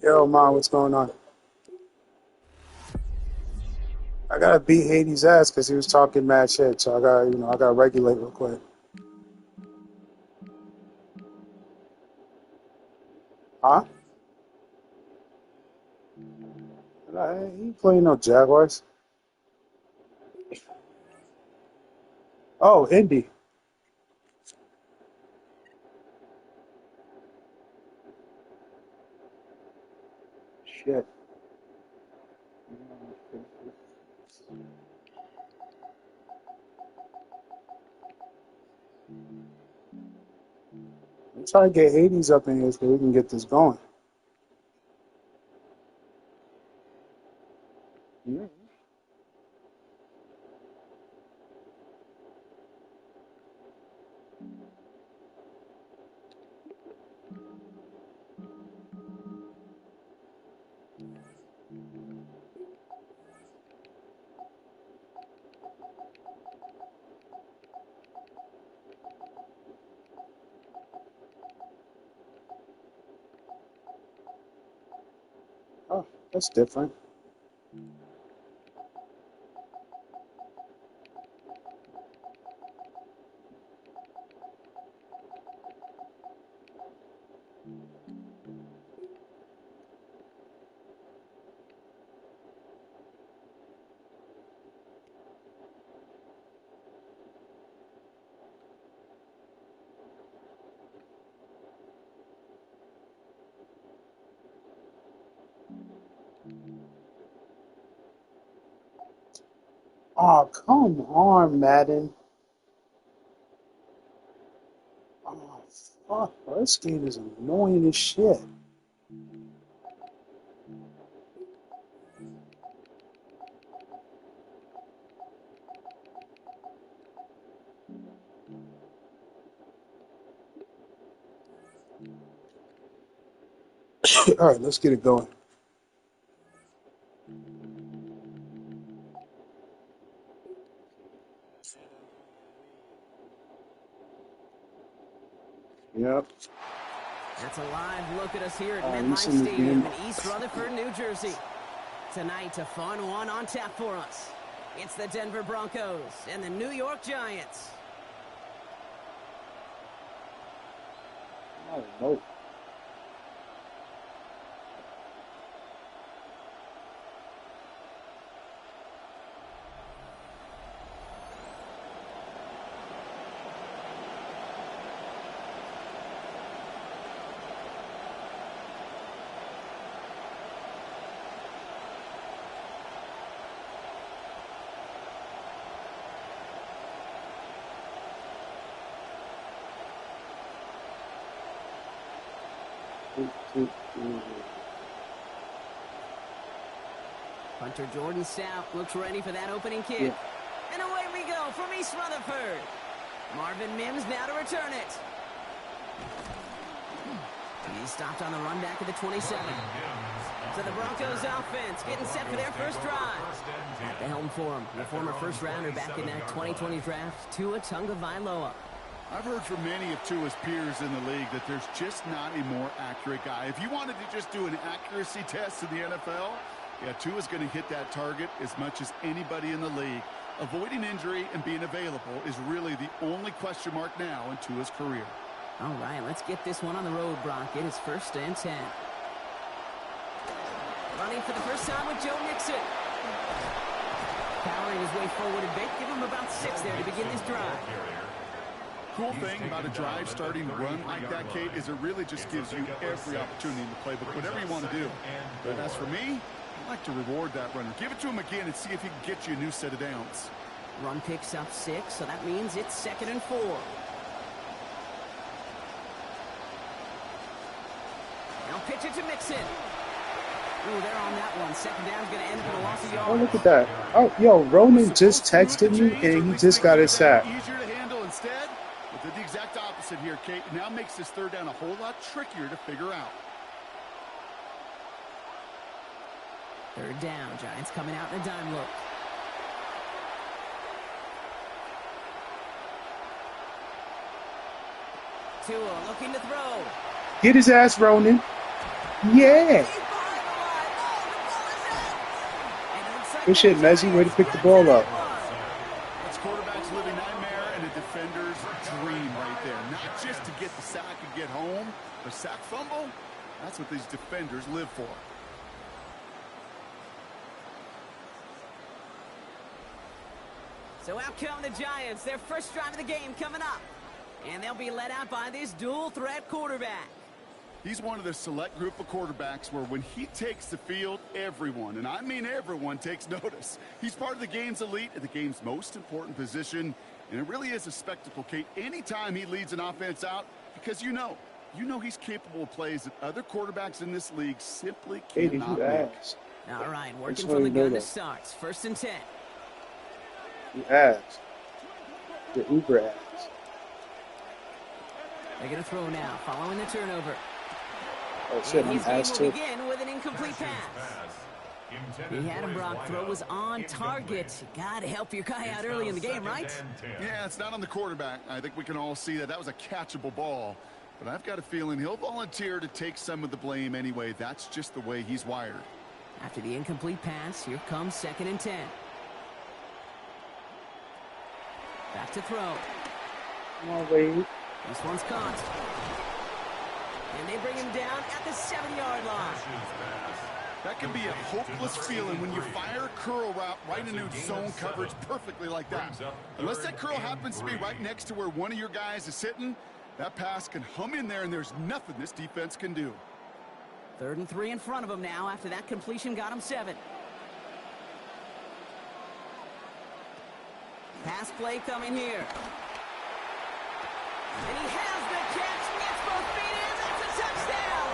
Yo, man, what's going on? I gotta beat Hades' ass because he was talking mad shit. So I gotta regulate real quick. Huh? He playing no Jaguars. Oh, Indy. Shit. I'm trying to get Hades up in here so we can get this going. Yeah. Oh, that's different. Oh, come on, Madden. Oh, fuck. Bro, this game is annoying as shit. All right, let's get it going. Yep. That's a live look at us here at Let me MetLife see this Stadium game. in East Rutherford, New Jersey. Tonight, a fun one on tap for us. It's the Denver Broncos and the New York Giants. I don't know. Hunter Jordan Stout looks ready for that opening kick. Yeah. And away we go from East Rutherford. Marvin Mims now to return it. He's stopped on the run back at the 27. So the Broncos offense getting set for their first drive. At the helm for him, the former first rounder back in that 2020 draft, Tua Tagovailoa. I've heard from many of Tua's peers in the league that there's just not a more accurate guy. If you wanted to just do an accuracy test in the NFL, Yeah, Tua's going to hit that target as much as anybody in the league. Avoiding injury and being available is really the only question mark now in Tua's career. All right, let's get this one on the road, Brock. It is 1st and 10. Running for the first time with Joe Mixon. Powering his way forward a bit. Give him about 6 there to begin this drive. Cool thing about a drive starting run like that, Kate, is it really just gives you every opportunity in the playbook, whatever you want to do. But as for me, I like to reward that runner. Give it to him again and see if he can get you a new set of downs. Run picks up 6, so that means it's 2nd and 4. Now pitch it to Mixon. Ooh, they're on that one. 2nd down's going to end up in a loss of yards. Oh, look at that. Oh, yo, Ronan just texted me, and he just got his sack. Easier to handle instead. But did the exact opposite here, Kate. It now makes this 3rd down a whole lot trickier to figure out. 3rd down. Giants coming out in a dime look. Tua looking to throw. Get his ass, Ronan. Yeah. Good shit, Mezzi. Way to pick the ball up. It's quarterback's living nightmare and a defender's dream right there. Not just to get the sack and get home, but sack fumble, that's what these defenders live for. So out come the Giants. Their first drive of the game coming up. And they'll be led out by this dual-threat quarterback. He's one of the select group of quarterbacks where when he takes the field, everyone, and I mean everyone, takes notice. He's part of the game's elite at the game's most important position, and it really is a spectacle, Kate, anytime he leads an offense out, because you know he's capable of plays that other quarterbacks in this league simply cannot make. All right, working from the gun to starts. 1st and 10. You asked. The Uber ass. They're going to throw now, following the turnover. Oh, shit, and I'm his game will asked to. begin with an incomplete pass. He had him, Brock. Throw was on target. Got to help your guy out early in the game, right? Yeah, it's not on the quarterback. I think we can all see that. That was a catchable ball. But I've got a feeling he'll volunteer to take some of the blame anyway. That's just the way he's wired. After the incomplete pass, here comes 2nd and 10. Back to throw. Come on, Wade. This one's caught. And they bring him down at the 7-yard line. That can be a hopeless feeling when you fire a curl route right into zone coverage perfectly like that. Unless that curl happens to be right next to where one of your guys is sitting, that pass can hum in there and there's nothing this defense can do. 3rd and 3 in front of him now after that completion got him 7. Pass play coming here. And he has the catch. Gets both feet in. That's a touchdown.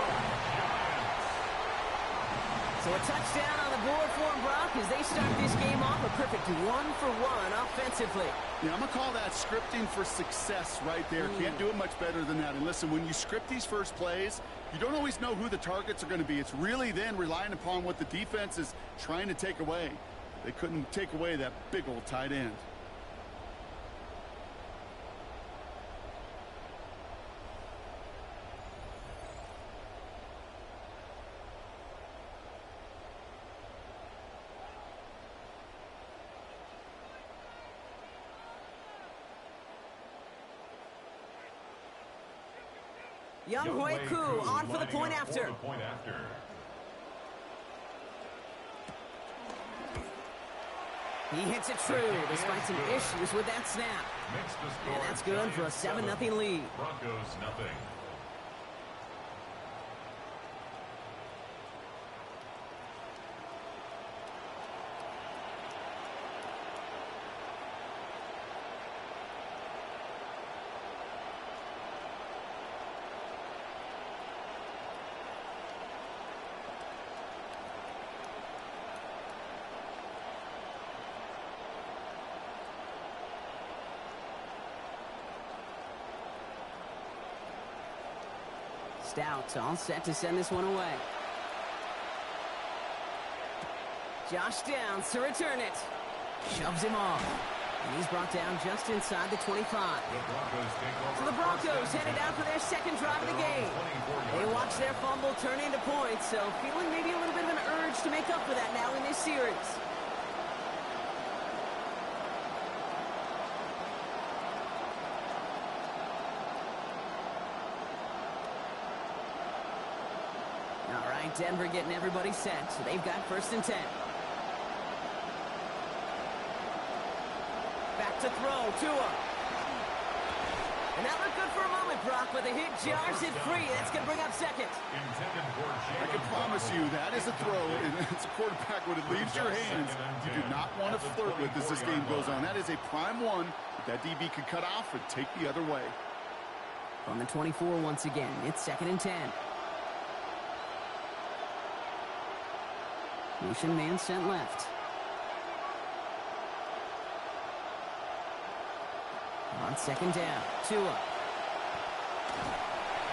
So a touchdown on the board for him, Brock, as they start this game off a perfect 1-for-1 offensively. Yeah, I'm going to call that scripting for success right there. Can't do it much better than that. And listen, when you script these first plays, you don't always know who the targets are going to be. It's really then relying upon what the defense is trying to take away. They couldn't take away that big old tight end. Young Hui Koo on for the point after. He hits it true despite some issues with that snap. And that's good for a 7-0 lead. Broncos nothing. Stout all set to send this one away. Josh Downs to return it. Shoves him off. And he's brought down just inside the 25. So the Broncos headed out for their second drive of the game. They watch their fumble turn into points, so feeling maybe a little bit of an urge to make up for that now in this series. All right, Denver getting everybody set, so they've got 1st and 10. Back to throw, Tua. And that looked good for a moment, Brock, but the hit jars it free. That's going to bring up 2nd. I can promise you that is a throw, and it's a quarterback when it leaves your hands. You do not want to flirt with as this game goes on. That is a prime one that DB can cut off and take the other way. From the 24 once again, it's 2nd and 10. Motion man sent left. On 2nd down, Tua.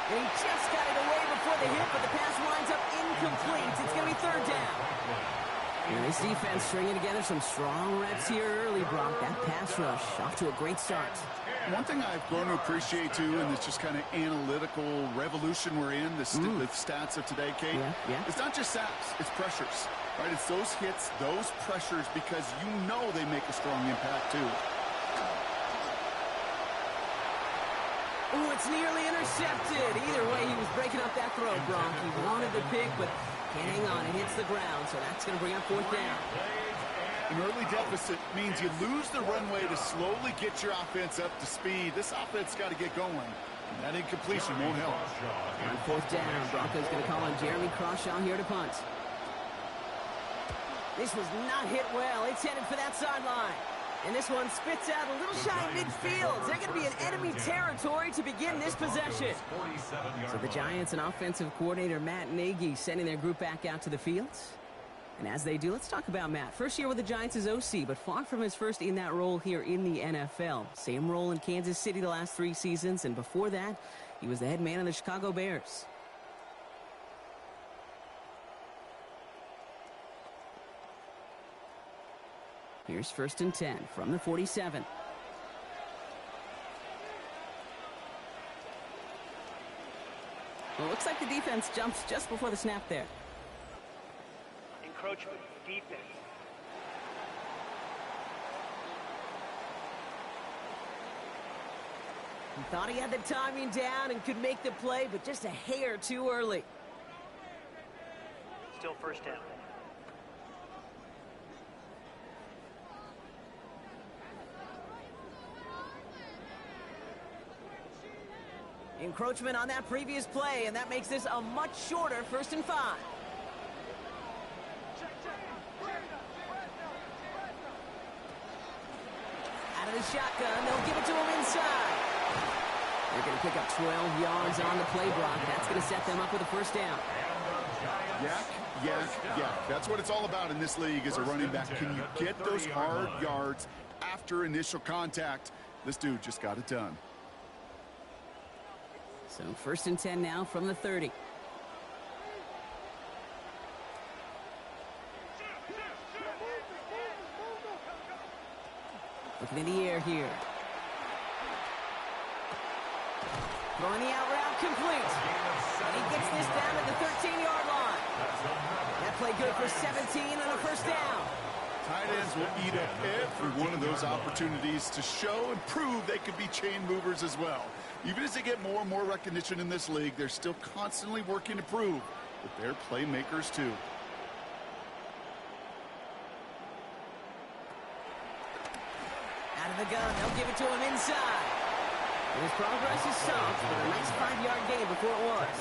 And he just got it away before the hit, but the pass winds up incomplete. It's going to be 3rd down. And this defense stringing together some strong reps here early, Brock. That pass rush off to a great start. One thing I've grown to appreciate, too, in this just kind of analytical revolution we're in, the stats of today, Kate, it's not just sacks, it's pressures. Right? It's those hits, those pressures, because you know they make a strong impact, too. Ooh, it's nearly intercepted. Either way, he was breaking up that throw, Brock. He wanted the pick, but can't hang on. It hits the ground, so that's going to bring up 4th down. An early deficit means you lose the runway to slowly get your offense up to speed. This offense got to get going, and that incompletion won't help. On 4th down, Broncos going to call on Jeremy Crawshaw here to punt. This was not hit well. It's headed for that sideline. And this one spits out a little shy midfield. They're going to be in enemy territory to begin this possession. So the Giants and offensive coordinator Matt Nagy sending their group back out to the field. And as they do, let's talk about Matt. First year with the Giants as OC, but far from his first in that role here in the NFL. Same role in Kansas City the last 3 seasons, and before that, he was the head man of the Chicago Bears. Here's 1st and 10 from the 47. Well, it looks like the defense jumps just before the snap there. Encroachment, defense. He thought he had the timing down and could make the play, but just a hair too early. Still 1st down. Encroachment on that previous play, and that makes this a much shorter 1st and 5. Out of the shotgun, they'll give it to him inside. They're going to pick up 12 yards on the play, Brock. That's going to set them up with a 1st down. Yak. That's what it's all about in this league as a running back. Can you get those hard yards after initial contact? This dude just got it done. So 1st and 10 now from the 30. Looking in the air here. Throwing the out route complete. And he gets this down at the 13-yard line. That play good for 17 and a 1st down. Tight ends will eat up every one of those opportunities to show and prove they could be chain movers as well. Even as they get more and more recognition in this league, they're still constantly working to prove that they're playmakers too. Out of the gun, they'll give it to him inside. And his progress is stopped with a nice 5-yard gain before it was.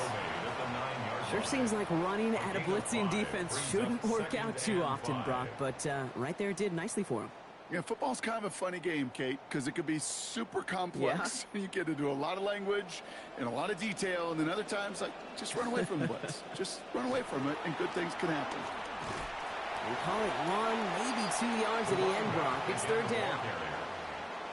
Sure seems like running at a blitzing defense shouldn't work out too often, Brock, but right there it did nicely for him. Yeah, football's kind of a funny game, Kate, because it can be super complex. Yeah. You get into a lot of language and a lot of detail, and then other times, like, just run away from the blitz. Just run away from it, and good things can happen. We call it 1, maybe 2 yards at the end, Brock. It's 3rd down.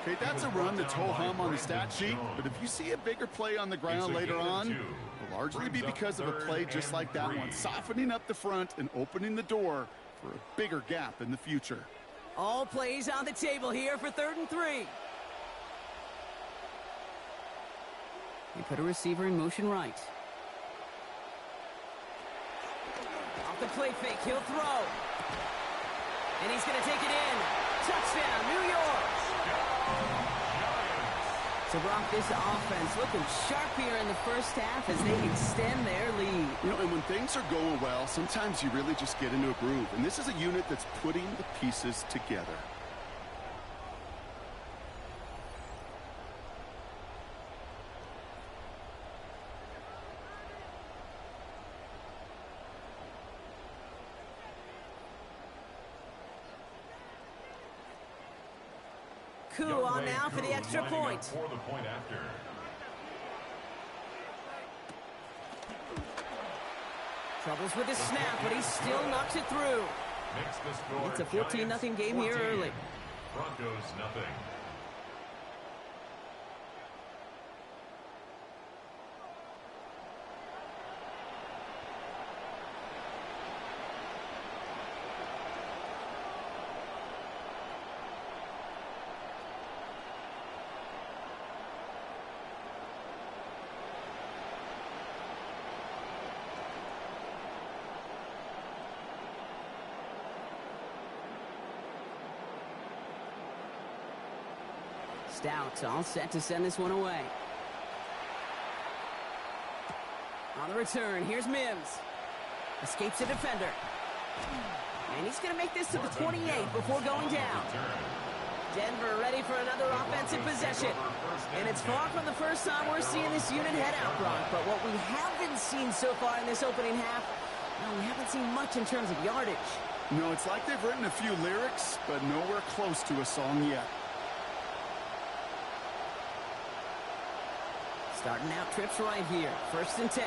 Kate, that's a run that's ho-hum on the stat sheet, but if you see a bigger play on the ground later on, it'll largely be because of a play just like that one, softening up the front and opening the door for a bigger gap in the future. All plays on the table here for 3rd and 3. They put a receiver in motion right. Off the play fake, he'll throw. And he's going to take it in. Touchdown, New York. So, Brock, this offense looking sharp here in the first half as they extend their lead. You know, and when things are going well, sometimes you really just get into a groove. And this is a unit that's putting the pieces together. Coup on now for the extra point. For the point after. Troubles with his snap, but he still knocks it through. Makes the score. It's a 14-0 game here early. Broncos nothing. Stout all set to send this one away. On the return, here's Mims. Escapes the defender. And he's going to make this to the 28 before going down. Denver ready for another offensive possession. And it's far from the first time we're seeing this unit head out, Brock. But what we haven't seen so far in this opening half, well, we haven't seen much in terms of yardage. No, it's like they've written a few lyrics, but nowhere close to a song yet. Starting out trips right here. 1st and 10.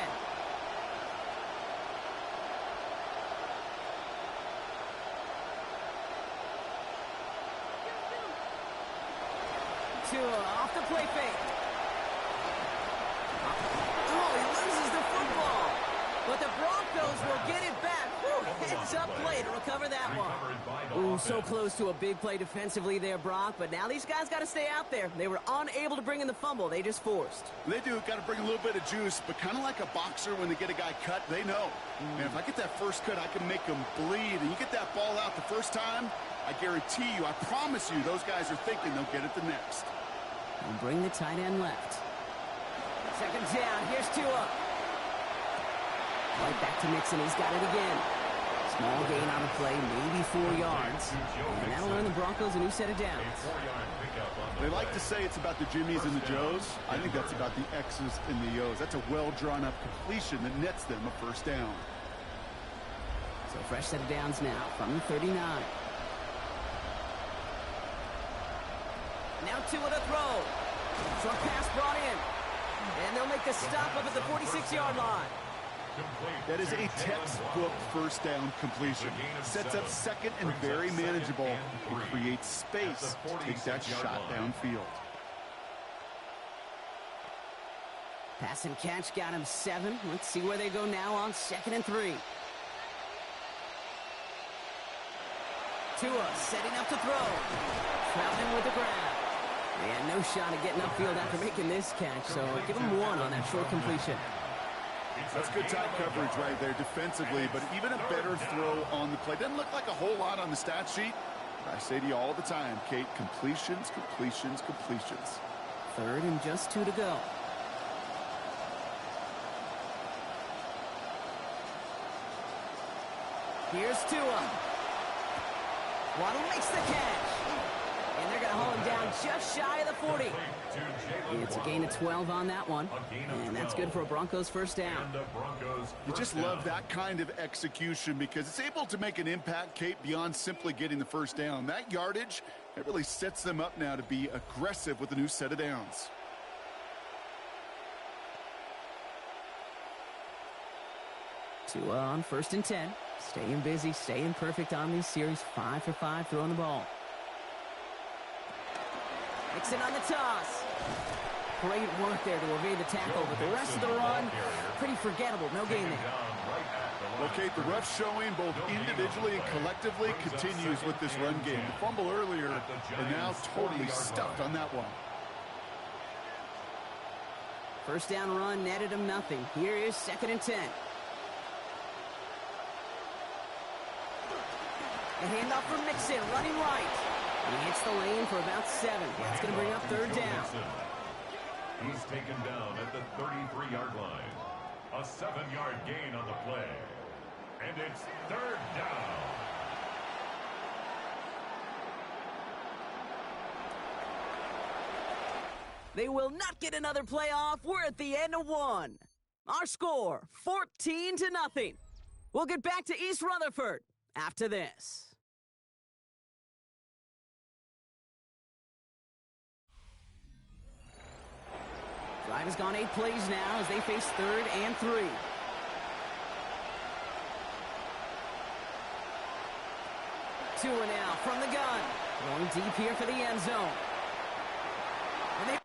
Tua off the play fake. Oh, he loses the football. But the Broncos will get it back. Whew, heads up play to recover that one. Ooh, so close to a big play defensively there, Brock. But now these guys got to stay out there. They were unable to bring in the fumble. They just forced. They do. Got to bring a little bit of juice, but kind of like a boxer when they get a guy cut, they know. Man, if I get that first cut, I can make them bleed. And you get that ball out the first time, I guarantee you, I promise you, those guys are thinking they'll get it the next. And bring the tight end left. 2nd down. Here's Tua. Right back to Mixon. He's got it again. Small gain on the play, maybe 4 yards. And that'll earn the Broncos a new set of downs. They like to say it's about the Jimmies and the Joes. I think that's about the X's and the O's. That's a well-drawn-up completion that nets them a 1st down. So fresh set of downs now from the 39. Now Tua to throw. Short pass brought in. And they'll make the stop up at the 46-yard line. That is a textbook 1st down completion. Sets up 2nd and very manageable. It creates space to take that shot downfield. Pass and catch got him 7. Let's see where they go now on 2nd and 3. Tua setting up to throw. Traveling with the grab. They had no shot at getting upfield after making this catch, so give him 1 on that short completion. That's good tight coverage right there defensively, but even a better throw on the play. Doesn't look like a whole lot on the stat sheet. I say to you all the time, Kate, completions, completions, completions. 3rd and just 2 to go. Here's Tua. Waddle makes the catch. And they're going to haul him down just shy of the 40. It's a gain of 12 on that one. And that's good for a Broncos 1st down. You just love that kind of execution because it's able to make an impact, Kate, beyond simply getting the 1st down. That yardage, it really sets them up now to be aggressive with a new set of downs. Tua on 1st and 10. Staying busy, staying perfect on these series. 5 for 5 throwing the ball. Mixon on the toss. Great work there to evade the tackle, but the rest of the run, pretty forgettable. No gain there. Okay, the rough showing both individually and collectively continues with this run game. The fumble earlier, and now totally stuffed on that one. 1st down run netted him nothing. Here is 2nd and 10. The handoff for Mixon, running right. He hits the lane for about 7. That's going to bring up third down. He's taken down at the 33-yard line. A 7-yard gain on the play. And it's third down. They will not get another playoff. We're at the end of 1. Our score, 14-0. We'll get back to East Rutherford after this. Drive has gone 8 plays now as they face 3rd and 3. Tua now from the gun. Going deep here for the end zone. And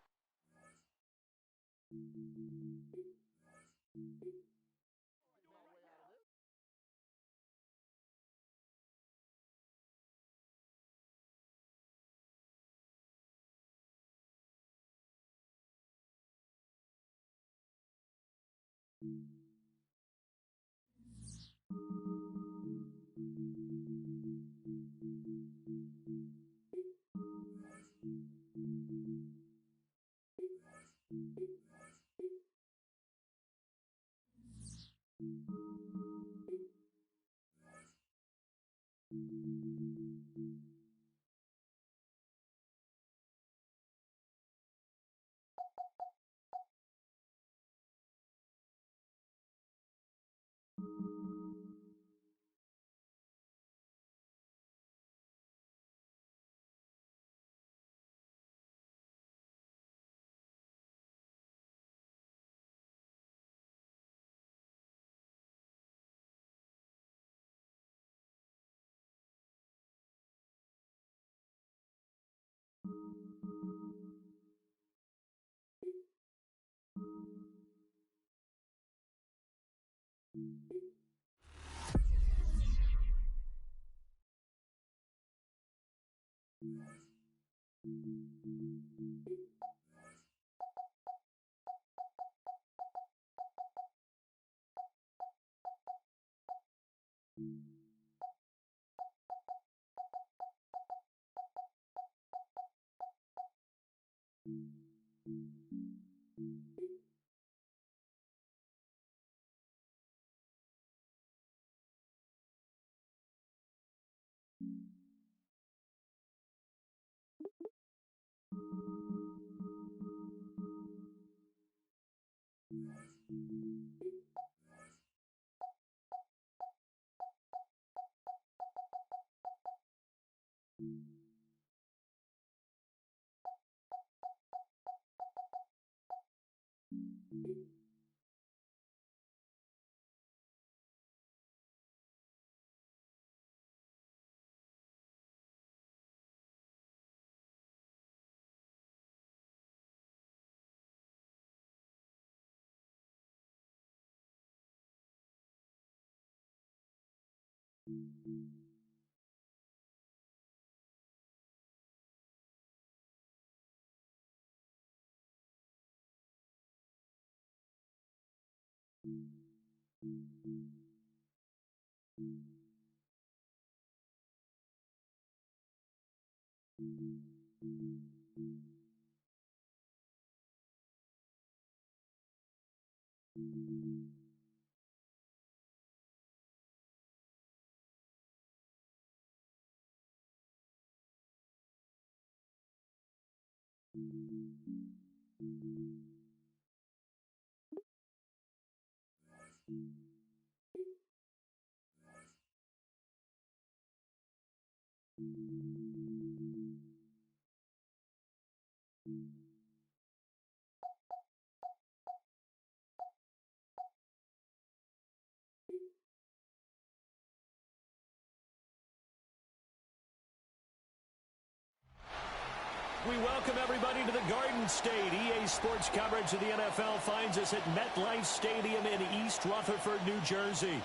we welcome everybody to the Garden State. EA Sports coverage of the NFL finds us at MetLife Stadium in East Rutherford, New Jersey.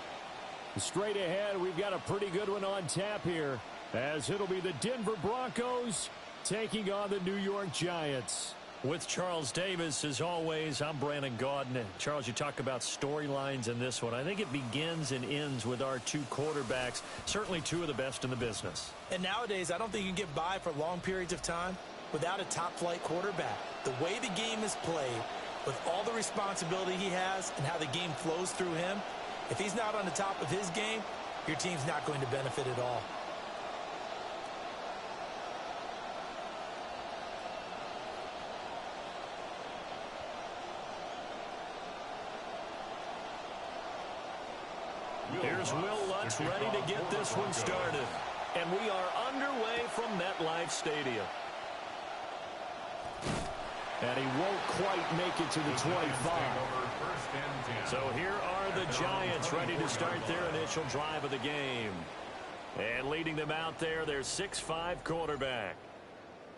Straight ahead, we've got a pretty good one on tap here, as it'll be the Denver Broncos taking on the New York Giants. With Charles Davis, as always, I'm Brandon Gaudin. And Charles, you talk about storylines in this one. I think it begins and ends with our two quarterbacks, certainly two of the best in the business. And nowadays, I don't think you can get by for long periods of time without a top-flight quarterback. The way the game is played, with all the responsibility he has and how the game flows through him, if he's not on the top of his game, your team's not going to benefit at all. Here's Will Lutz ready to get this one started. And we are underway from MetLife Stadium. And he won't quite make it to the 25. So here are the Giants ready to start their initial drive of the game. And leading them out there, their 6'5" quarterback.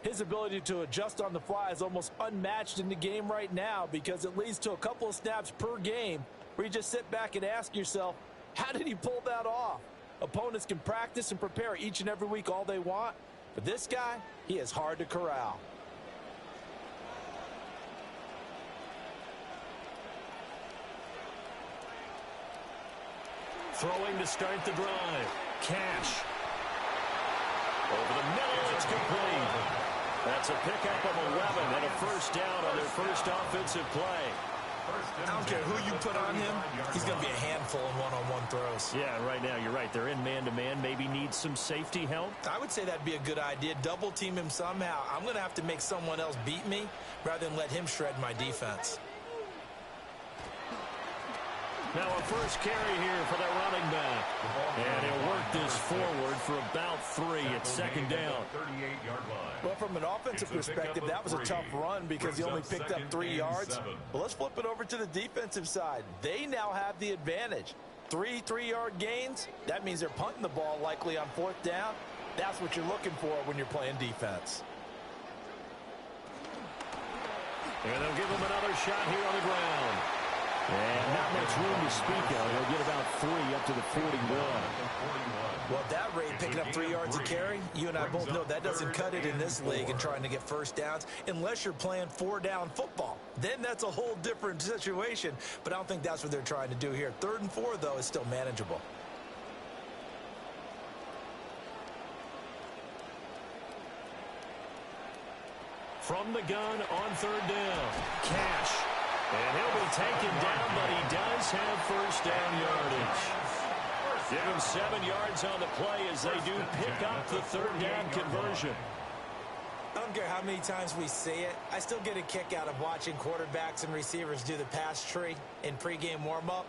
His ability to adjust on the fly is almost unmatched in the game right now because it leads to a couple of snaps per game where you just sit back and ask yourself, how did he pull that off? Opponents can practice and prepare each and every week all they want, but this guy, he is hard to corral. Throwing to start the drive. Cash. Over the middle, it's complete. That's a pickup of 11 and a first down on their first offensive play. I don't care who you put on him, he's going to be a handful in one-on-one throws. Yeah, right now, you're right. They're in man-to-man. Maybe needs some safety help. I would say that'd be a good idea. Double team him somehow. I'm going to have to make someone else beat me rather than let him shred my defense. Now a first carry here for the running back. And he'll work this forward for about 3 at second down. Well, from an offensive perspective, that was a tough run because he only picked up 3 yards. Well, let's flip it over to the defensive side. They now have the advantage. 3 3-yard gains. That means they're punting the ball likely on 4th down. That's what you're looking for when you're playing defense. And they'll give him another shot here on the ground. And not much room to speak of. He'll get about 3 up to the 41. Well, at that rate, picking up 3 yards a carry, you and I both know that doesn't cut it in this league and trying to get first downs unless you're playing 4-down football. Then that's a whole different situation, but I don't think that's what they're trying to do here. 3rd and 4, though, is still manageable. From the gun on 3rd down. Cash. And he'll be taken down, but he does have first down yardage. Give him 7 yards on the play as they do pick up the 3rd down conversion. I don't care how many times we see it. I still get a kick out of watching quarterbacks and receivers do the pass tree in pregame warm-up.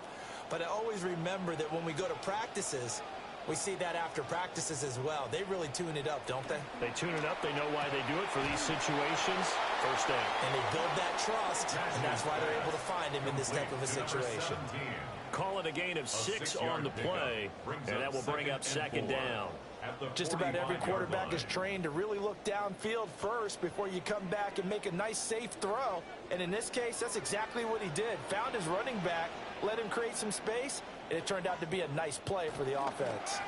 But I always remember that when we go to practices, we see that after practices as well. They really tune it up, don't they? They tune it up. They know why they do it for these situations. First down. And they build that trust, and that's why they're able to find him in this type of a situation. Call it a gain of 6 on the play, and that will bring up 2nd down. Just about every quarterback is trained to really look downfield first before you come back and make a nice, safe throw. And in this case, that's exactly what he did. Found his running back, let him create some space, and it turned out to be a nice play for the offense.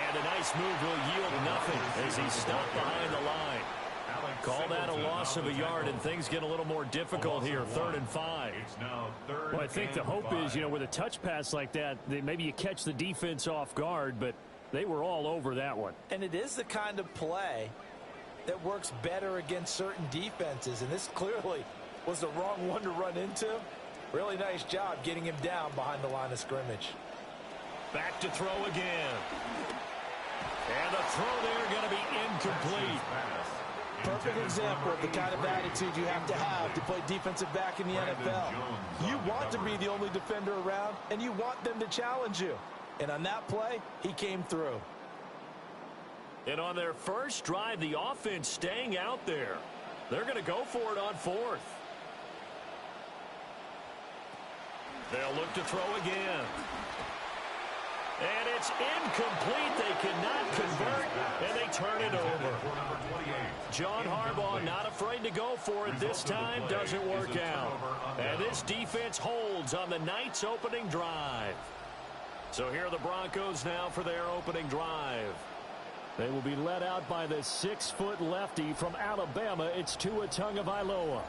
And a nice move will yield nothing as he's stopped behind the line. Call that a loss of a yard, and things get a little more difficult here. 3rd and 5. Well, I think the hope is, with a touch pass like that, maybe you catch the defense off guard, but they were all over that one. And it is the kind of play that works better against certain defenses, and this clearly was the wrong one to run into. Really nice job getting him down behind the line of scrimmage. Back to throw again. And the throw there going to be incomplete. Perfect example of the kind of attitude you have to play defensive back in the NFL. You want to be the only defender around, and you want them to challenge you. And on that play, he came through. And on their first drive, the offense staying out there. They're going to go for it on 4th. They'll look to throw again. And it's incomplete. They cannot convert, and they turn it over. John Harbaugh not afraid to go for it this time. Doesn't work out. And this defense holds on the night's opening drive. So here are the Broncos now for their opening drive. They will be led out by the 6-foot lefty from Alabama. It's Tua Tagovailoa.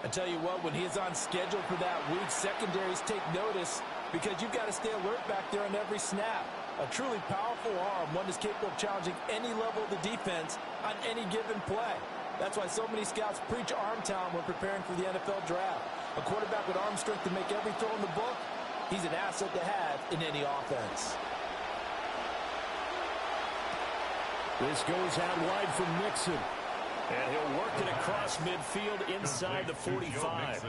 I tell you what, when he's on schedule for that week, secondaries take notice because you've got to stay alert back there on every snap. A truly powerful arm, one that's capable of challenging any level of the defense on any given play. That's why so many scouts preach arm talent when preparing for the NFL draft. A quarterback with arm strength to make every throw in the book, he's an asset to have in any offense. This goes out wide for Mixon. And he'll work it across midfield inside the 45.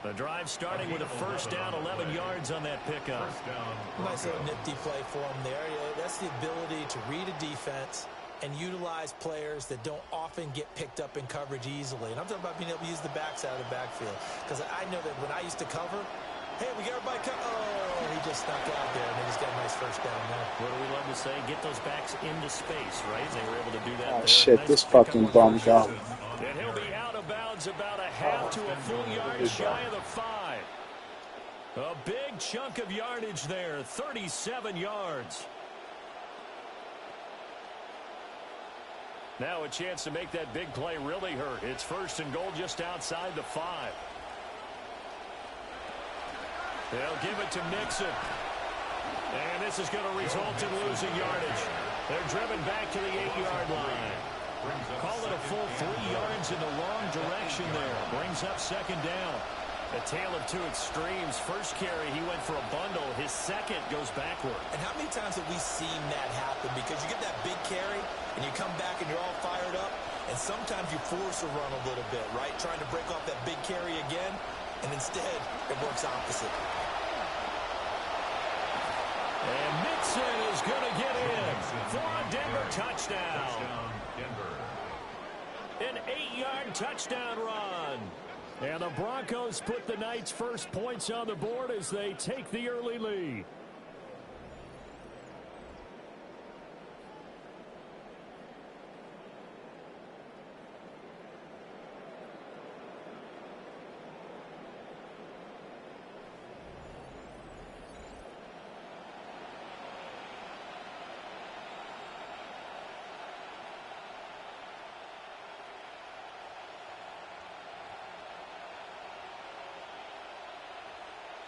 The drive starting with a first down, 11 yards on that pickup. Nice little nifty play for him there. That's the ability to read a defense and utilize players that don't often get picked up in coverage easily. And I'm talking about being able to use the backside of the backfield. Because I know that when I used to cover, hey, we got everybody cover. Oh, he just snuck out there, and then he's got a nice first down there. What do we love to say? Get those backs into space, right? They were able to do that. Oh, there. shit, Nice this fucking bum out. And he'll be out of bounds about a half to a full yard shy of the 5. A big chunk of yardage there, 37 yards. Now a chance to make that big play really hurt. It's first and goal just outside the 5. They'll give it to Mixon. And this is going to result in losing yardage. They're driven back to the 8-yard line. Call it a full 3 yards in the wrong direction there. Brings up second down. A tale of two extremes. First carry, he went for a bundle. His second goes backward. And how many times have we seen that happen? Because you get that big carry, and you come back and you're all fired up, and sometimes you force a run a little bit, right? Trying to break off that big carry again, and instead it works opposite. And Mixon is going to get in for a Denver touchdown. An 8-yard touchdown run. And the Broncos put the Knights' first points on the board as they take the early lead.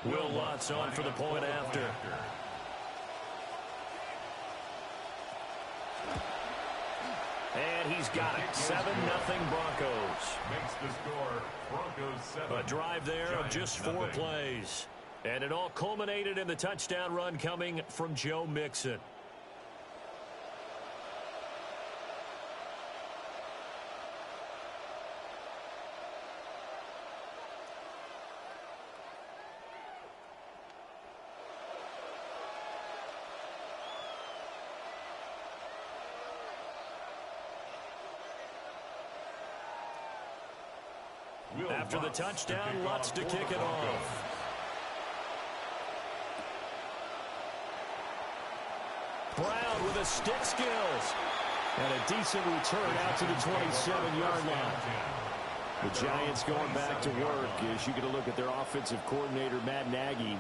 Will Lutz on for the point after. And he's got it. 7-0 Broncos. Makes the score Broncos 7. A drive there of just 4 plays. And it all culminated in the touchdown run coming from Joe Mixon. After the touchdown, Lutz to kick it off. Brown with a stick skills. And a decent return out to the 27-yard line. The Giants going back to work as you get a look at their offensive coordinator, Matt Nagy.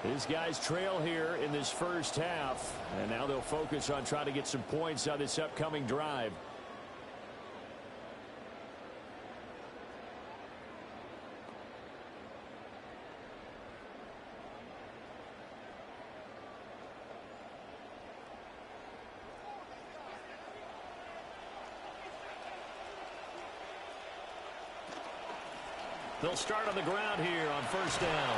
His guys trail here in this first half. And now they'll focus on trying to get some points on this upcoming drive. They'll start on the ground here on first down.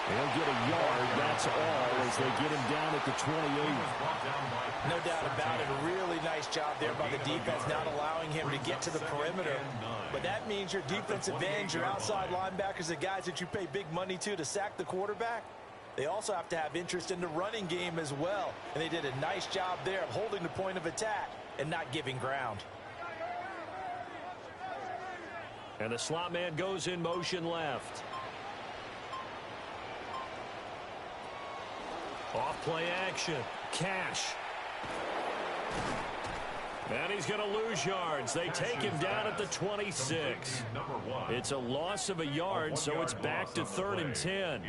They'll get a yard, that's all, as they get him down at the 28. No doubt about it. A really nice job there by the defense, not allowing him to get to the perimeter. But that means your defensive ends, your outside linebackers, the guys that you pay big money to sack the quarterback, they also have to have interest in the running game as well. And they did a nice job there of holding the point of attack and not giving ground. And the slot man goes in motion left. Off play action. Cash. And he's going to lose yards. They take him down at the 26. It's a loss of a yard, so it's back to 3rd and 10.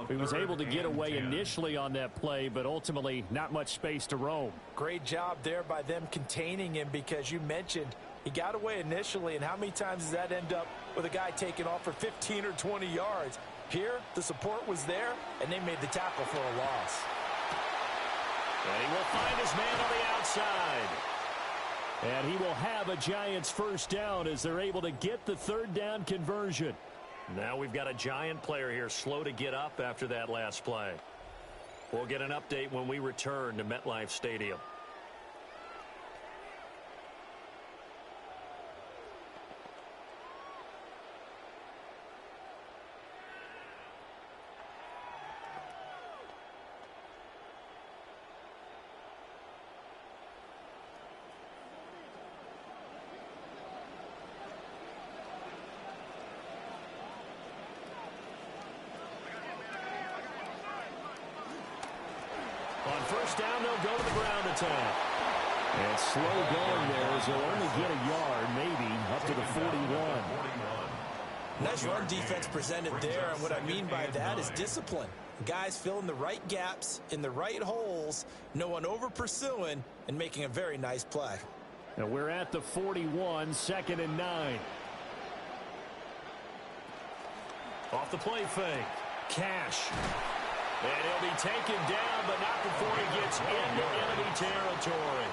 He was able to get away initially on that play, but ultimately not much space to roam. Great job there by them containing him, because you mentioned he got away initially, and how many times does that end up with a guy taking off for 15 or 20 yards? Here, the support was there, and they made the tackle for a loss. And he will find his man on the outside. And he will have a Giants first down as they're able to get the 3rd down conversion. Now we've got a Giant player here slow to get up after that last play. We'll get an update when we return to MetLife Stadium. On first down, they'll go to the ground attack. And slow going there as they'll only get a yard, maybe, up to the 41. Nice run defense presented there, and what I mean by that is discipline. Guys filling the right gaps in the right holes, no one over pursuing, and making a very nice play. Now we're at the 41, 2nd and 9. Off the play fake. Cash. And he'll be taken down, but not before he gets into enemy territory.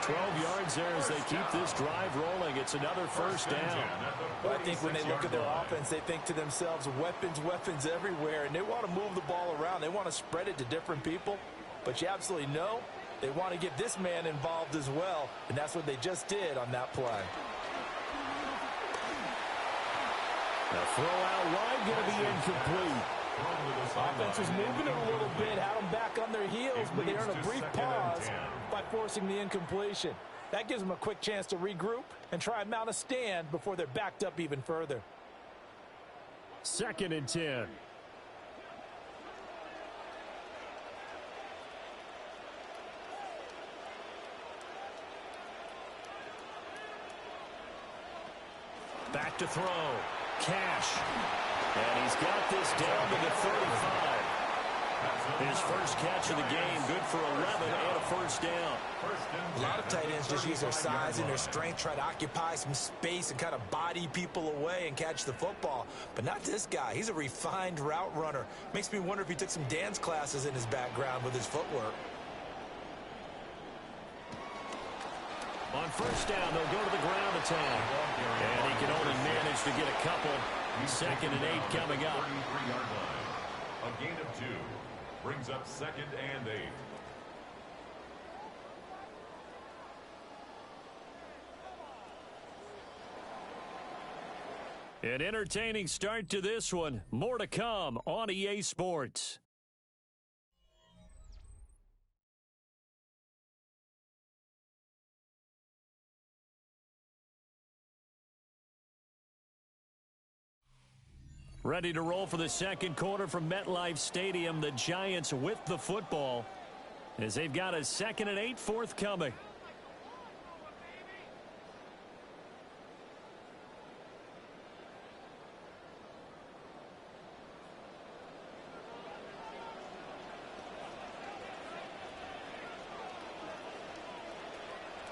12 yards there as they keep this drive rolling. It's another first down. Well, I think when they look at their offense, they think to themselves, weapons, weapons everywhere, and they want to move the ball around. They want to spread it to different people, but you absolutely know they want to get this man involved as well, and that's what they just did on that play. The throw out wide going to be incomplete. Offense was moving it a little bit, had them back on their heels, but they earned a brief pause by forcing the incompletion. That gives them a quick chance to regroup and try and mount a stand before they're backed up even further. 2nd and 10. Back to throw. Cash. And he's got this down to the 35. His first catch of the game, good for 11 and a first down. A lot of tight ends just use their size and their strength, try to occupy some space and kind of body people away and catch the football. But not this guy. He's a refined route runner. Makes me wonder if he took some dance classes in his background with his footwork. On first down, they'll go to the ground attack. And he can only manage to get a couple. 2nd and 8 coming up. A gain of 2 brings up 2nd and 8. An entertaining start to this one. More to come on EA Sports. Ready to roll for the second quarter from MetLife Stadium. The Giants with the football as they've got a 2nd and 8 forthcoming.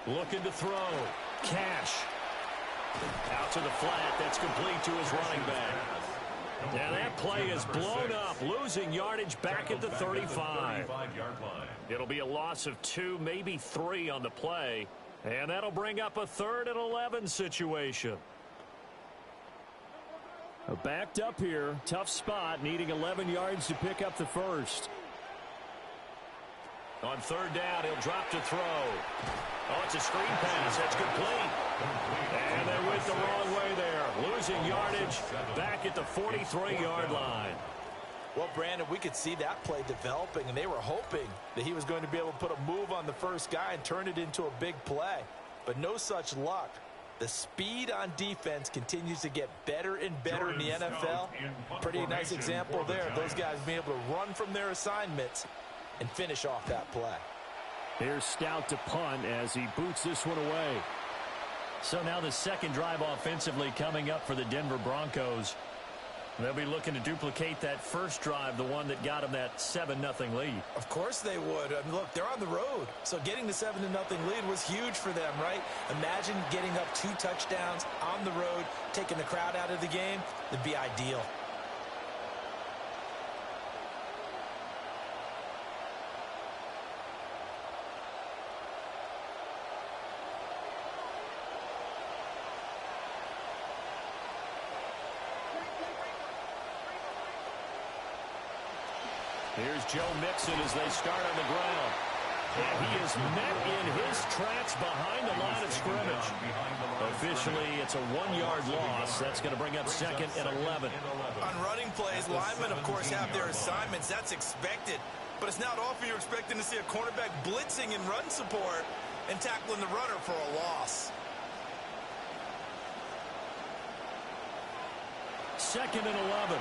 Looking to throw. Cash. Out to the flat. That's complete to his running back. Now that play is blown up, losing yardage back at the 35. It'll be a loss of 2, maybe 3 on the play, and that'll bring up a 3rd and 11 situation. Backed up here, tough spot, needing 11 yards to pick up the first. On 3rd down, he'll drop to throw. Oh, it's a screen pass. That's complete. And they went the wrong way there. Losing yardage back at the 43-yard line. Well, Brandon, we could see that play developing, and they were hoping that he was going to be able to put a move on the first guy and turn it into a big play. But no such luck. The speed on defense continues to get better and better in the NFL. Pretty nice example there. Those guys being able to run from their assignments and finish off that play. Here's Stout to punt as he boots this one away. So now the second drive offensively coming up for the Denver Broncos. They'll be looking to duplicate that first drive, the one that got them that 7-0 lead. Of course they would. I mean, look, they're on the road. So getting the 7-0 lead was huge for them, right? Imagine getting up 2 touchdowns on the road, taking the crowd out of the game. It'd be ideal. Here's Joe Mixon as they start on the ground. And he is met in his tracks behind the line of scrimmage. Officially, it's a 1-yard loss. That's going to bring up 2nd and 11. On running plays, linemen, of course, have their assignments. That's expected. But it's not often you're expecting to see a cornerback blitzing in run support and tackling the runner for a loss. 2nd and 11.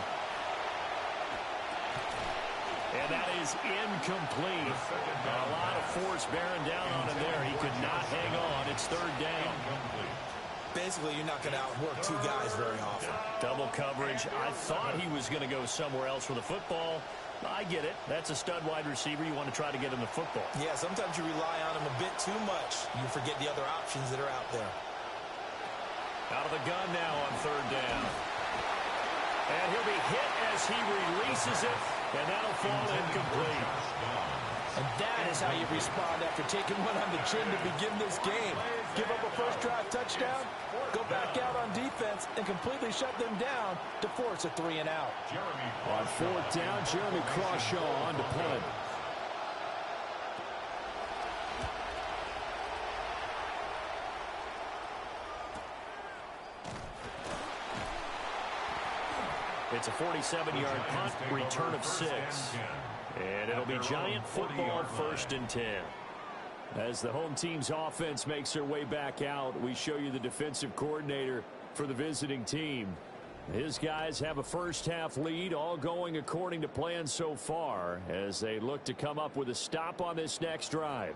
And that is incomplete. A lot of force bearing down on him there. He could not hang on. It's 3rd down. Basically, you're not going to outwork 2 guys very often. Double coverage. I thought he was going to go somewhere else with the football. I get it. That's a stud wide receiver. You want to try to get him the football. Yeah, sometimes you rely on him a bit too much. You forget the other options that are out there. Out of the gun now on 3rd down. And he'll be hit as he releases it. And that'll fall incomplete. And that is how you respond after taking one on the chin to begin this game. Give up a first drive touchdown, go back out on defense, and completely shut them down to force a 3 and out. On 4th down, Jeremy Crawshaw on to punt. It's a 47-yard punt, return of 6. And it'll be Giant football, 1st and 10. As the home team's offense makes their way back out, we show you the defensive coordinator for the visiting team. His guys have a first-half lead, all going according to plan so far, as they look to come up with a stop on this next drive.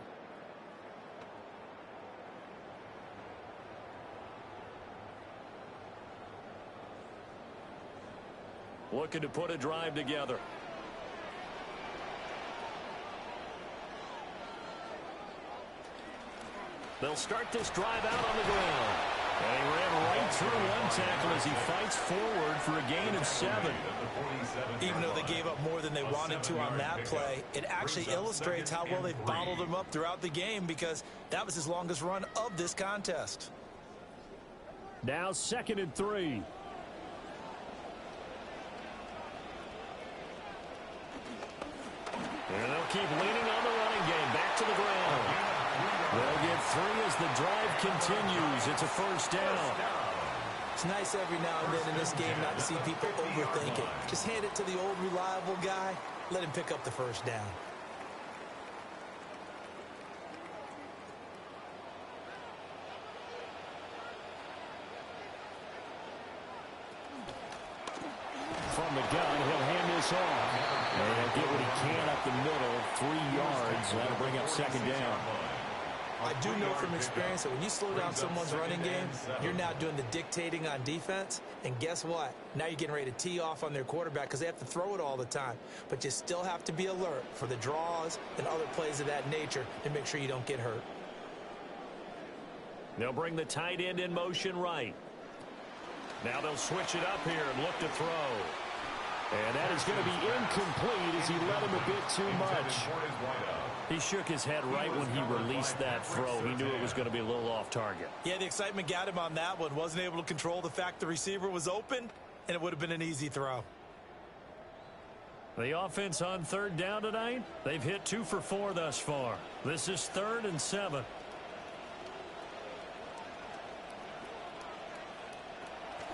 Looking to put a drive together. They'll start this drive out on the ground. And he ran right through one tackle as he fights forward for a gain of 7. Even though they gave up more than they wanted to on that play, it actually illustrates how well they've bottled him up throughout the game, because that was his longest run of this contest. Now 2nd and 3. And they'll keep leaning on the running game. Back to the ground. They'll get 3 as the drive continues. It's a 1st down. It's nice every now and then in this game not to see people overthink it. Just hand it to the old reliable guy. Let him pick up the 1st down. From the gun, he'll hand this off. And he'll get what he can up the middle, 3 yards. That'll bring up 2nd down. I do know from experience that when you slow down someone's running game, you're now doing the dictating on defense. And guess what? Now you're getting ready to tee off on their quarterback because they have to throw it all the time. But you still have to be alert for the draws and other plays of that nature to make sure you don't get hurt. They'll bring the tight end in motion right. Now they'll switch it up here and look to throw. And that is going to be incomplete as he led him a bit too much. He shook his head right when he released that throw. He knew it was going to be a little off target. Yeah, the excitement got him on that one. Wasn't able to control the fact the receiver was open, and it would have been an easy throw. The offense on 3rd down tonight, they've hit 2 for 4 thus far. This is 3rd and 7.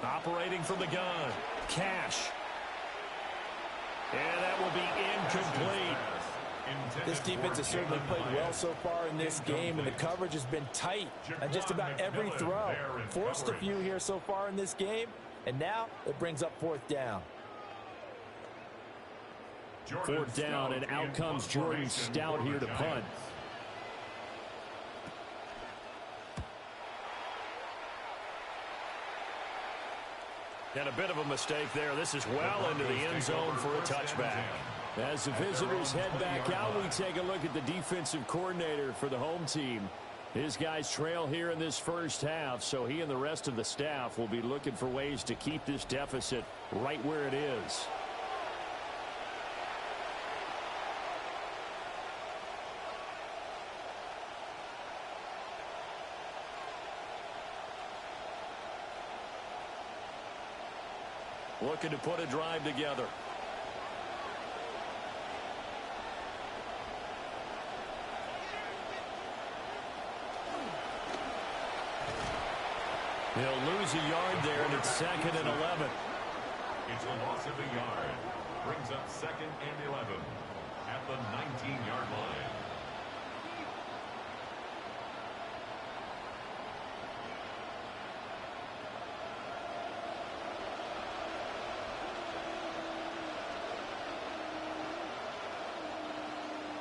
Operating from the gun, Cash. And that will be incomplete. This defense has certainly played well so far in this game, and the coverage has been tight on just about every throw. Forced a few here so far in this game, and now it brings up 4th down. 4th down, and out comes Jordan Stout here to punt. And a bit of a mistake there. This is well into the end zone for a touchback. As the visitors head back out, we take a look at the defensive coordinator for the home team. His guys trail here in this first half, so he and the rest of the staff will be looking for ways to keep this deficit right where it is. Looking to put a drive together. He'll lose a yard there, and it's 2nd and 11. It's a loss of a yard. Brings up 2nd and 11 at the 19-yard line.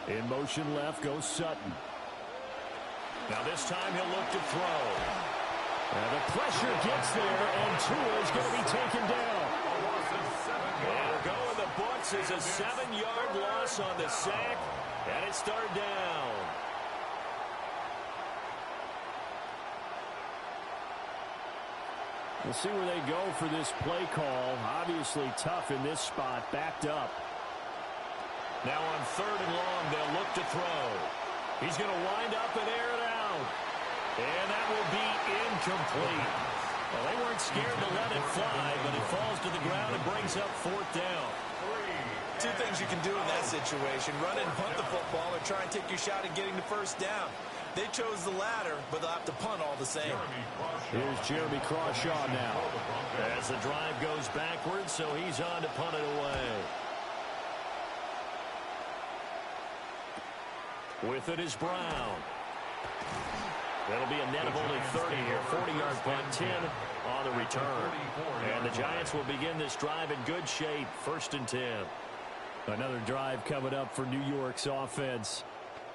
In motion left goes Sutton. Now this time he'll look to throw. And the pressure gets there, and Tua is going to be taken down. It'll go in the books as a 7-yard loss on the sack, and it's third down. We'll see where they go for this play call. Obviously tough in this spot, backed up. Now on 3rd and long, they'll look to throw. He's going to wind up and air it out. And that will be incomplete. Well, they weren't scared to let it fly, but it falls to the ground and brings up 4th down. Two things you can do in that situation: run and punt the football, or try and take your shot at getting the first down. They chose the latter, but they'll have to punt all the same. Here's Jeremy Crawshaw now. As the drive goes backwards, so he's on to punt it away. With it is Brown. That'll be a net of only 30 here. 40-yard punt, 10 on the return. And the Giants will begin this drive in good shape. 1st and 10. Another drive coming up for New York's offense.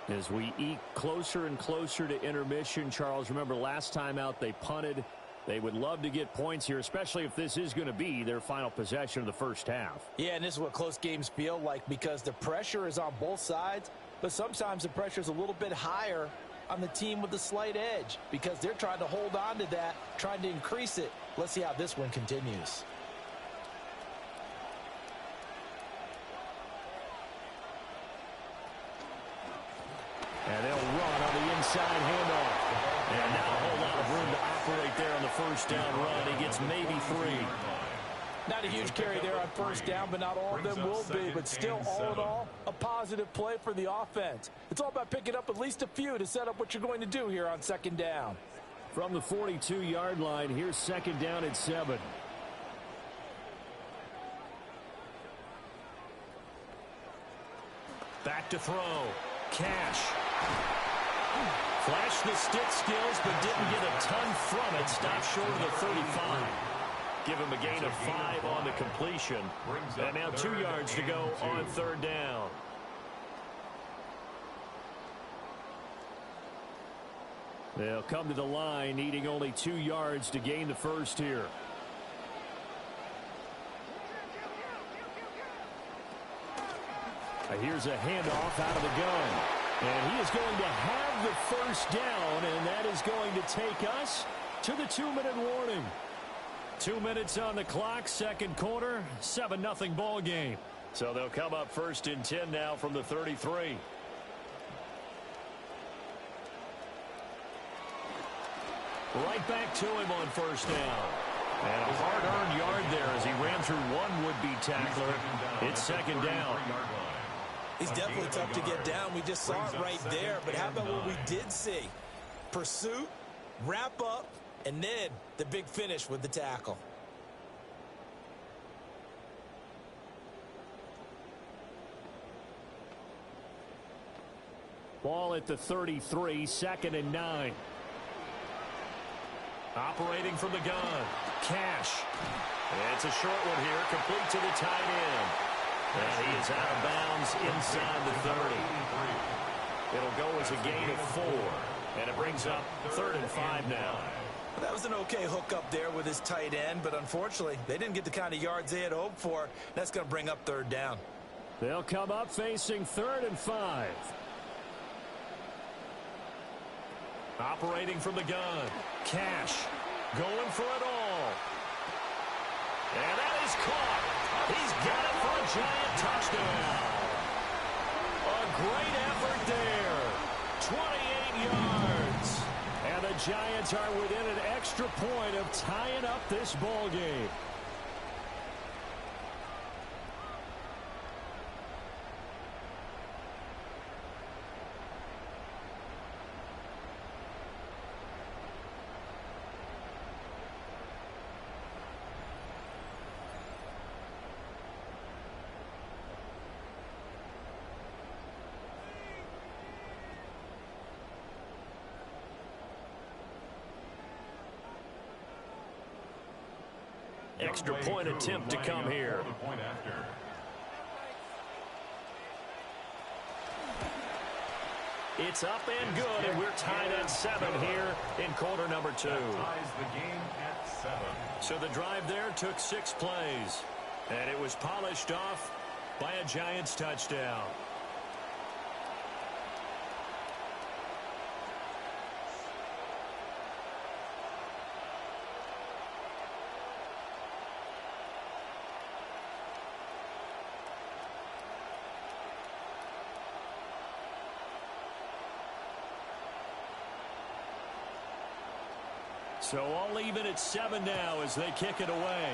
As we eke closer and closer to intermission, Charles, remember last time out they punted. They would love to get points here, especially if this is going to be their final possession of the first half. Yeah, and this is what close games feel like, because the pressure is on both sides, but sometimes the pressure is a little bit higher on the team with the slight edge because they're trying to hold on to that, trying to increase it. Let's see how this one continues. And they'll run on the inside handoff. And not a whole lot of room to operate there on the first down run. He gets maybe 3. Not a huge carry there on first down, but not all of them will be. But still, all in all, a positive play for the offense. It's all about picking up at least a few to set up what you're going to do here on 2nd down. From the 42-yard line, here's 2nd down at 7. Back to throw. Cash. Flashed the stick skills, but didn't get a ton from it. Stopped short of the 35. Give him a gain of 5 on the completion. And now 2 yards to go on 3rd down. They'll come to the line, needing only 2 yards to gain the first here. Here's a handoff out of the gun. And he is going to have the first down, and that is going to take us to the 2-minute warning. 2 minutes on the clock, 2nd quarter, 7-0 ball game. So they'll come up 1st and 10 now from the 33. Right back to him on 1st down. And a hard-earned yard there as he ran through one would-be tackler. It's 2nd down. He's definitely tough to get down. We just saw it right there. But how about what we did see? Pursuit, wrap up, and then the big finish with the tackle. Ball at the 33, 2nd and 9. Operating from the gun. Cash. It's a short one here, complete to the tight end. And he is out of bounds inside the 30. It'll go as a gain of 4. And it brings up 3rd and 5 now. Well, that was an okay hook up there with his tight end, but unfortunately, they didn't get the kind of yards they had hoped for. That's going to bring up third down. They'll come up facing 3rd and 5. Operating from the gun. Cash going for it all. And that is caught. He's got it for a giant touchdown. A great effort there. 28 yards. And the Giants are within an extra point of tying up this ball game. Extra point attempt to come here. It's up and good, and we're tied at 7 here in quarter number 2. So the drive there took 6 plays, and it was polished off by a Giants touchdown. So all even at 7 now as they kick it away.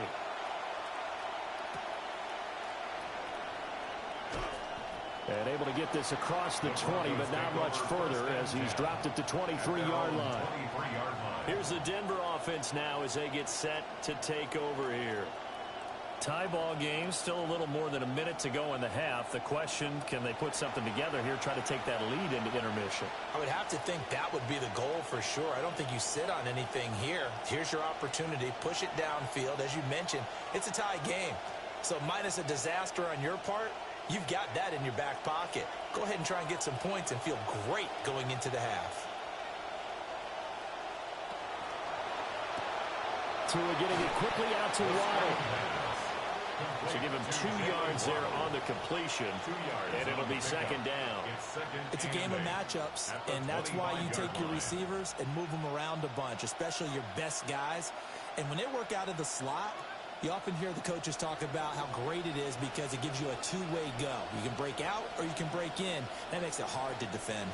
And able to get this across the 20, but not much further as he's dropped it to 23-yard line. Here's the Denver offense now as they get set to take over here. Tie ball game, still a little more than a minute to go in the half. The question, can they put something together here, try to take that lead into intermission? I would have to think that would be the goal for sure. I don't think you sit on anything here. Here's your opportunity. Push it downfield. As you mentioned, it's a tie game. So minus a disaster on your part, you've got that in your back pocket. Go ahead and try and get some points and feel great going into the half. Tua getting it quickly out to Waddle. So give him 2 yards there on the completion, and it'll be second down. It's a game of matchups, and that's why you take your receivers and move them around a bunch, especially your best guys. And when they work out of the slot, you often hear the coaches talk about how great it is because it gives you a two-way go. You can break out or you can break in. That makes it hard to defend.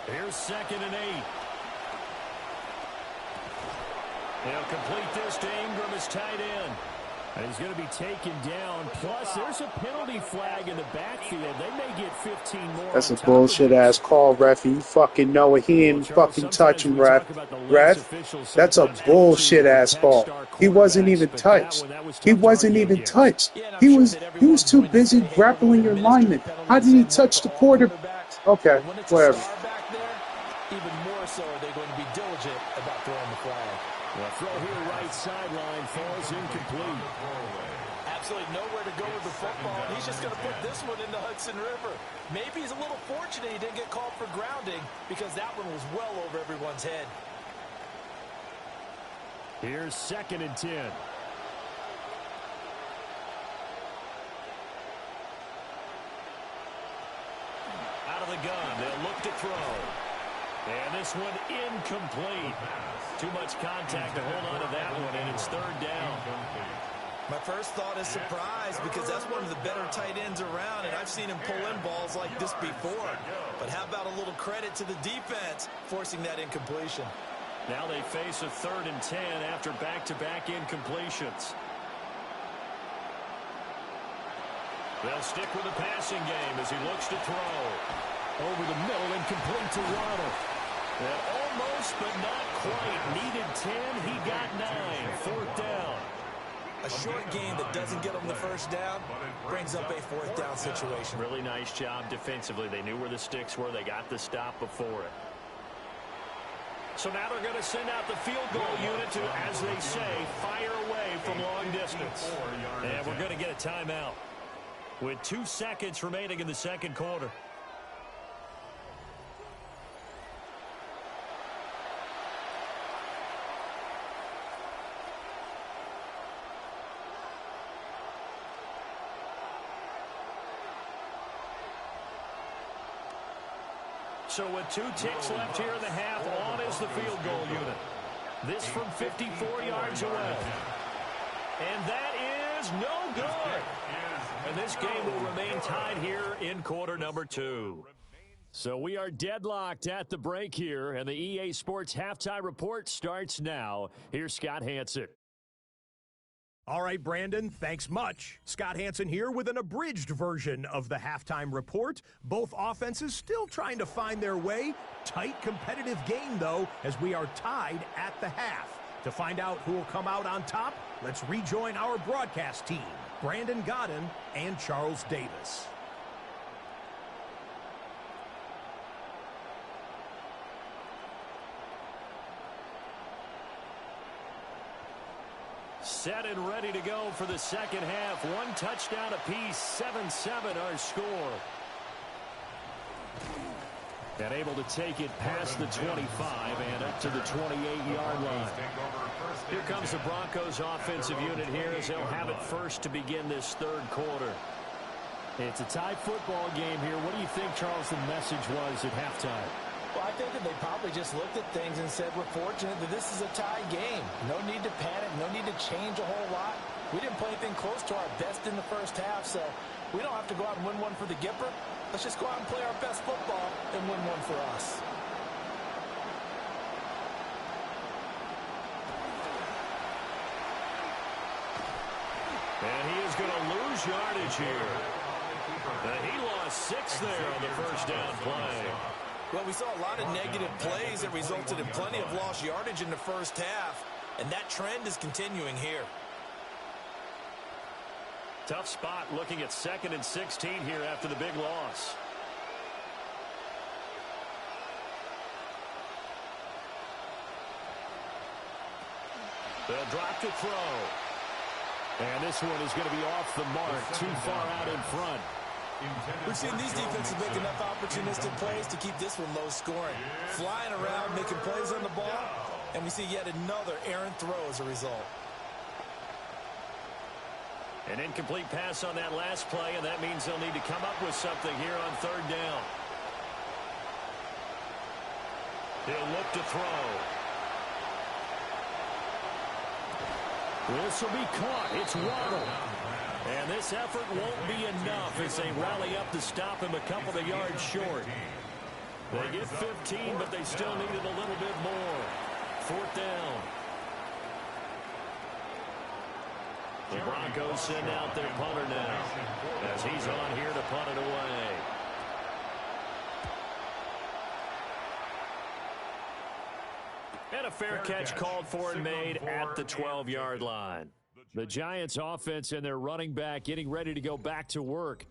Here's 2nd and 8. They'll complete this to Ingram as tight end. And he's going to be taken down. Plus, there's a penalty flag in the backfield. They may get 15 more. That's a bullshit-ass call, ref. You fucking know it. He ain't fucking touching, ref. Ref, that's a bullshit-ass call. He wasn't even touched. He wasn't even touched. He was too busy grappling your lineman. How did he touch the quarterback? Okay, whatever. Even more so are they going to be diligent about throwing the flag. The throw here right sideline falls incomplete. Absolutely nowhere to go with the football. And he's just going to put this one in the Hudson River. Maybe he's a little fortunate he didn't get called for grounding because that one was well over everyone's head. Here's 2nd and 10. Out of the gun, they'll look to throw. And this one incomplete. Too much contact to hold on to that one, and it's 3rd down. My first thought is surprise because that's one of the better tight ends around, and I've seen him pull in balls like this before. But how about a little credit to the defense forcing that incompletion? Now they face a 3rd and 10 after back-to-back incompletions. They'll stick with the passing game as he looks to throw. Over the middle and complete to Waddle. And almost, but not quite. Needed 10. He got 9. 4th down. A short game that doesn't get them the first down brings up a 4th down situation. Really nice job defensively. They knew where the sticks were. They got the stop before it. So now they're going to send out the field goal unit to, as they say, fire away from long distance. And we're going to get a timeout with 2 seconds remaining in the second quarter. So with 2 ticks left here in the half, on is the field goal unit. This from 54 yards away. And that is no good. And this game will remain tied here in quarter number 2. So we are deadlocked at the break here, and the EA Sports Halftime Report starts now. Here's Scott Hansen. All right, Brandon, thanks much. Scott Hansen here with an abridged version of the halftime report. Both offenses still trying to find their way. Tight, competitive game, though, as we are tied at the half. To find out who will come out on top, let's rejoin our broadcast team, Brandon Godden and Charles Davis. Set and ready to go for the second half. 1 touchdown apiece, 7-7 our score. And able to take it past the 25 and up to the 28-yard line. Here comes the Broncos offensive unit here as they'll have it first to begin this third quarter. It's a tie football game here. What do you think, Charles, the message was at halftime? Well, I think that they probably just looked at things and said, we're fortunate that this is a tie game. No need to panic, no need to change a whole lot. We didn't play anything close to our best in the first half, so we don't have to go out and win one for the Gipper. Let's just go out and play our best football and win one for us. And he is going to lose yardage here. He lost 6 there on the first down play. Well, we saw a lot of negative plays that resulted in plenty of lost yardage in the first half, and that trend is continuing here. Tough spot looking at 2nd and 16 here after the big loss. They'll drop to throw. And this one is going to be off the mark, too far out in front. We've seen these defenses make enough opportunistic plays to keep this one low scoring. Flying around, making plays on the ball, and we see yet another errant throw as a result. An incomplete pass on that last play, and that means they'll need to come up with something here on 3rd down. He'll look to throw. This will be caught. It's Waddle. And this effort won't be enough as they rally up to stop him a couple of yards short. They get 15, but they still needed a little bit more. 4th down. The Broncos send out their punter now as he's on here to punt it away. And a fair catch called for and made at the 12-yard line. The Giants offense and their running back getting ready to go back to work.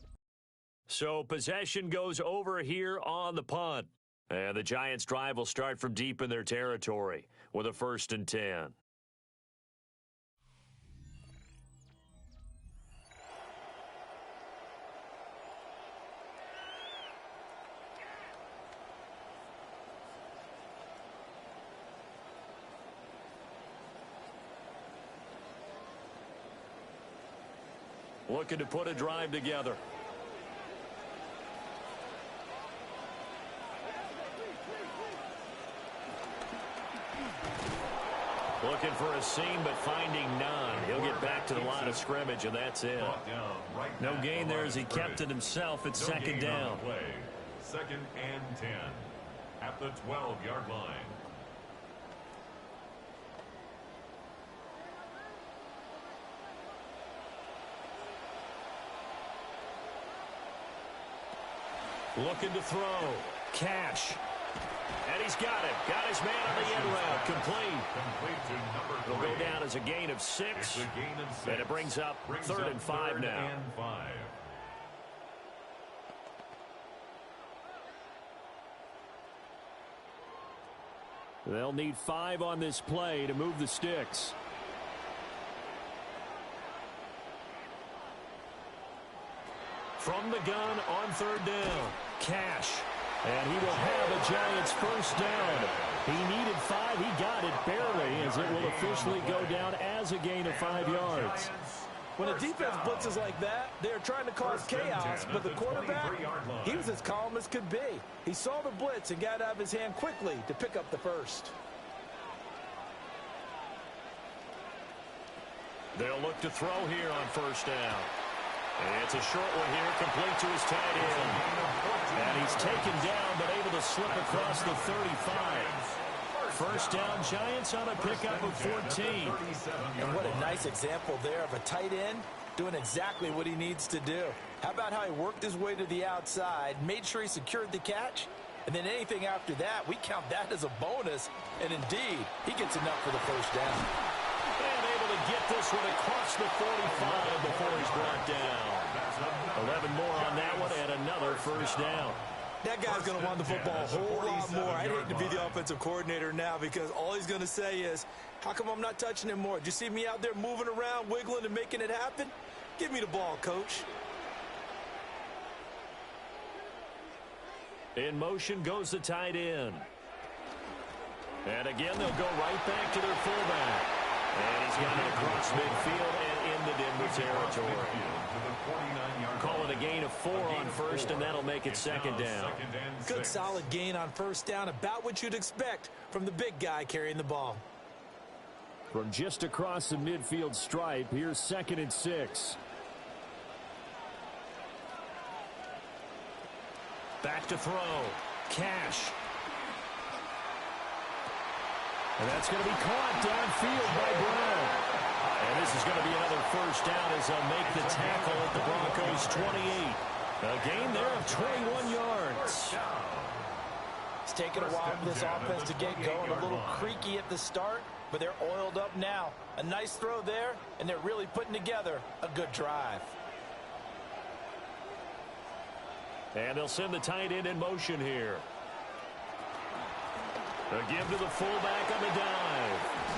So possession goes over here on the punt. And the Giants drive will start from deep in their territory with a 1st and 10. Looking to put a drive together. Looking for a seam, but finding none. He'll get back to the line of scrimmage, and that's it. No gain there as he kept it himself at 2nd down. 2nd and 10 at the 12-yard line. Looking to throw. Cash. And he's got it. Got his man on the end route. Complete. It'll go down as a gain of 6. And it brings up 3rd and 5 now. They'll need 5 on this play to move the sticks. From the gun on 3rd down, Cash. And he will have a Giants first down. He needed 5. He got it barely, as it will officially go down as a gain of 5 yards. When a defense blitzes like that, they're trying to cause chaos, but the quarterback, he was as calm as could be. He saw the blitz and got out of his hand quickly to pick up the first. They'll look to throw here on 1st down. It's a short one here, complete to his tight end. And he's taken down, but able to slip across the 35. 1st down, Giants on a pickup of 14. And what a nice example there of a tight end doing exactly what he needs to do. How about how he worked his way to the outside, made sure he secured the catch, and then anything after that, we count that as a bonus. And indeed, he gets enough for the 1st down. And able to get this one across the 45 before he's brought down. 11 more on that one and another 1st down. That guy's going to want the football a whole lot more. I'd hate to be the offensive coordinator now because all he's going to say is, how come I'm not touching him more? Did you see me out there moving around, wiggling, and making it happen? Give me the ball, coach. In motion goes the tight end. And again, they'll go right back to their fullback. And he's got it across midfield and into Denver territory. Call it a gain of 4 on 1st, and that'll make it 2nd down. Good solid gain on 1st down, about what you'd expect from the big guy carrying the ball. From just across the midfield stripe, here's 2nd and 6. Back to throw. Cash. And that's going to be caught downfield by Brown. And this is going to be another 1st down as they'll make the tackle at the Broncos' 28. A gain there of 21 yards. It's taken a while for this offense to get going. A little creaky at the start, but they're oiled up now. A nice throw there, and they're really putting together a good drive. And they'll send the tight end in motion here. A give to the fullback on the dive.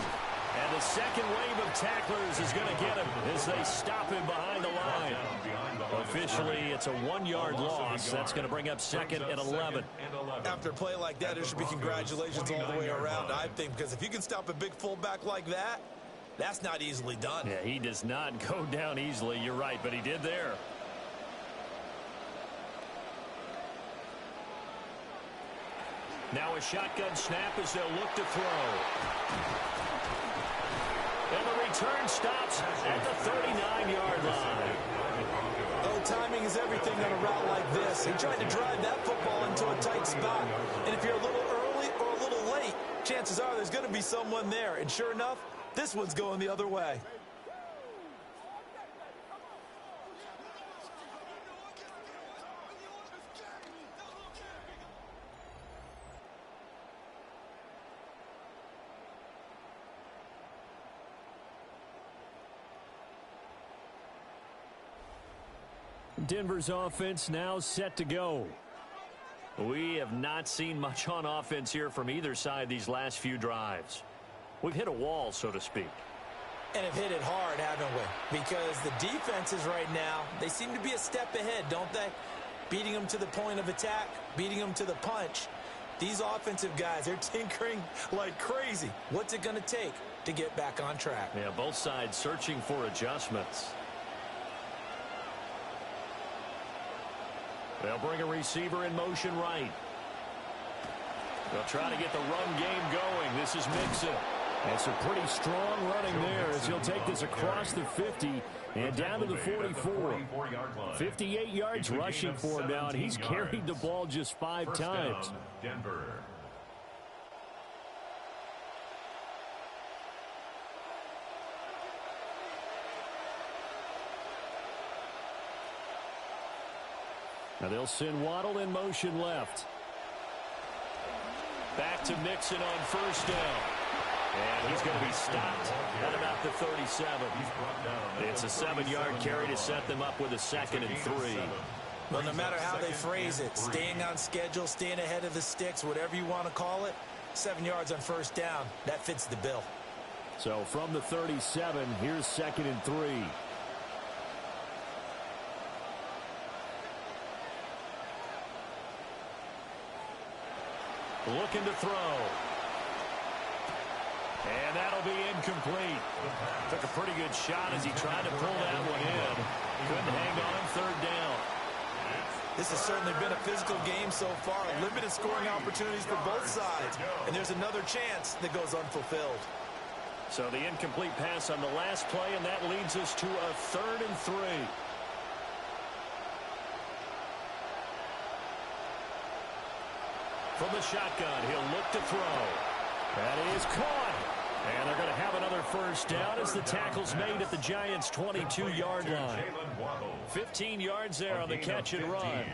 And the second wave of tacklers is going to get him as they stop him behind the line. Officially, it's a 1-yard loss. That's going to bring up 2nd and 11. After a play like that, there should be congratulations all the way around, I think, because if you can stop a big fullback like that, that's not easily done. Yeah, he does not go down easily. You're right, but he did there. Now a shotgun snap as they'll look to throw. And the return stops at the 39-yard line. Oh, timing is everything on a route like this. He tried to drive that football into a tight spot. And if you're a little early or a little late, chances are there's going to be someone there. And sure enough, this one's going the other way. Denver's offense now set to go. We have not seen much on offense here from either side these last few drives. We've hit a wall, so to speak. And have hit it hard, haven't we? Because the defenses right now, they seem to be a step ahead, don't they? Beating them to the point of attack, beating them to the punch. These offensive guys, they're tinkering like crazy. What's it going to take to get back on track? Yeah, both sides searching for adjustments. They'll bring a receiver in motion right. They'll try to get the run game going. This is Mixon. It's a pretty strong running there as he'll take this across the 50 and down to the 44. 58 yards rushing for him now, and he's carried the ball just 5 times. Denver. Now they'll send Waddle in motion left. Back to Mixon on 1st down. And he's going to be stopped at about the 37. It's a 7-yard carry to set them up with a 2nd and 3. Well, no matter how they phrase it, staying on schedule, staying ahead of the sticks, whatever you want to call it, 7 yards on first down. That fits the bill. So from the 37, here's 2nd and 3. Looking to throw. And that'll be incomplete. Took a pretty good shot as he tried to pull that one in. Couldn't hang on 3rd down. This has certainly been a physical game so far. Limited scoring opportunities for both sides. And there's another chance that goes unfulfilled. So the incomplete pass on the last play, and that leads us to a 3rd and 3. From the shotgun, he'll look to throw. That is caught. And they're going to have another first down as the tackle's made at the Giants' 22-yard line. 15 yards there on the catch and run.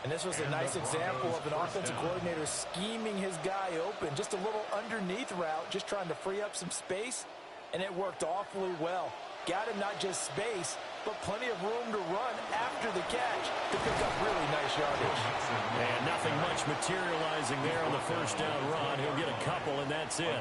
And this was a nice example of an offensive coordinator scheming his guy open. Just a little underneath route, just trying to free up some space, and it worked awfully well. Got him not just space, but plenty of room to run after the catch to pick up really nice yardage. And nothing much materializing there on the first down run. He'll get a couple, and that's it.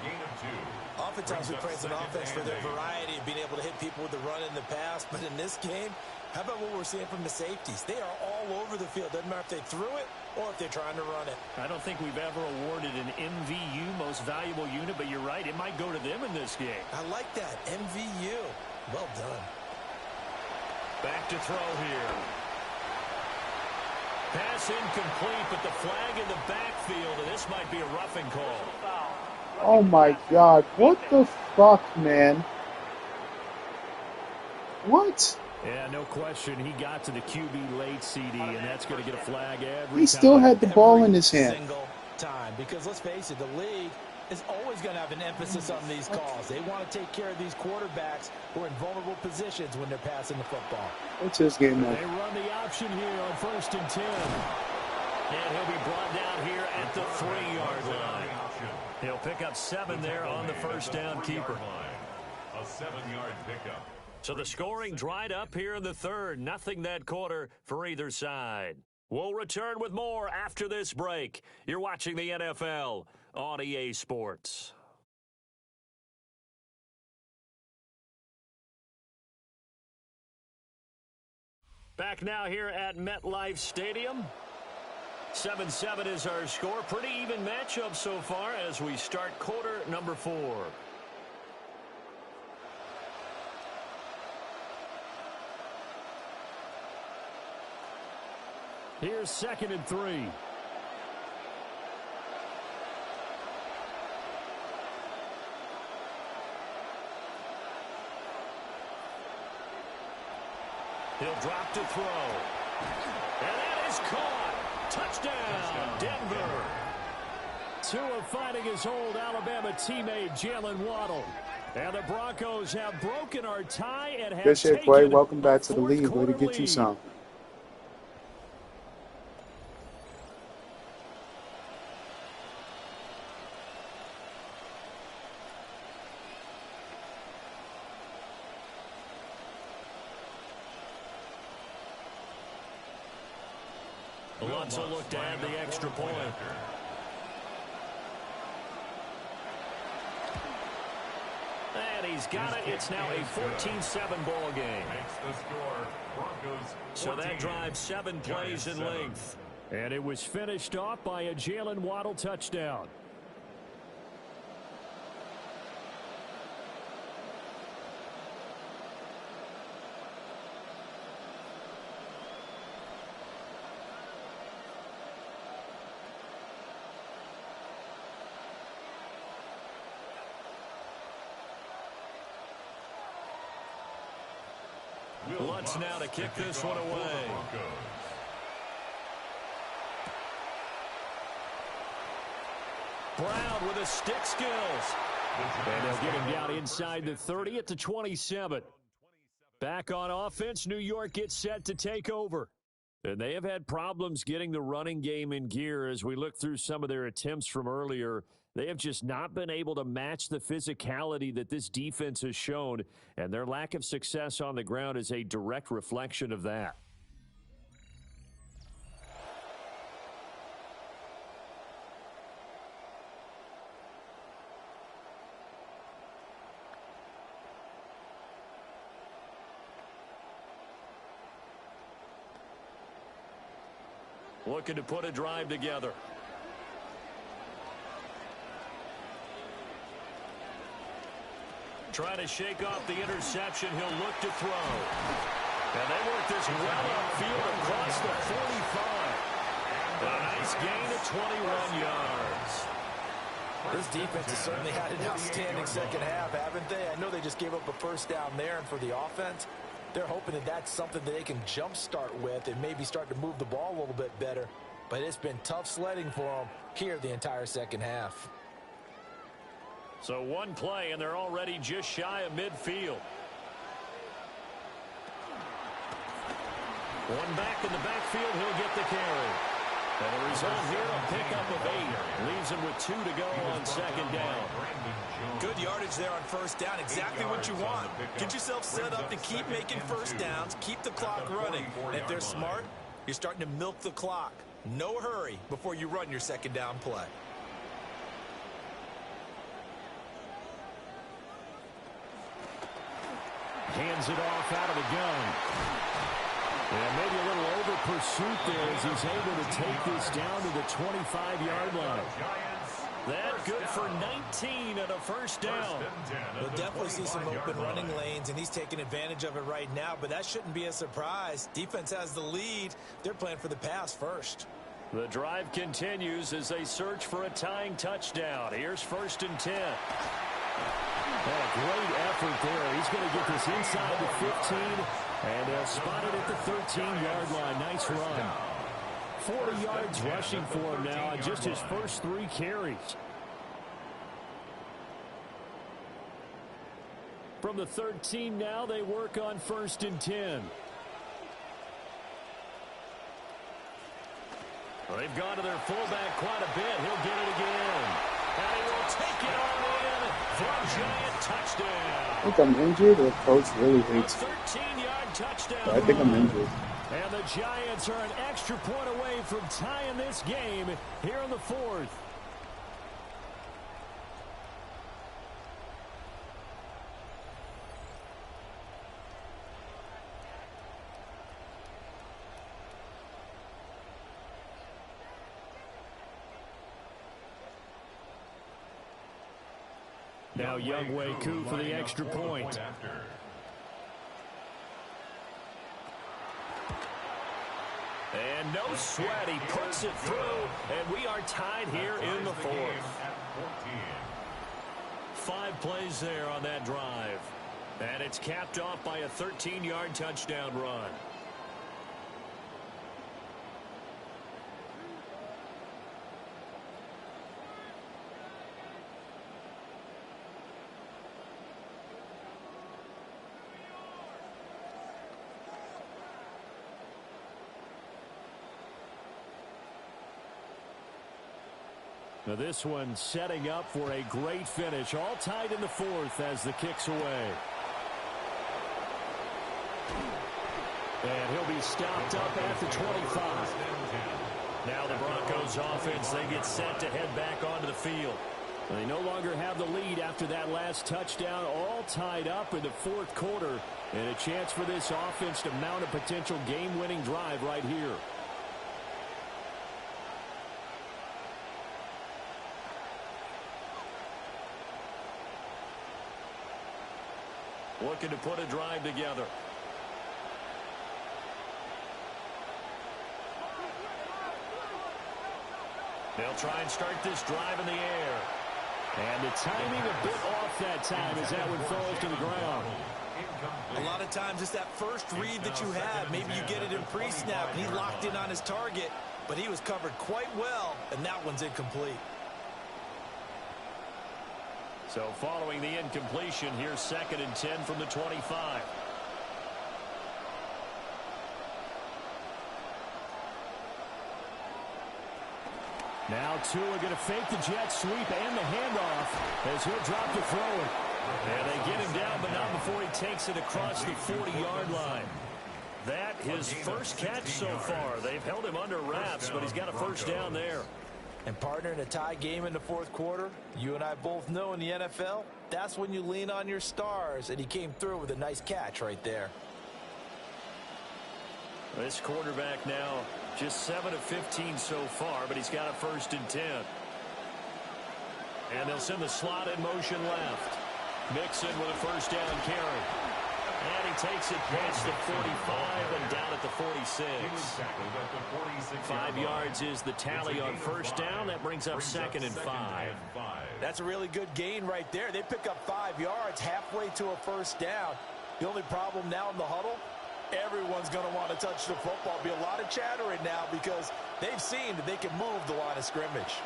Oftentimes we praise an offense for their variety of being able to hit people with the run in the past, but in this game, how about what we're seeing from the safeties? They are all over the field. Doesn't matter if they threw it or if they're trying to run it. I don't think we've ever awarded an MVU, most valuable unit, but you're right, it might go to them in this game. I like that, MVU. Well done. Back to throw here. Pass incomplete, but the flag in the backfield, and this might be a roughing call. Oh my God, what the fuck, man? What? Yeah, no question. He got to the QB late, CD, and that's going to get a flag every time. He still had the ball in his hand. Single time, because let's face it, the league is always going to have an emphasis on these calls. They want to take care of these quarterbacks who are in vulnerable positions when they're passing the football. It's his game now. They run the option here on 1st and 10. And he'll be brought down here at the 3-yard line. He'll pick up 7 there on the first down keeper. A 7-yard pickup. So the scoring dried up here in the 3rd. Nothing that quarter for either side. We'll return with more after this break. You're watching the NFL on EA Sports. Back now here at MetLife Stadium. 7-7 is our score. Pretty even matchup so far as we start quarter number 4. Here's 2nd and 3. He'll drop to throw. And that is caught. Touchdown, Denver. Tua finding his old Alabama teammate, Jalen Waddle. And the Broncos have broken our tie and have Good shit, boy. Welcome back to the league. Way to get you some. Lutz will look to add the extra point. And he's got it. It's now a 14-7 ball game. So that drives 7 plays in length. And it was finished off by a Jalen Waddle touchdown. Lutz now to kick this one away. Brown with his stick skills. And they'll get him down inside the 30 at the 27. Back on offense, New York gets set to take over. And they have had problems getting the running game in gear as we look through some of their attempts from earlier. They have just not been able to match the physicality that this defense has shown, and their lack of success on the ground is a direct reflection of that. Looking to put a drive together. Trying to shake off the interception. He'll look to throw. And they work this well upfield across the 45. A nice gain of 21 yards. This defense has certainly had an outstanding second half, haven't they? I know they just gave up a first down there, and for the offense, they're hoping that that's something that they can jumpstart with and maybe start to move the ball a little bit better. But it's been tough sledding for them here the entire second half. So one play, and they're already just shy of midfield. One back in the backfield, he'll get the carry. And the result here, a pickup of 8. Leaves him with 2 to go on second down. Good yardage there on first down. Exactly what you want. Get yourself set up to keep making first downs, keep the clock running. And if they're smart, you're starting to milk the clock. No hurry before you run your second down play. Hands it off out of the gun. And maybe a little over pursuit there as he's able to take this down to the 25-yard line. That good for 19 and a first down. We'll definitely see some open running lanes, and he's taking advantage of it right now, but that shouldn't be a surprise. Defense has the lead. They're playing for the pass first. The drive continues as they search for a tying touchdown. Here's 1st and 10. Oh, great effort there. He's going to get this inside the 15, and they'll spot it at the 13-yard line. Nice run. 40 yards rushing for him now on just his first 3 carries. From the 13 now, they work on 1st and 10. Well, they've gone to their fullback quite a bit. He'll get it again. And he will take it all in for a Giant touchdown. I think I'm injured, or coach really hates me. 13-yard touchdown. I think I'm injured. And the Giants are an extra point away from tying this game here in the 4th. Now Young Wei Koo for the extra point. And no sweat, he puts it through, and we are tied here in the 4th. 5 plays there on that drive. And it's capped off by a 13-yard touchdown run. Now this one setting up for a great finish. All tied in the 4th as the kick's away. And he'll be stopped up at the 25. Now the Broncos offense, they get set to head back onto the field. They no longer have the lead after that last touchdown. All tied up in the 4th quarter. And a chance for this offense to mount a potential game-winning drive right here. Looking to put a drive together. They'll try and start this drive in the air. And the timing a bit off that time as that one falls to the ground. A lot of times it's that first read that you have. Maybe you get it in pre-snap, and he locked in on his target, but he was covered quite well, and that one's incomplete. So following the incompletion, here's 2nd and 10 from the 25. Now Tua going to fake the jet sweep and the handoff as he'll drop the throw. And they get him down, but not before he takes it across the 40-yard line. That his first catch so far. They've held him under wraps, but he's got a first down there. And partner, in a tie game in the 4th quarter, you and I both know in the NFL, that's when you lean on your stars, and he came through with a nice catch right there. This quarterback now Just 7 of 15 so far, but he's got a 1st and 10. And they'll send the slot in motion left. Mixon with a 1st down carry. And he takes it past the 45 and down at the 46. 5 yards is the tally on 1st down. That brings up 2nd and 5. That's a really good gain right there. They pick up 5 yards halfway to a 1st down. The only problem now in the huddle, everyone's going to want to touch the football. Be a lot of chattering now because they've seen that they can move the line of scrimmage.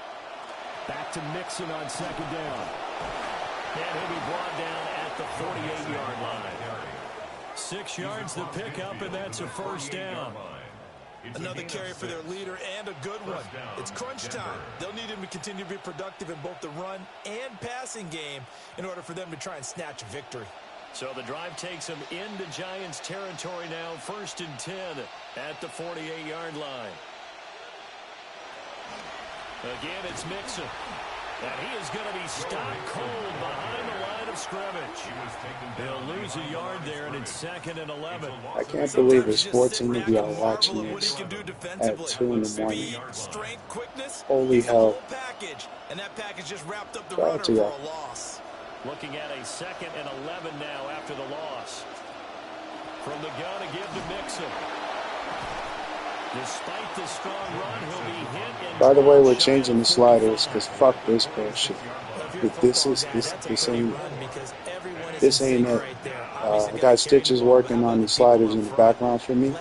Back to Mixon on 2nd down. And he'll be brought down at the 48-yard line. 6 yards the pickup, and that's a 1st down. Another carry for their leader and a good one. It's crunch time. They'll need him to continue to be productive in both the run and passing game in order for them to try and snatch a victory. So the drive takes them into Giants territory now. 1st and 10 at the 48-yard line. Again, it's Mixon. And he is going to be stopped cold behind the line of scrimmage. They'll lose a yard there, and it's 2nd and 11. I can't believe a sports interview are watching this at 2 in the morning. Holy hell. And that package just wrapped up the Shout runner out to for y'all. a loss. Looking at a 2nd and 11 now after the loss. From the gun to give to Mixon. Despite the strong run, he'll be hit. And By the way, we're changing the sliders because fuck this bullshit. This ain't it. I got Stitches working on the sliders in the background for me.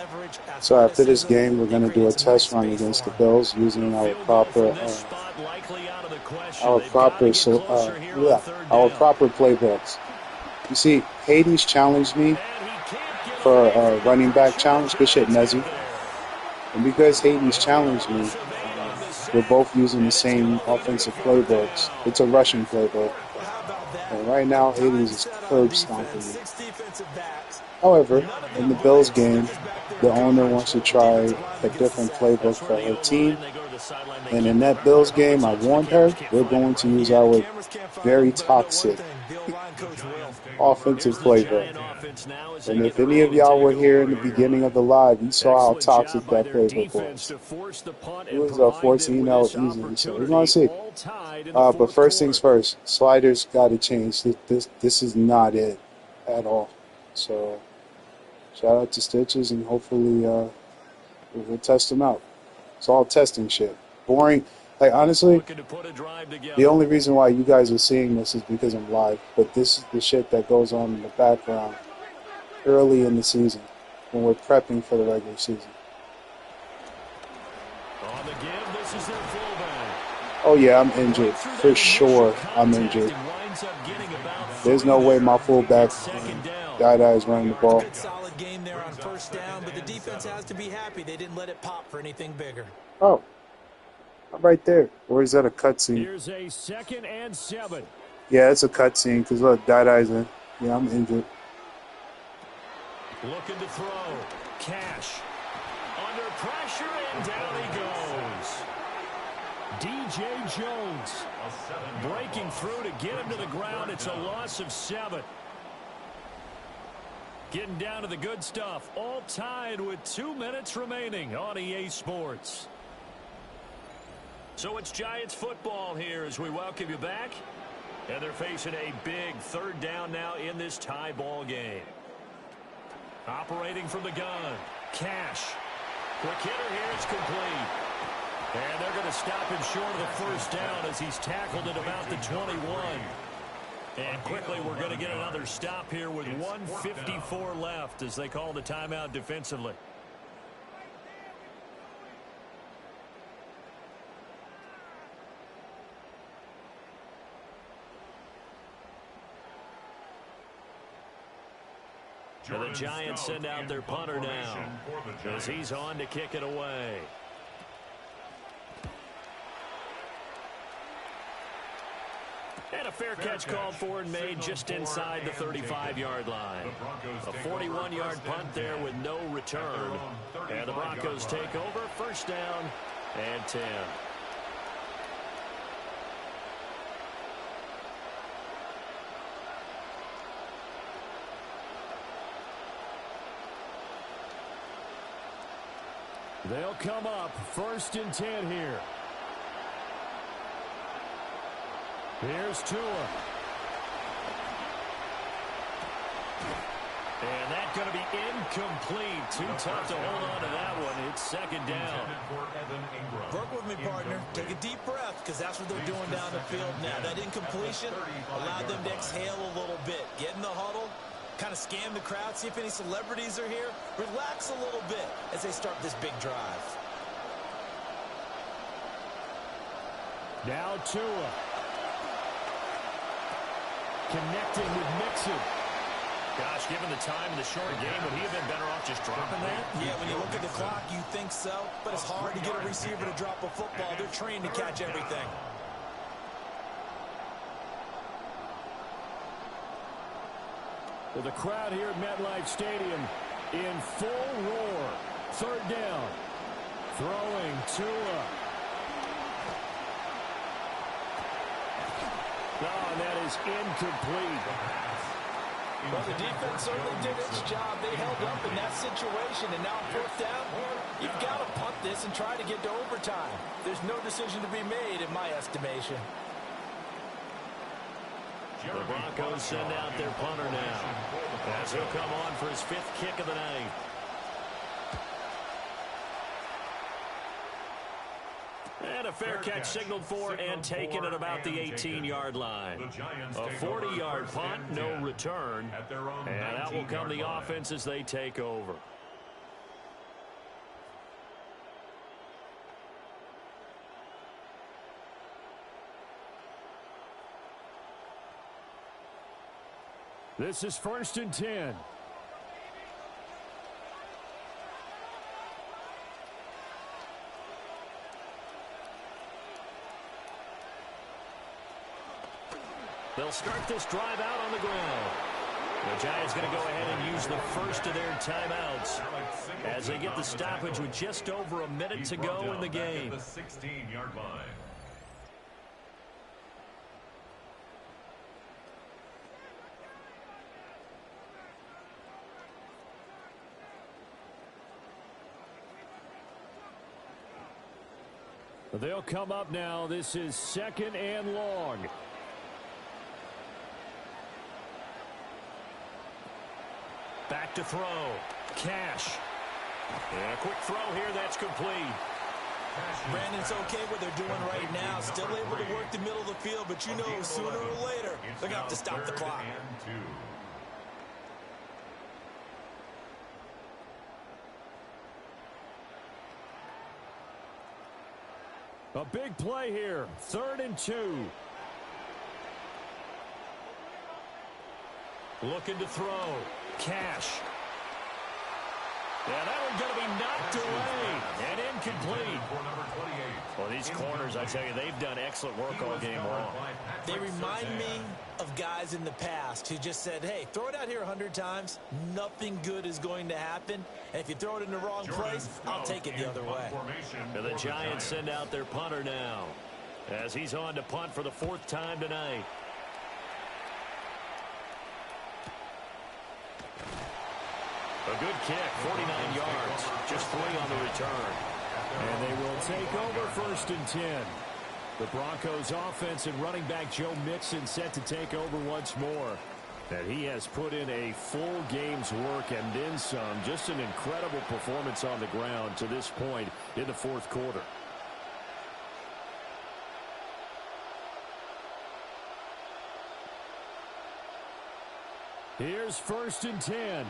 So after this game, we're going to do a test run against the Bills using our proper playbooks. You see, Hades challenged me for a running back challenge. Good shit, Nezzy. And because Hades challenged me, we're both using the same offensive playbooks. It's a rushing playbook. And right now, Hades is curb stomping me. However, in the Bills game, the owner wants to try a different playbook for her team. And in that Bills game, I warned her, we're going to use our very toxic offensive playbook. And if any of y'all were here in the beginning of the live, you saw how toxic that playbook was. It was forcing out easily, so we're going to see. But first things first, sliders got to change. This is not it at all. So shout out to Stitches, and hopefully we'll test them out. It's all testing shit. Boring. Like, honestly, the only reason why you guys are seeing this is because I'm live. But this is the shit that goes on in the background early in the season when we're prepping for the regular season. On the give, this is their fullback. Oh yeah, I'm injured. For sure, I'm injured. There's no way my fullback guy that is running the ball. Good solid game there on 1st down, but the defense has to be happy they didn't let it pop for anything bigger. Oh, I'm right there. Or is that a cutscene? Here's a 2nd and 7. Yeah, it's a cutscene because look, Dada's in. Yeah, I'm injured. Looking to throw. Cash. Under pressure, and down he goes. DJ Jones breaking through to get him to the ground. It's a loss of 7. Getting down to the good stuff. All tied with 2 minutes remaining on EA Sports. So it's Giants football here as we welcome you back. And they're facing a big 3rd down now in this tie ball game. Operating from the gun. Cash. Quick hitter here is complete. And they're going to stop him short of the 1st down as he's tackled at about the 21. And quickly we're going to get another stop here with 1:54 left as they call the timeout defensively. And the Giants send out their punter now as he's on to kick it away. And a fair catch called for and made just inside the 35-yard line. A 41-yard punt there with no return. And the Broncos take over. 1st down and 10. They'll come up 1st and 10 here. Here's Tua. And that's going to be incomplete. Too tough to hold on to that one. It's 2nd down. Work with me, partner. Take a deep breath, because that's what they're doing down the field now. That incompletion allowed them to exhale a little bit. Get in the huddle, kind of scan the crowd, see if any celebrities are here. Relax a little bit as they start this big drive. Now Tua. Connecting with Mixon. Gosh, given the time in the short game, would he have been better off just dropping that? Yeah, when you look at the clock, you think so. But it's hard to get a receiver to drop a football. They're trained to catch everything. Well, the crowd here at MetLife Stadium in full roar. 3rd down. Throwing Tua. Oh, and that is incomplete. Well, the defense certainly did its job. They held up in that situation, and now 4th down, you've got to punt this and try to get to overtime. There's no decision to be made, in my estimation. The Broncos send out their punter now, as he'll come on for his 5th kick of the night. And a fair catch signaled for and taken at about the 18-yard line. A 40-yard punt, no return. And out will come the offense as they take over. This is 1st and 10. They'll start this drive out on the ground. The Giants going to go ahead and use the first of their timeouts as they get the stoppage with just over a minute to go in the game. The 16-yard line. They'll come up now. This is 2nd and long. Back to throw. Cash. And a quick throw here. That's complete. Brandon's okay what they're doing right now. Still able to work the middle of the field, but you know sooner or later they're going to have to stop the clock. A big play here. 3rd and 2. Looking to throw. Cash. Yeah, that one's going to be knocked away and incomplete. Well, these corners, I tell you, they've done excellent work all game long. They remind me of guys in the past who just said, hey, throw it out here 100 times. Nothing good is going to happen. And if you throw it in the wrong place, I'll take it the other way. And the Giants send out their punter now as he's on to punt for the 4th time tonight. A good kick, 49 yards, just 3 on the return. And they will take over 1st and 10. The Broncos offense and running back Joe Mixon set to take over once more. And he has put in a full game's work and then some. Just an incredible performance on the ground to this point in the 4th quarter. Here's 1st and 10.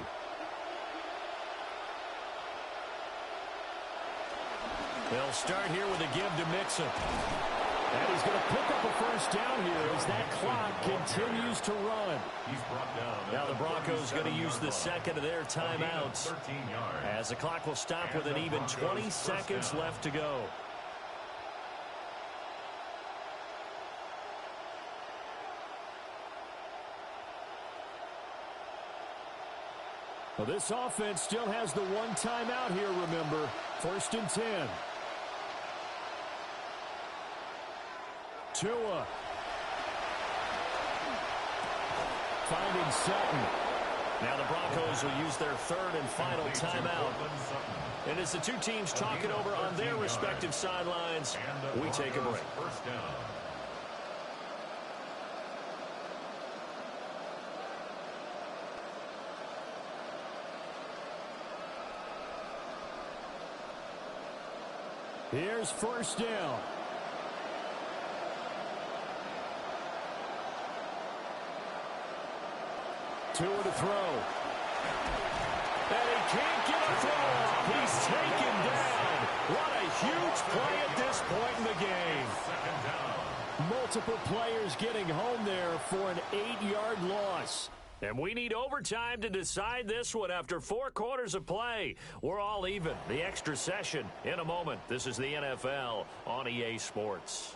They'll start here with a give to Mixon. And he's going to pick up a 1st down here as that clock continues to run. He's brought down. Now the Broncos going to use the 2nd of their timeouts as the clock will stop with an even 20 seconds left to go. Well, this offense still has the 1 timeout here, remember. 1st and 10. Tua. Finding Sutton. Now the Broncos will use their third and final timeout. And as the two teams talk it over on their respective sidelines, we take a break. First down. Here's first down. Two to throw. And he can't get a throw off. He's taken down. What a huge play at this point in the game. Multiple players getting home there for an 8-yard loss. And we need overtime to decide this one after 4 quarters of play. We're all even. The extra session in a moment. This is the NFL on EA Sports.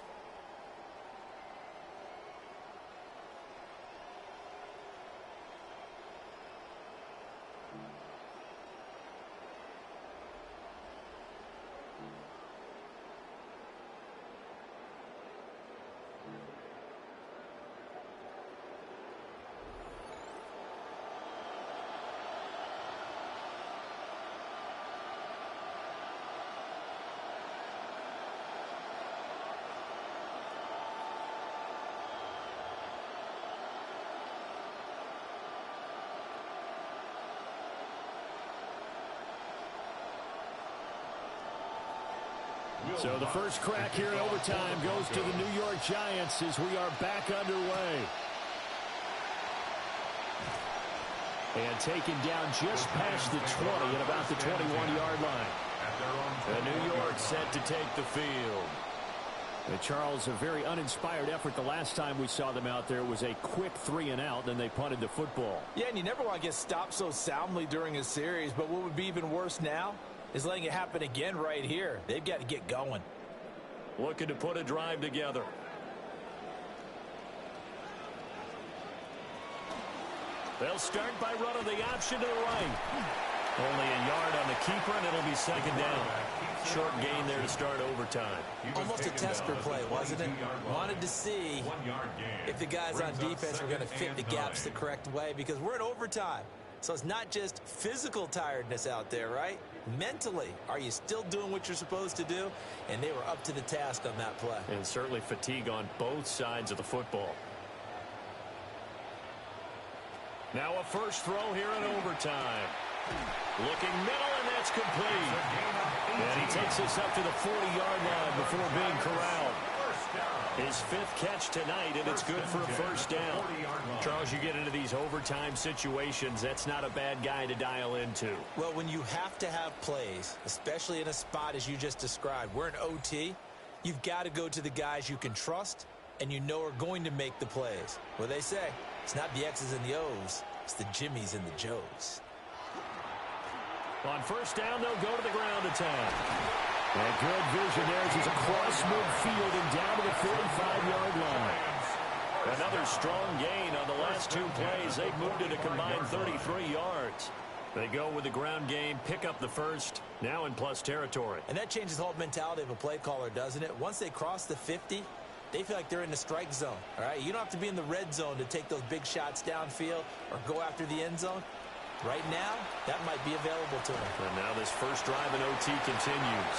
So the first crack here in overtime goes to the New York Giants as we are back underway. And taken down just past the 20 at about the 21-yard line. And New York set to take the field. And Charles, a very uninspired effort the last time we saw them out there. It was a quick 3-and-out, then they punted the football. Yeah, and you never want to get stopped so soundly during a series, but what would be even worse now is letting it happen again right here. They've got to get going. Looking to put a drive together. They'll start by running the option to the right. Only a yard on the keeper, and it'll be second down. Short gain there to start overtime. Almost a tester play, wasn't it? Wanted to see if the guys on defense were going to fit the gaps the correct way, because we're in overtime. So it's not just physical tiredness out there, right? Mentally, are you still doing what you're supposed to do? And they were up to the task on that play. And certainly fatigue on both sides of the football. Now a first throw here in overtime. Looking middle, and that's complete. And he takes us up to the 40-yard line before being corralled. His 5th catch tonight, and it's good for a first down. Charles, you get into these overtime situations, that's not a bad guy to dial into. Well, when you have to have plays, especially in a spot as you just described, we're in OT, you've got to go to the guys you can trust and you know are going to make the plays. Well, they say it's not the X's and the O's, it's the Jimmies and the Joes. On first down, they'll go to the ground attack. And good vision there as he's across midfield and down to the 45-yard line. Another strong gain on the last 2 plays. They've moved it a combined 33 yards. They go with the ground game, pick up the first, now in plus territory. And that changes the whole mentality of a play caller, doesn't it? Once they cross the 50, they feel like they're in the strike zone. All right, you don't have to be in the red zone to take those big shots downfield or go after the end zone. Right now, that might be available to him. And now this first drive in OT continues.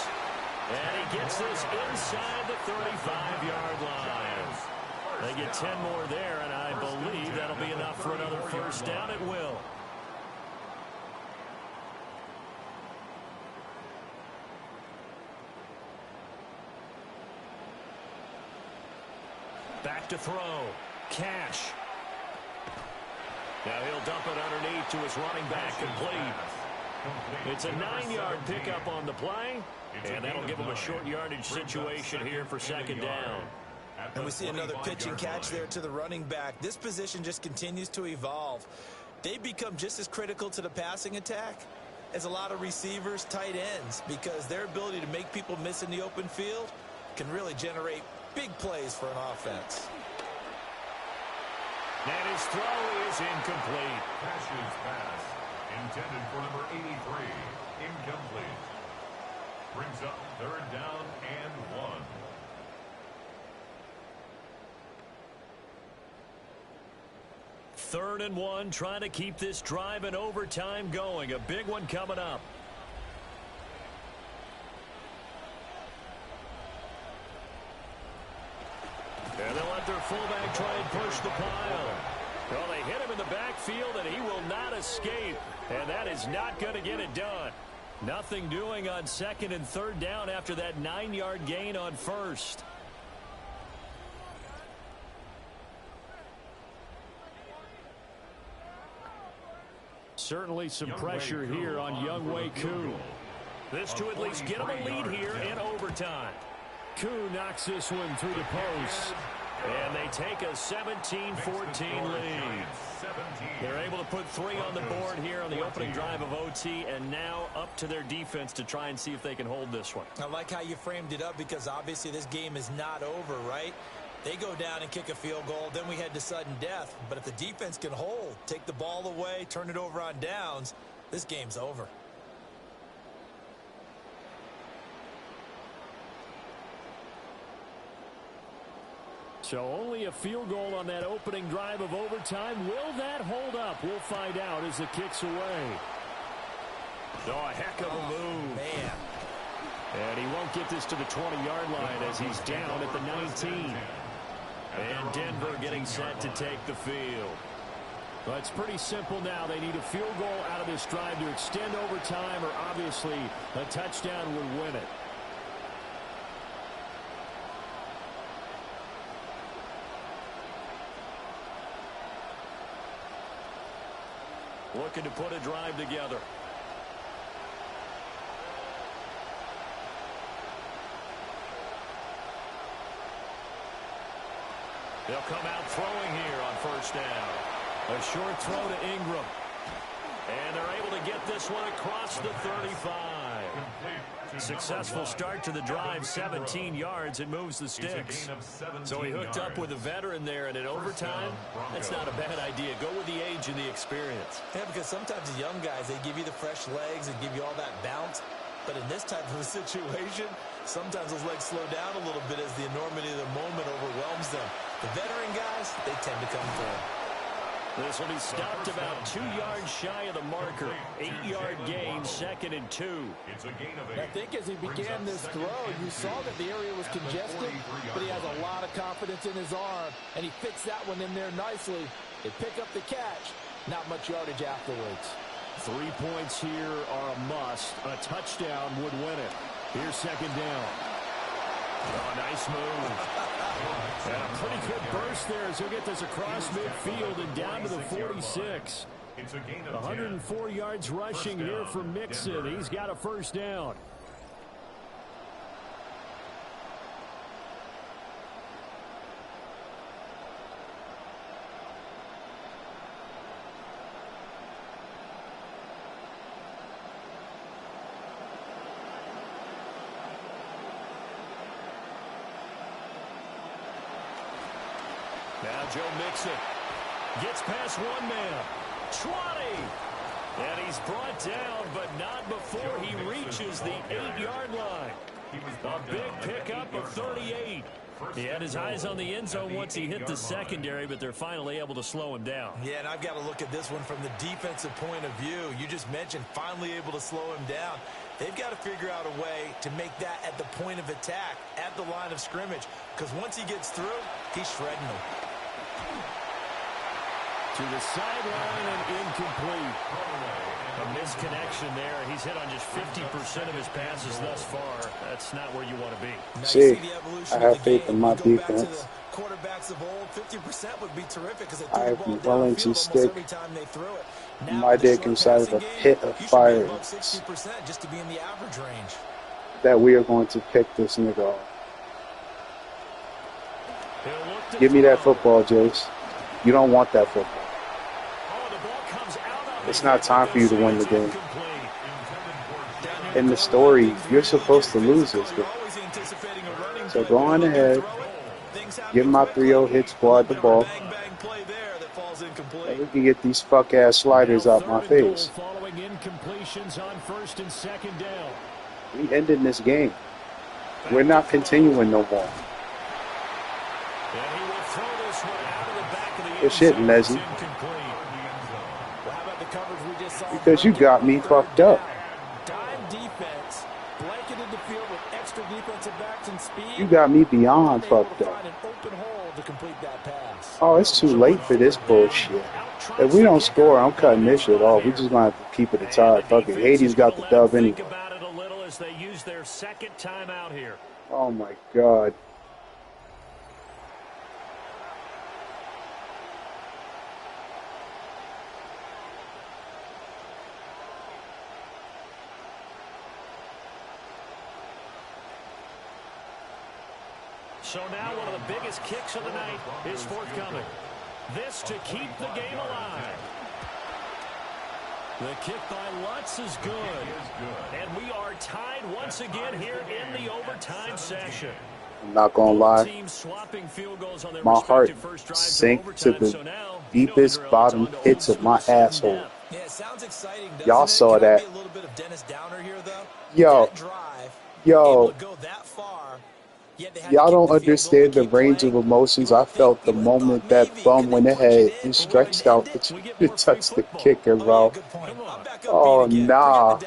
And he gets this inside the 35-yard line. They get 10 more there, and I believe that'll be enough for another first down. It will. Back to throw. Cash. Now he'll dump it underneath to his running back, complete. It's a 9-yard pickup on the play, and that'll give him a short yardage situation here for second down. And we see another pitch and catch there to the running back. This position just continues to evolve. They become just as critical to the passing attack as a lot of receivers, tight ends, because their ability to make people miss in the open field can really generate big plays for an offense. And his throw is incomplete. Cash's pass, intended for number 83, incomplete. Brings up third down and 1. 3rd and 1, trying to keep this drive in overtime going. A big one coming up. And they'll let their fullback try and push the pile. Well, they hit him in the backfield, and he will not escape. And that is not going to get it done. Nothing doing on 2nd and 3rd down after that 9-yard gain on 1st. Certainly some pressure here on Younghoe Koo. This to at least get him a lead here in overtime. Koo knocks this one through the post. And they take a 17-14 lead. They're able to put 3 on the board here on the opening drive of OT, and now up to their defense to try and see if they can hold this one. I like how you framed it up, because obviously this game is not over, right? They go down and kick a field goal, then we head to sudden death. But if the defense can hold, take the ball away, turn it over on downs, this game's over. So only a field goal on that opening drive of overtime. Will that hold up? We'll find out as the kick's away. Oh, a heck of a move. Man. And he won't get this to the 20-yard line as he's down at the 19. And Denver getting set to take the field. Well, it's pretty simple now. They need a field goal out of this drive to extend overtime, or obviously a touchdown would win it. Looking to put a drive together. They'll come out throwing here on 1st down. A short throw to Ingram. And they're able to get this one across the 35. Successful start to the drive, 17 yards, and moves the sticks. So he hooked up with a veteran there, and in overtime, that's not a bad idea. Go with the age and the experience. Yeah, because sometimes the young guys, they give you the fresh legs and give you all that bounce. But in this type of a situation, sometimes those legs slow down a little bit as the enormity of the moment overwhelms them. The veteran guys, they tend to come through. This will be stopped about 2 yards shy of the marker. 8-yard gain, 2nd and 2. I think as he began this throw, you saw that the area was congested, but he has a lot of confidence in his arm, and he fixed that one in there nicely. They pick up the catch, not much yardage afterwards. 3 points here are a must. A touchdown would win it. Here's 2nd down. Oh, nice move. And a pretty good burst there as he'll get this across midfield and down to the 46. 104 yards rushing here for Mixon. He's got a 1st down. Now Joe Mixon gets past one man. 20. And he's brought down, but not before he reaches the 8-yard line. A big pickup of 38. He had his eyes on the end zone once he hit the secondary, but they're finally able to slow him down. Yeah, and I've got to look at this one from the defensive point of view. You just mentioned finally able to slow him down. They've got to figure out a way to make that at the point of attack, at the line of scrimmage, because once he gets through, he's shredding them. To the sideline and incomplete. A misconnection there. He's hit on just 50% of his passes thus far. That's not where you want to be. See, I have faith in my defense. Quarterbacks of old, 50% would be terrific because I am willing to stick my dick inside of a pit of fire just to be in the average range. That we are going to pick this nigga off. Give me that football, Jace. You don't want that football. It's not time for you to win the game. In the story, you're supposed to lose this game. So go on ahead. Give my 3-0 hit squad the ball. And we can get these fuck-ass sliders out my face. We ended this game. We're not continuing no more. And he will throw this one out of the back of the Good shit, Leslie. Well, how about the coverage we just saw? Because you got me fucked up. Dime defense, blanketed the field with extra defensive backs and speed. You got me beyond fucked up. Find an open hole to complete that pass. Oh, it's too late for this bullshit. If we don't score, I'm cutting this shit off. We just gonna have to keep it a tie. Fuck it. Hades got the dub anyway. Think about it a little as they use their second timeout here. Oh my god. So now one of the biggest kicks of the night is forthcoming. This to keep the game alive. The kick by Lutz is good. And we are tied once again here in the overtime session. I'm not gonna lie. My heart sank to the deepest bottom pits of my asshole. Yeah, it sounds exciting. Y'all saw that. A little bit of Dennis Downer here, though. Yo, yo. Go that far. Y'all don't understand the range of emotions I felt the moment that bum went ahead and stretched out to touch the kicker, bro. Oh, nah.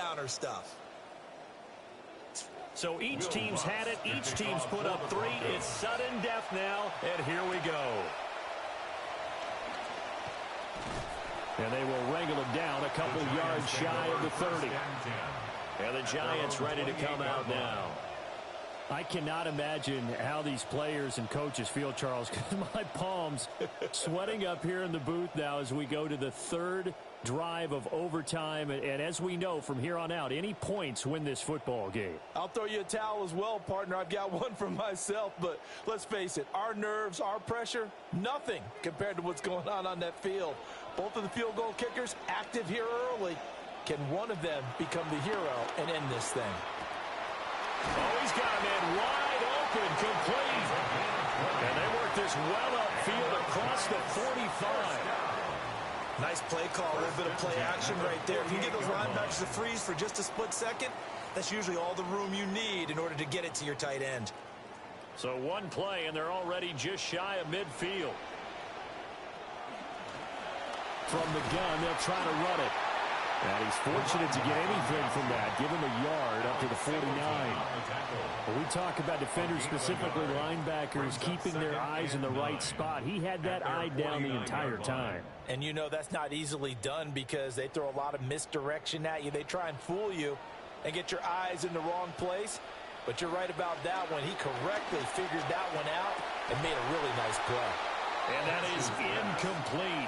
So each team's had it. Each team's put up 3. It's sudden death now, and here we go. And they will wrangle him down a couple yards shy of the 30. And the Giants ready to come out now. I cannot imagine how these players and coaches feel, Charles, because my palms sweating up here in the booth now as we go to the third drive of overtime. And as we know from here on out, any points win this football game. I'll throw you a towel as well, partner. I've got one for myself, but let's face it, our nerves, our pressure, nothing compared to what's going on that field. Both of the field goal kickers active here early. Can one of them become the hero and end this thing? Oh, he's got a man wide open, complete. And they work this well upfield across the 45. Nice play call, a little bit of play action right there. If you get those linebackers to freeze for just a split second, that's usually all the room you need in order to get it to your tight end. So one play, and they're already just shy of midfield. From the gun, they'll try to run it. And he's fortunate to get anything from that. Give him a yard up to the 49. When we talk about defenders, specifically linebackers, keeping their eyes in the right spot, he had that eye down the entire time. And you know that's not easily done because they throw a lot of misdirection at you. They try and fool you and get your eyes in the wrong place. But you're right about that one. He correctly figured that one out and made a really nice play. And that is incomplete.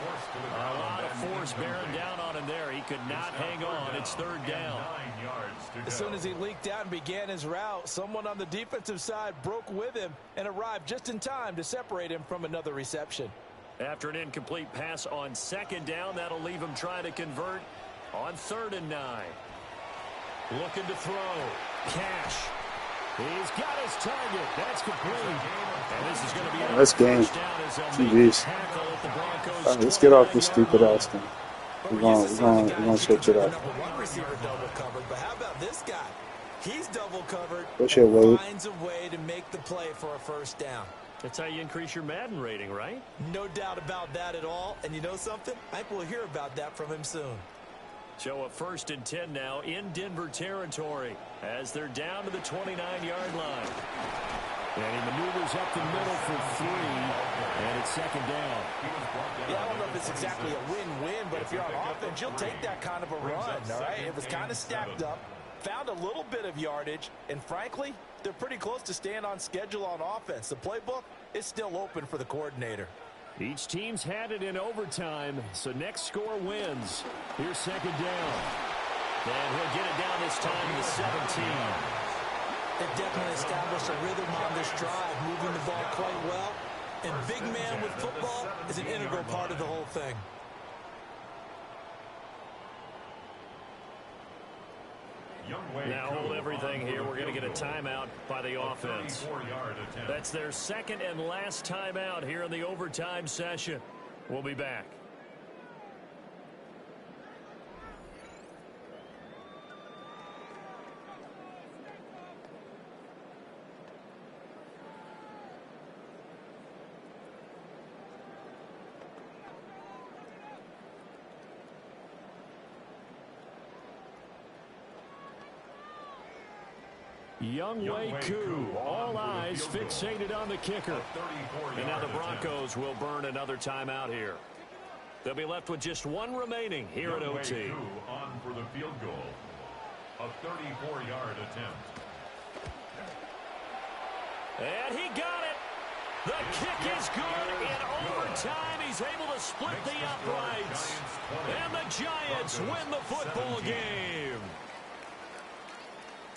A lot of force bearing down on him there. He could not hang on. It's third down. As soon as he leaked out and began his route, someone on the defensive side broke with him and arrived just in time to separate him from another reception. After an incomplete pass on second down, that'll leave him trying to convert on 3rd and 9. Looking to throw. Cash. He's got his target. That's complete. And this is going to be Let's game. GG's. Let's get off this stupid ass thing. We're gonna switch it up. One receiver double covered, but how about this guy? He's double covered. What's your weight? Finds a way to make the play for a first down. That's how you increase your Madden rating, right? No doubt about that at all. And you know something? I think we'll hear about that from him soon. So a 1st and 10 now in Denver territory as they're down to the 29-yard line. And he maneuvers up the middle for 3, and it's 2nd down. Yeah, I don't know if it's exactly a win-win, but if you're on offense, you'll take that kind of a run, all right? It was kind of stacked up, found a little bit of yardage, and frankly, they're pretty close to staying on schedule on offense. The playbook is still open for the coordinator. Each team's had it in overtime, so next score wins. Here's 2nd down. And he'll get it down this time to the 17. They've definitely established a rhythm on this drive, moving the ball quite well. And big man with football is an integral part of the whole thing. Now hold everything here. We're going to get a timeout by the offense. That's their 2nd and last timeout here in the overtime session. We'll be back. Young Wei Koo, all eyes fixated on the kicker. And now the Broncos will burn another timeout here. They'll be left with just one remaining here at OT. On for the field goal. A 34-yard attempt. And he got it. The kick is good. In overtime, he's able to split the uprights. And the Giants win the football game.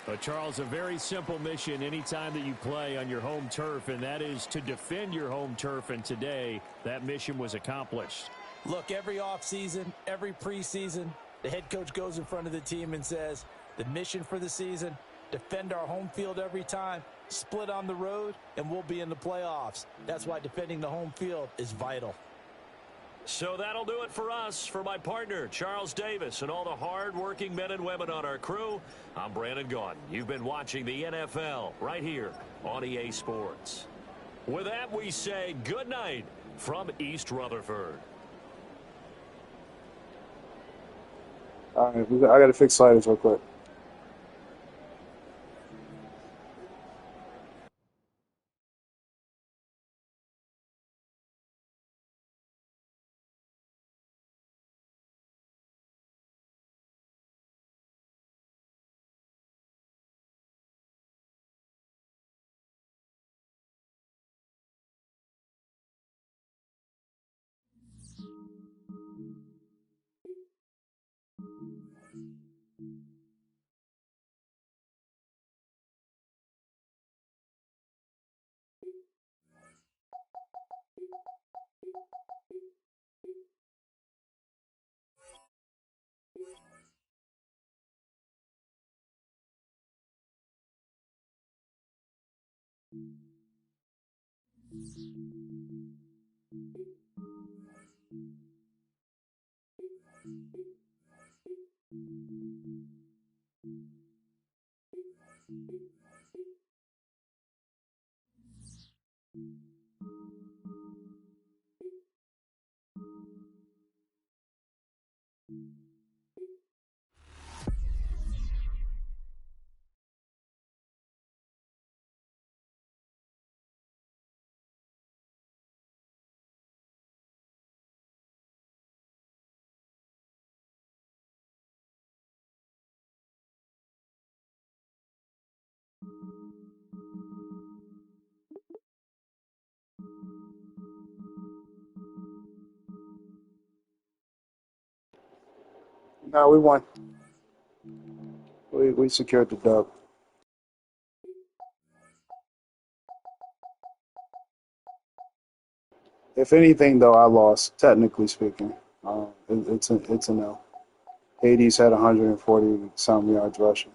But Charles, a very simple mission anytime that you play on your home turf, and that is to defend your home turf. And today, that mission was accomplished. Look, every offseason, every preseason, the head coach goes in front of the team and says, the mission for the season, defend our home field every time, split on the road, and we'll be in the playoffs. That's why defending the home field is vital. So that'll do it for us. For my partner, Charles Davis, and all the hard-working men and women on our crew, I'm Brandon Gaudin. You've been watching the NFL right here on EA Sports. With that, we say good night from East Rutherford. All right, I got to fix sliders real quick. No, we won. We secured the dub. If anything, though, I lost, technically speaking. It's an L. Hades had 140-some yards rushing.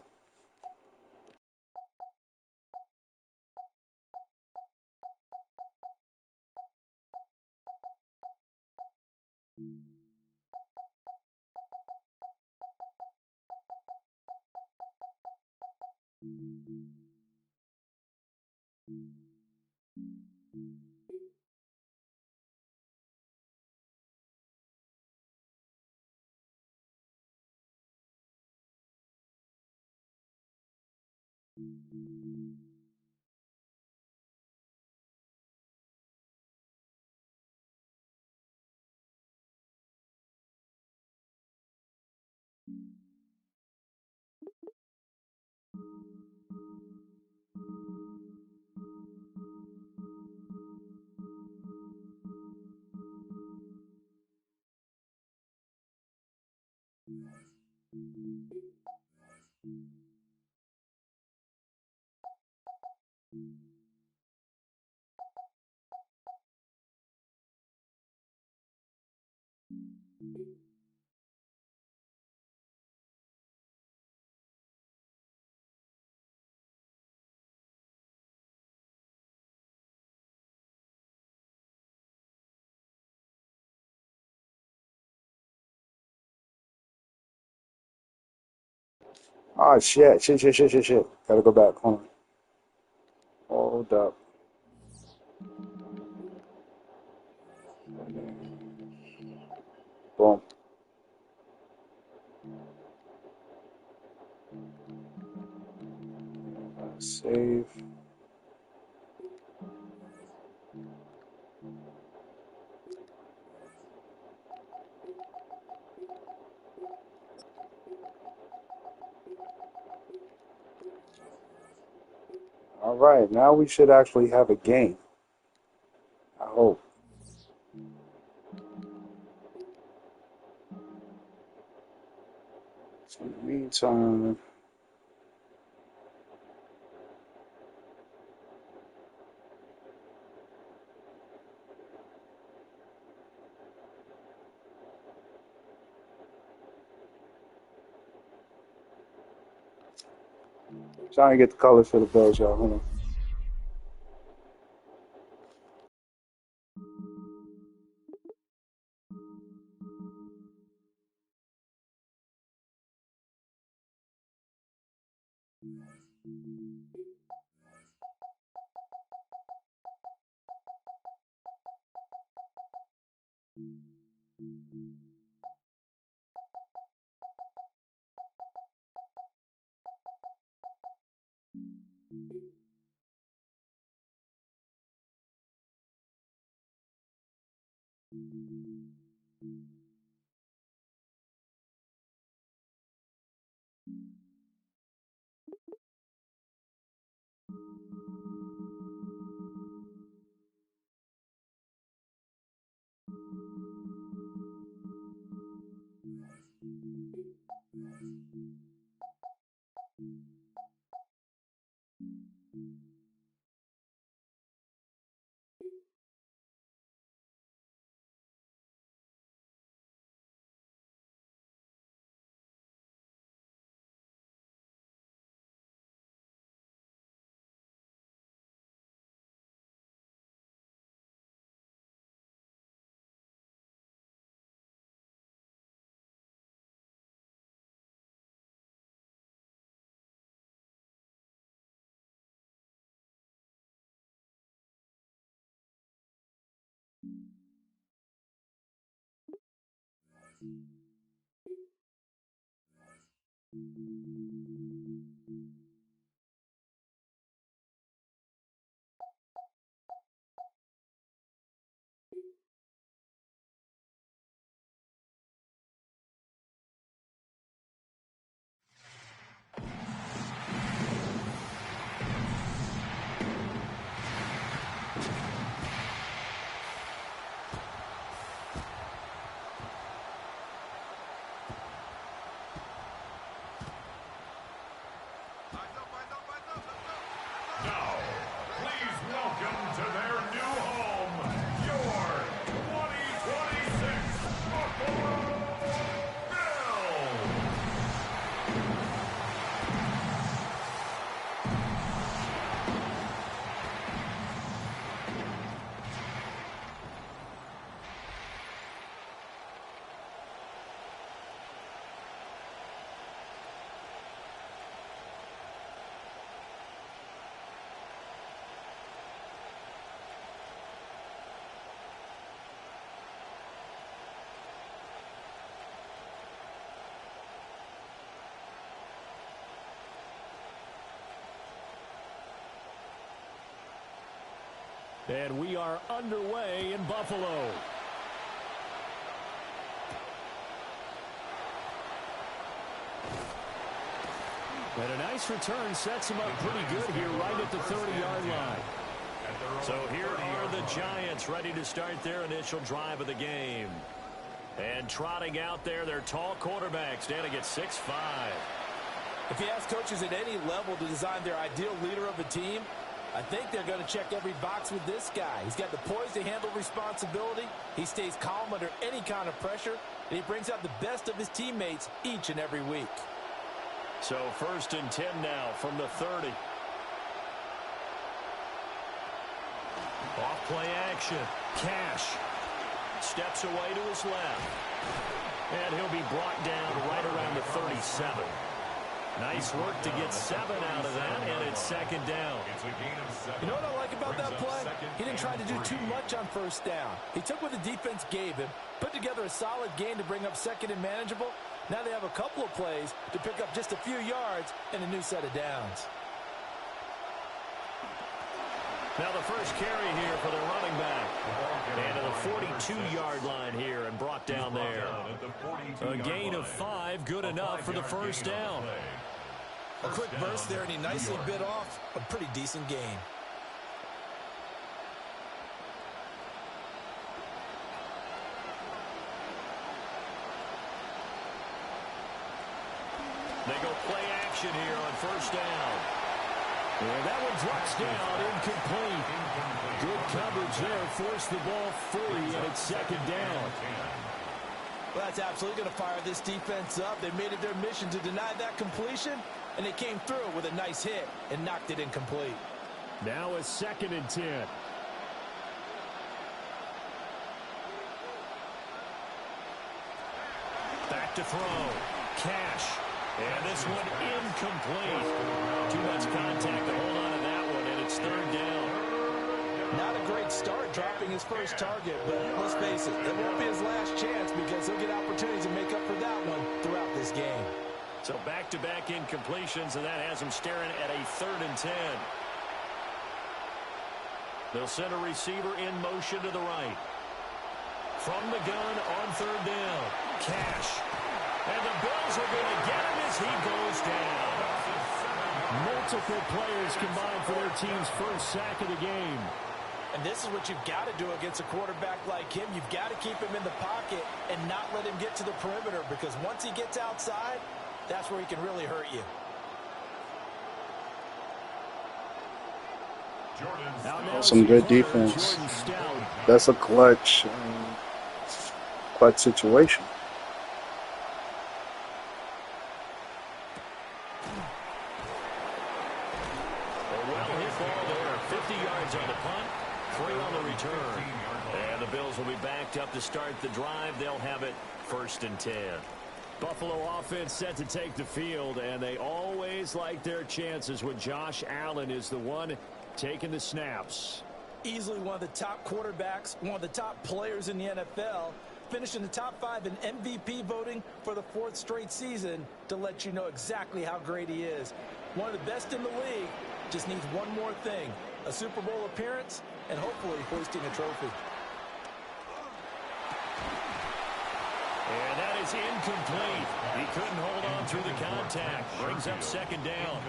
Oh, shit. Gotta go back. Hold on. Hold up. Boom. right, now we should actually have a game. I hope. So in the meantime, trying to get the colors for the Bills, y'all. Hold on. Now, please welcome to their new home, your 2026 Buffalo Bills. And we are underway in Buffalo. And a nice return sets him up pretty good here right at the 30-yard line. So here are the Giants ready to start their initial drive of the game. And trotting out there, their tall quarterback standing at 6'5". If you ask coaches at any level to design their ideal leader of a team, I think they're going to check every box with this guy. He's got the poise to handle responsibility. He stays calm under any kind of pressure, and he brings out the best of his teammates each and every week. So 1st and 10 now from the 30. Off play action. Cash steps away to his left. And he'll be brought down right around the 37. Nice work to get 7 out of that, and it's 2nd down. You know what I like about that play? He didn't try to do too much on 1st down. He took what the defense gave him, put together a solid game to bring up 2nd and manageable. Now they have a couple of plays to pick up just a few yards and a new set of downs. Now the first carry here for the running back. And to the 42-yard line here and brought down there. A gain of 5, good enough for the 1st down. A quick burst there, and he nicely bit off a pretty decent gain. They go play action here on first down. And that one drops down, incomplete. Good coverage there, forced the ball free, and it's second down. Well, that's absolutely going to fire this defense up. They made it their mission to deny that completion, and they came through with a nice hit and knocked it incomplete. Now a 2nd and 10. Back to throw. Cash. And this one incomplete. Too much contact to hold on to that one, and it's 3rd down. Not a great start dropping his first target, but let's face it, it won't be his last chance because he'll get opportunities to make up for that one throughout this game. So back-to-back incompletions, and that has him staring at a 3rd and 10. They'll send a receiver in motion to the right. From the gun on 3rd down. Cash. And the Bills are going to get him as he goes down. Multiple players combined for their team's first sack of the game. And this is what you've got to do against a quarterback like him. You've got to keep him in the pocket and not let him get to the perimeter, because once he gets outside, that's where he can really hurt you. Some good defense. That's a clutch situation. On the punt, 3 on the return. And the Bills will be backed up to start the drive. They'll have it 1st and 10. Buffalo offense set to take the field, and they always like their chances when Josh Allen is the one taking the snaps. Easily one of the top quarterbacks, one of the top players in the NFL, finishing the top 5 in MVP voting for the 4th straight season to let you know exactly how great he is. One of the best in the league, just needs one more thing. A Super Bowl appearance, and hopefully hoisting a trophy. And that is incomplete. He couldn't hold on through the contact. Brings up 2nd down.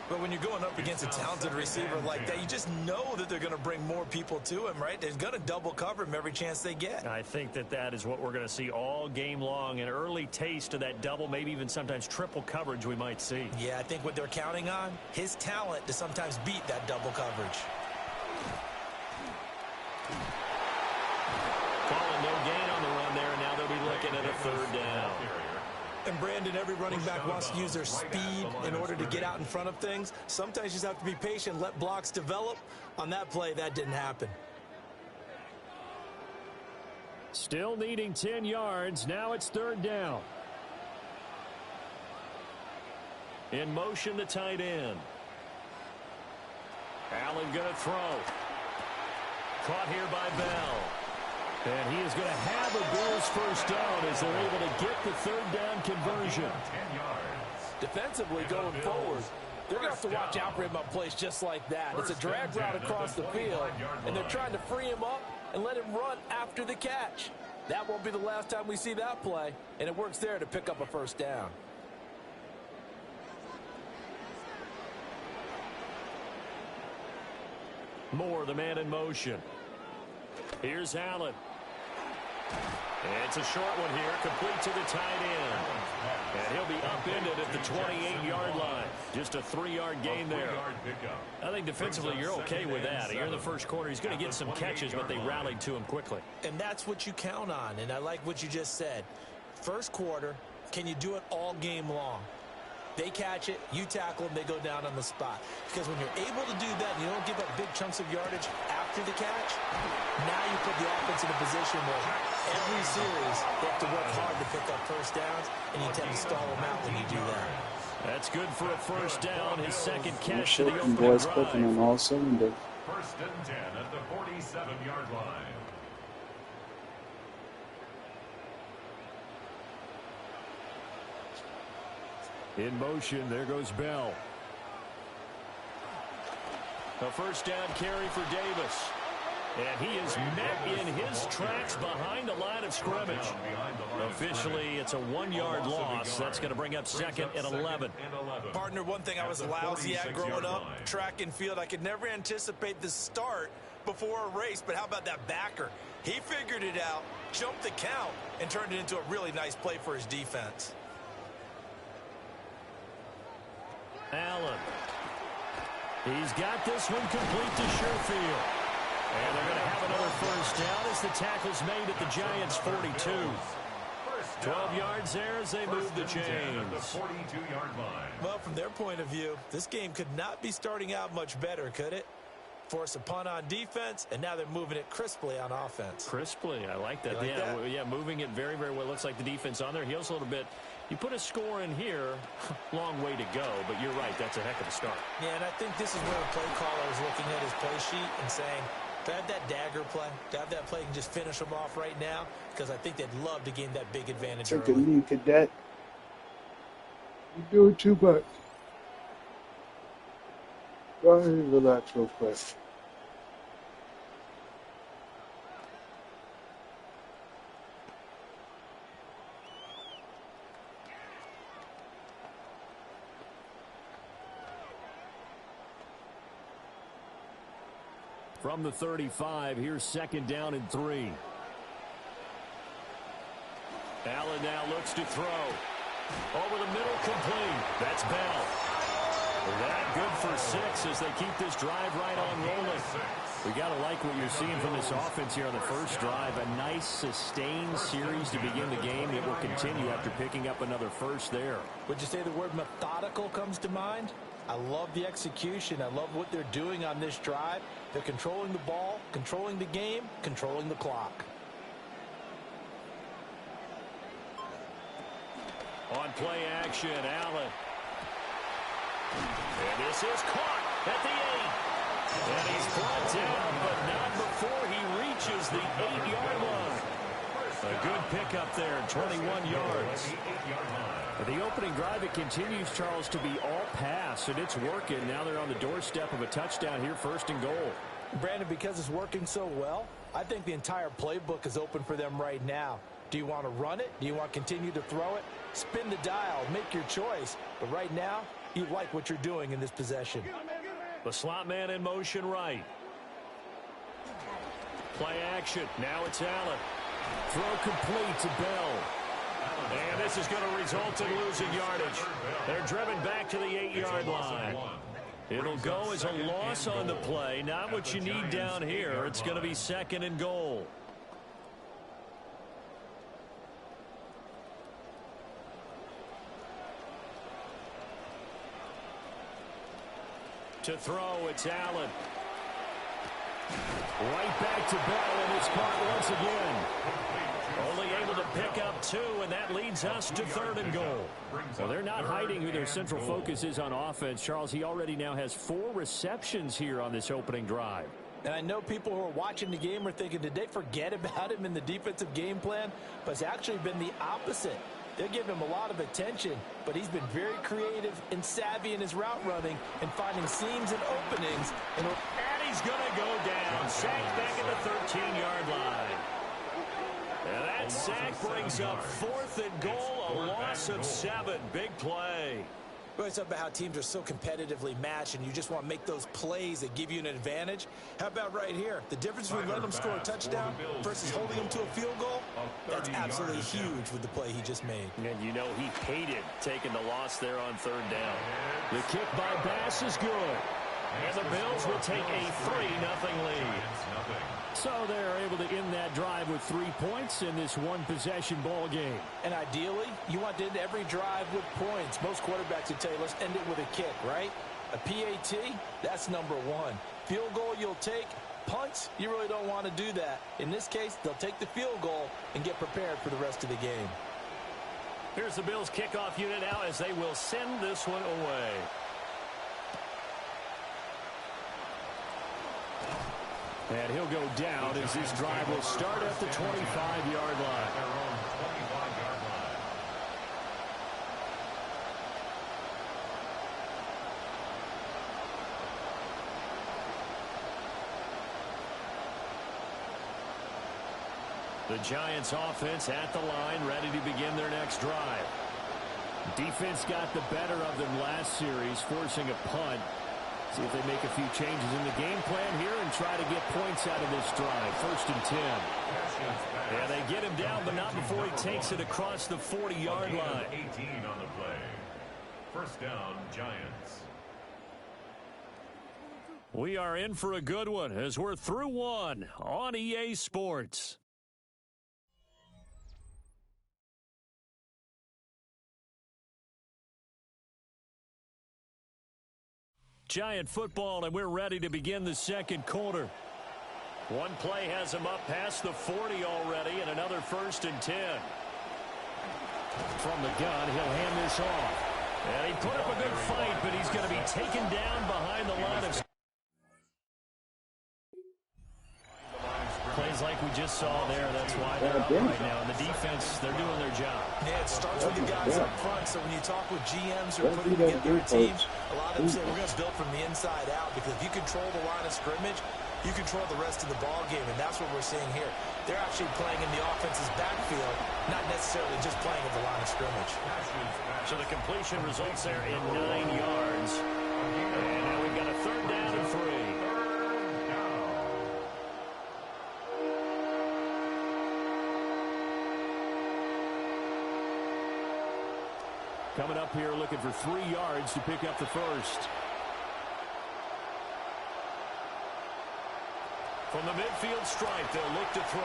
But when you're going up against a talented receiver like that, you just know that they're going to bring more people to him, right? They're going to double cover him every chance they get. I think that is what we're going to see all game long. An early taste of that double, maybe even sometimes triple coverage we might see. Yeah, I think what they're counting on, his talent to sometimes beat that double coverage. Calling no gain on the run there, and now they'll be looking at a 3rd down. And Brandon, every running back wants to use their speed in order to get out in front of things. Sometimes you just have to be patient, let blocks develop. On that play, that didn't happen. Still needing 10 yards. Now it's 3rd down. In motion, the tight end. Allen going to throw. Caught here by Bell. And he is going to have a Bills first down as they're able to get the 3rd down conversion. Defensively going forward, they're going to have to watch out for him on plays just like that. It's a drag route across the field, and they're trying to free him up and let him run after the catch. That won't be the last time we see that play, and it works there to pick up a first down. Moore, the man in motion. Here's Allen. And it's a short one here, complete to the tight end. And he'll be upended at the 28-yard line. Just a 3-yard gain there. I think defensively you're okay with that. You're in the first quarter. He's going to get some catches, but they rallied to him quickly. And that's what you count on, and I like what you just said. First quarter, can you do it all game long? They catch it, you tackle them, they go down on the spot. Because when you're able to do that and you don't give up big chunks of yardage after the catch, now you put the offense in a position where every series they have to work hard to pick up first downs, and you tend to stall them out when you do that. That's good for a first down, his 2nd catch to the opening drive. Clicking on all cylinders. 1st and 10 at the 47-yard line. In motion, there goes Bell. A first down carry for Davis. And he is met in his tracks behind the line of scrimmage. Officially, it's a 1-yard loss. That's going to bring up second and 11. Partner, one thing I was lousy at growing up, track and field, I could never anticipate the start before a race. But how about that backer? He figured it out, jumped the count, and turned it into a really nice play for his defense. Allen. He's got this one complete to Sherfield. And they're going to have another first down as the tackle's made at the Giants' 42. 12 yards there as they move the chains. Well, from their point of view, this game could not be starting out much better, could it? Force a punt on defense, and now they're moving it crisply on offense. Crisply, I like that. Yeah, moving it very, very well. Looks like the defense on their heels a little bit. You put a score in here, long way to go, but you're right, that's a heck of a start. Yeah, and I think this is where the play caller is looking at his play sheet and saying, to have that dagger play, to have that play and just finish them off right now, because I think they'd love to gain that big advantage Take early. a lead, cadet. You're doing too much. Go ahead and relax real quick. From the 35, here's second down and 3. Allen now looks to throw. Over the middle, complete. That's Bell. That good for 6 as they keep this drive right on rolling. We got to like what you're seeing from this offense here on the first drive. A nice, sustained series to begin the game that will continue after picking up another first there. Would you say the word methodical comes to mind? I love the execution. I love what they're doing on this drive. They're controlling the ball, controlling the game, controlling the clock. On play action, Allen. And this is caught at the 8. And he's brought down, but not before he reaches the 8-yard line. A good pickup there, 21 yards. The opening drive, it continues, Charles, to be all pass, and it's working. Now they're on the doorstep of a touchdown here, first and goal. Brandon, because it's working so well, I think the entire playbook is open for them right now. Do you want to run it? Do you want to continue to throw it? Spin the dial, make your choice. But right now, you like what you're doing in this possession. The slot man in motion right. Play action. Now it's Allen. Throw complete to Bell. And this is going to result in losing yardage. They're driven back to the 8-yard line. It'll go as a loss on the play. Not what you need down here. It's going to be second and goal. To throw, it's Allen. Right back to Bell, and it's caught once again. Only able to pick up 2, and that leads us to third and goal. Well, they're not hiding who their central focus is on offense. Charles, he already now has 4 receptions here on this opening drive. And I know people who are watching the game are thinking, did they forget about him in the defensive game plan? But it's actually been the opposite. They're giving him a lot of attention, but he's been very creative and savvy in his route running and finding seams and openings. And he's going to go down. Sacked back at the 13-yard line. And that sack brings up 4th and goal, a loss of 7. Big play. We always talk about how teams are so competitively matched and you just want to make those plays that give you an advantage. How about right here? The difference between letting them score a touchdown versus holding them to a field goal, that's absolutely huge with the play he just made. And you know he hated taking the loss there on 3rd down. The kick by Bass is good. And the Bills will take a 3-0 lead. So they're able to end that drive with 3 points in this one-possession ball game. And ideally, you want to end every drive with points. Most quarterbacks would tell you, let's end it with a kick, right? A PAT, that's number 1. Field goal you'll take. Punts, you really don't want to do that. In this case, they'll take the field goal and get prepared for the rest of the game. Here's the Bills kickoff unit now as they will send this one away. And he'll go down as this drive will start at the 25-yard line. The Giants offense at the line, ready to begin their next drive. Defense got the better of them last series, forcing a punt. See if they make a few changes in the game plan here and try to get points out of this drive. 1st and 10. Yeah, they get him down, but not before he takes it across the 40-yard line. 18 on the play. 1st down, Giants. We are in for a good one as we're through one on EA Sports. Giant football, and we're ready to begin the second quarter. One play has him up past the 40 already, and another 1st and 10. From the gun, he'll hand this off. And he put up a good fight, but he's going to be taken down behind the line of... Plays like we just saw there, that's why they're up right now. And the defense, they're doing their job. Yeah, it starts with the guys up front. So when you talk with GMs who are putting together a team, a lot of them say we're going to build from the inside out, because if you control the line of scrimmage, you control the rest of the ball game, and that's what we're seeing here. They're actually playing in the offense's backfield, not necessarily just playing at the line of scrimmage. So the completion results there in 9 yards. And now we've got a 3rd down and 3. Coming up here looking for 3 yards to pick up the first. From the midfield stripe, they'll look to throw.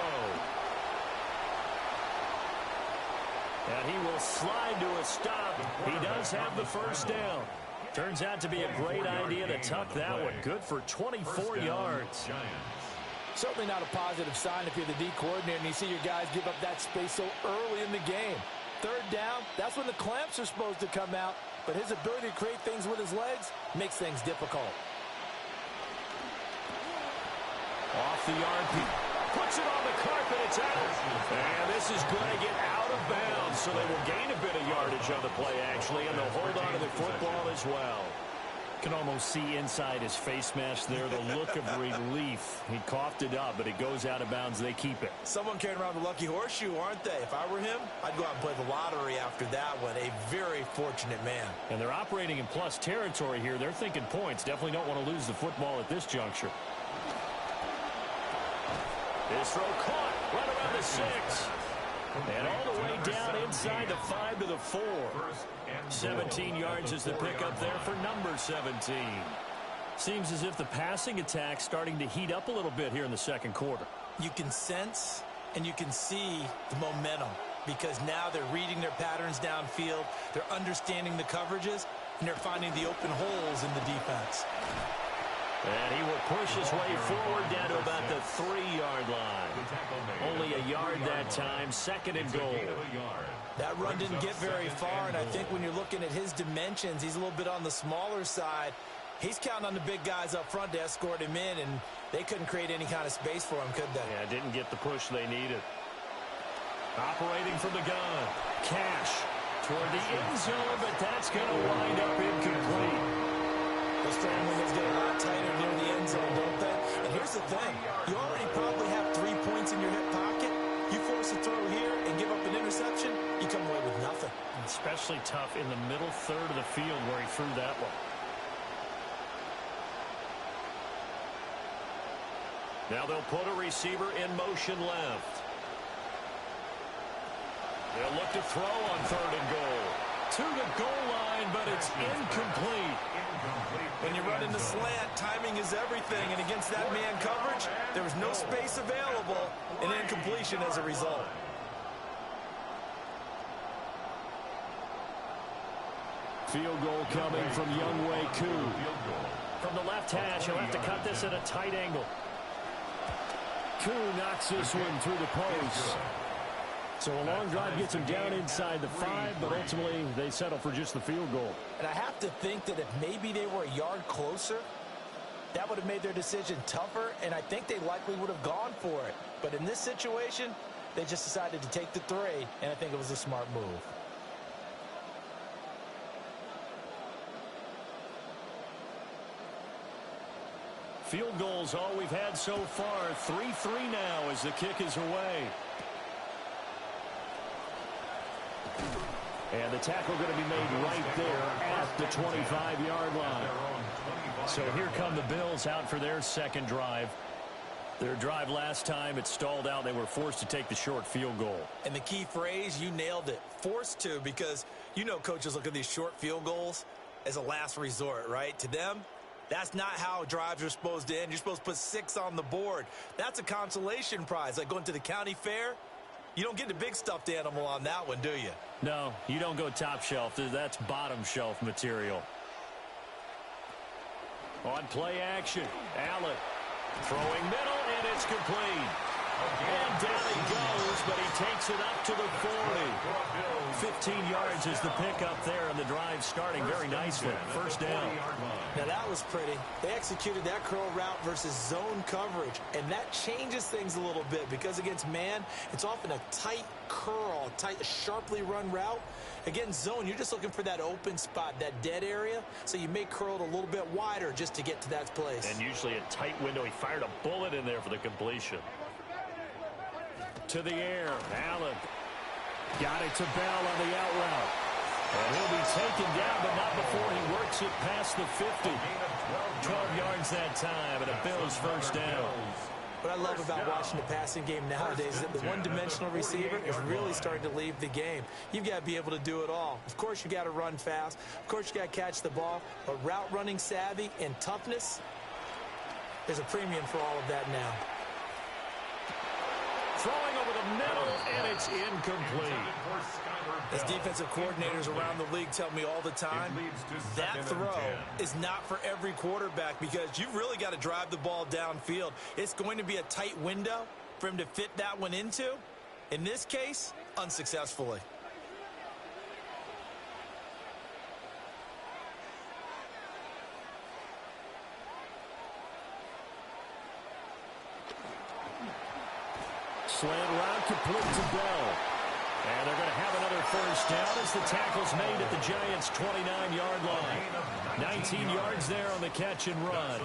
And he will slide to a stop. He does have the 1st down. Turns out to be a great idea to tuck that one. Good for 24 yards. Certainly not a positive sign if you're the D coordinator and you see your guys give up that space so early in the game. 3rd down, that's when the clamps are supposed to come out, but his ability to create things with his legs makes things difficult. Off the yard, puts it on the carpet, it's out. And this is going to get out of bounds, so they will gain a bit of yardage on the play, actually, and they'll hold on to the football as well. Can almost see inside his face mask there the look of relief. He coughed it up, but it goes out of bounds. They keep it. Someone carrying around the lucky horseshoe, aren't they? If I were him, I'd go out and play the lottery after that one. A very fortunate man. And they're operating in plus territory here. They're thinking points. Definitely don't want to lose the football at this juncture. This throw caught right around the 6. And all the way down inside the 5 to the 4. 17 yards is the pickup there for number 17. Seems as if the passing attack's starting to heat up a little bit here in the second quarter. You can sense and you can see the momentum, because now they're reading their patterns downfield, they're understanding the coverages, and they're finding the open holes in the defense. And he will push his way forward down to about the 3-yard line. Only a yard that time, 2nd and goal. That run didn't get very far, and I think when you're looking at his dimensions, he's a little bit on the smaller side. He's counting on the big guys up front to escort him in, and they couldn't create any kind of space for him, could they? Yeah, didn't get the push they needed. Operating from the gun. Cash toward the end zone, but that's going to wind up incomplete. Those strong windows get a lot tighter near the end zone, don't they? And here's the thing. You already probably have 3 points in your hip pocket. You force a throw here and give up an interception, you come away with nothing. Especially tough in the middle third of the field where he threw that one. Now they'll put a receiver in motion left. They'll look to throw on 3rd and goal. To the goal line, but it's incomplete. When you run in the slant, timing is everything, and against that man coverage, there was no space available, and incompletion as a result. Field goal coming from Younghoe Koo. From the left hash, he'll have to cut this at a tight angle. Koo knocks this one through the post. So a long drive gets him down inside the 5, but ultimately they settle for just the field goal. And I have to think that if maybe they were a yard closer, that would have made their decision tougher, and I think they likely would have gone for it. But in this situation, they just decided to take the 3, and I think it was a smart move. Field goals all we've had so far. 3-3 now as the kick is away. And the tackle going to be made right there at the 25-yard line. So here come the Bills out for their second drive. Their drive last time, it stalled out. They were forced to take the short field goal. And the key phrase, you nailed it, forced to, because you know coaches look at these short field goals as a last resort, right? To them, that's not how drives are supposed to end. You're supposed to put 6 on the board. That's a consolation prize, like going to the county fair. You don't get the big stuffed animal on that one, do you? No, you don't go top shelf. That's bottom shelf material. On play action, Allen throwing middle, and it's complete. And down he goes, but he takes it up to the 40. 15 yards is the pickup there, and the drive starting very nicely. First down. Now that was pretty. They executed that curl route versus zone coverage, and that changes things a little bit because against man, it's often a tight curl, tight, sharply run route. Against zone, you're just looking for that open spot, that dead area, so you may curl it a little bit wider just to get to that place. And usually a tight window. He fired a bullet in there for the completion. To the air, Allen got it to Bell on the out route. And he'll be taken down, but not before he works it past the 50. 12 yards that time, and a Bills first down. What I love about watching the passing game nowadays is that the one-dimensional receiver is really starting to leave the game. You've got to be able to do it all. Of course, you got to run fast. Of course, you got to catch the ball. But route running savvy and toughness, there's a premium for all of that now. Throwing over the middle, and it's incomplete. As defensive coordinators around the league tell me all the time, that throw is not for every quarterback because you've really got to drive the ball downfield. It's going to be a tight window for him to fit that one into. In this case, unsuccessfully. Slant route complete to Bell. And they're going to have another first down as the tackle's made at the Giants' 29-yard line. 19 yards there on the catch and run.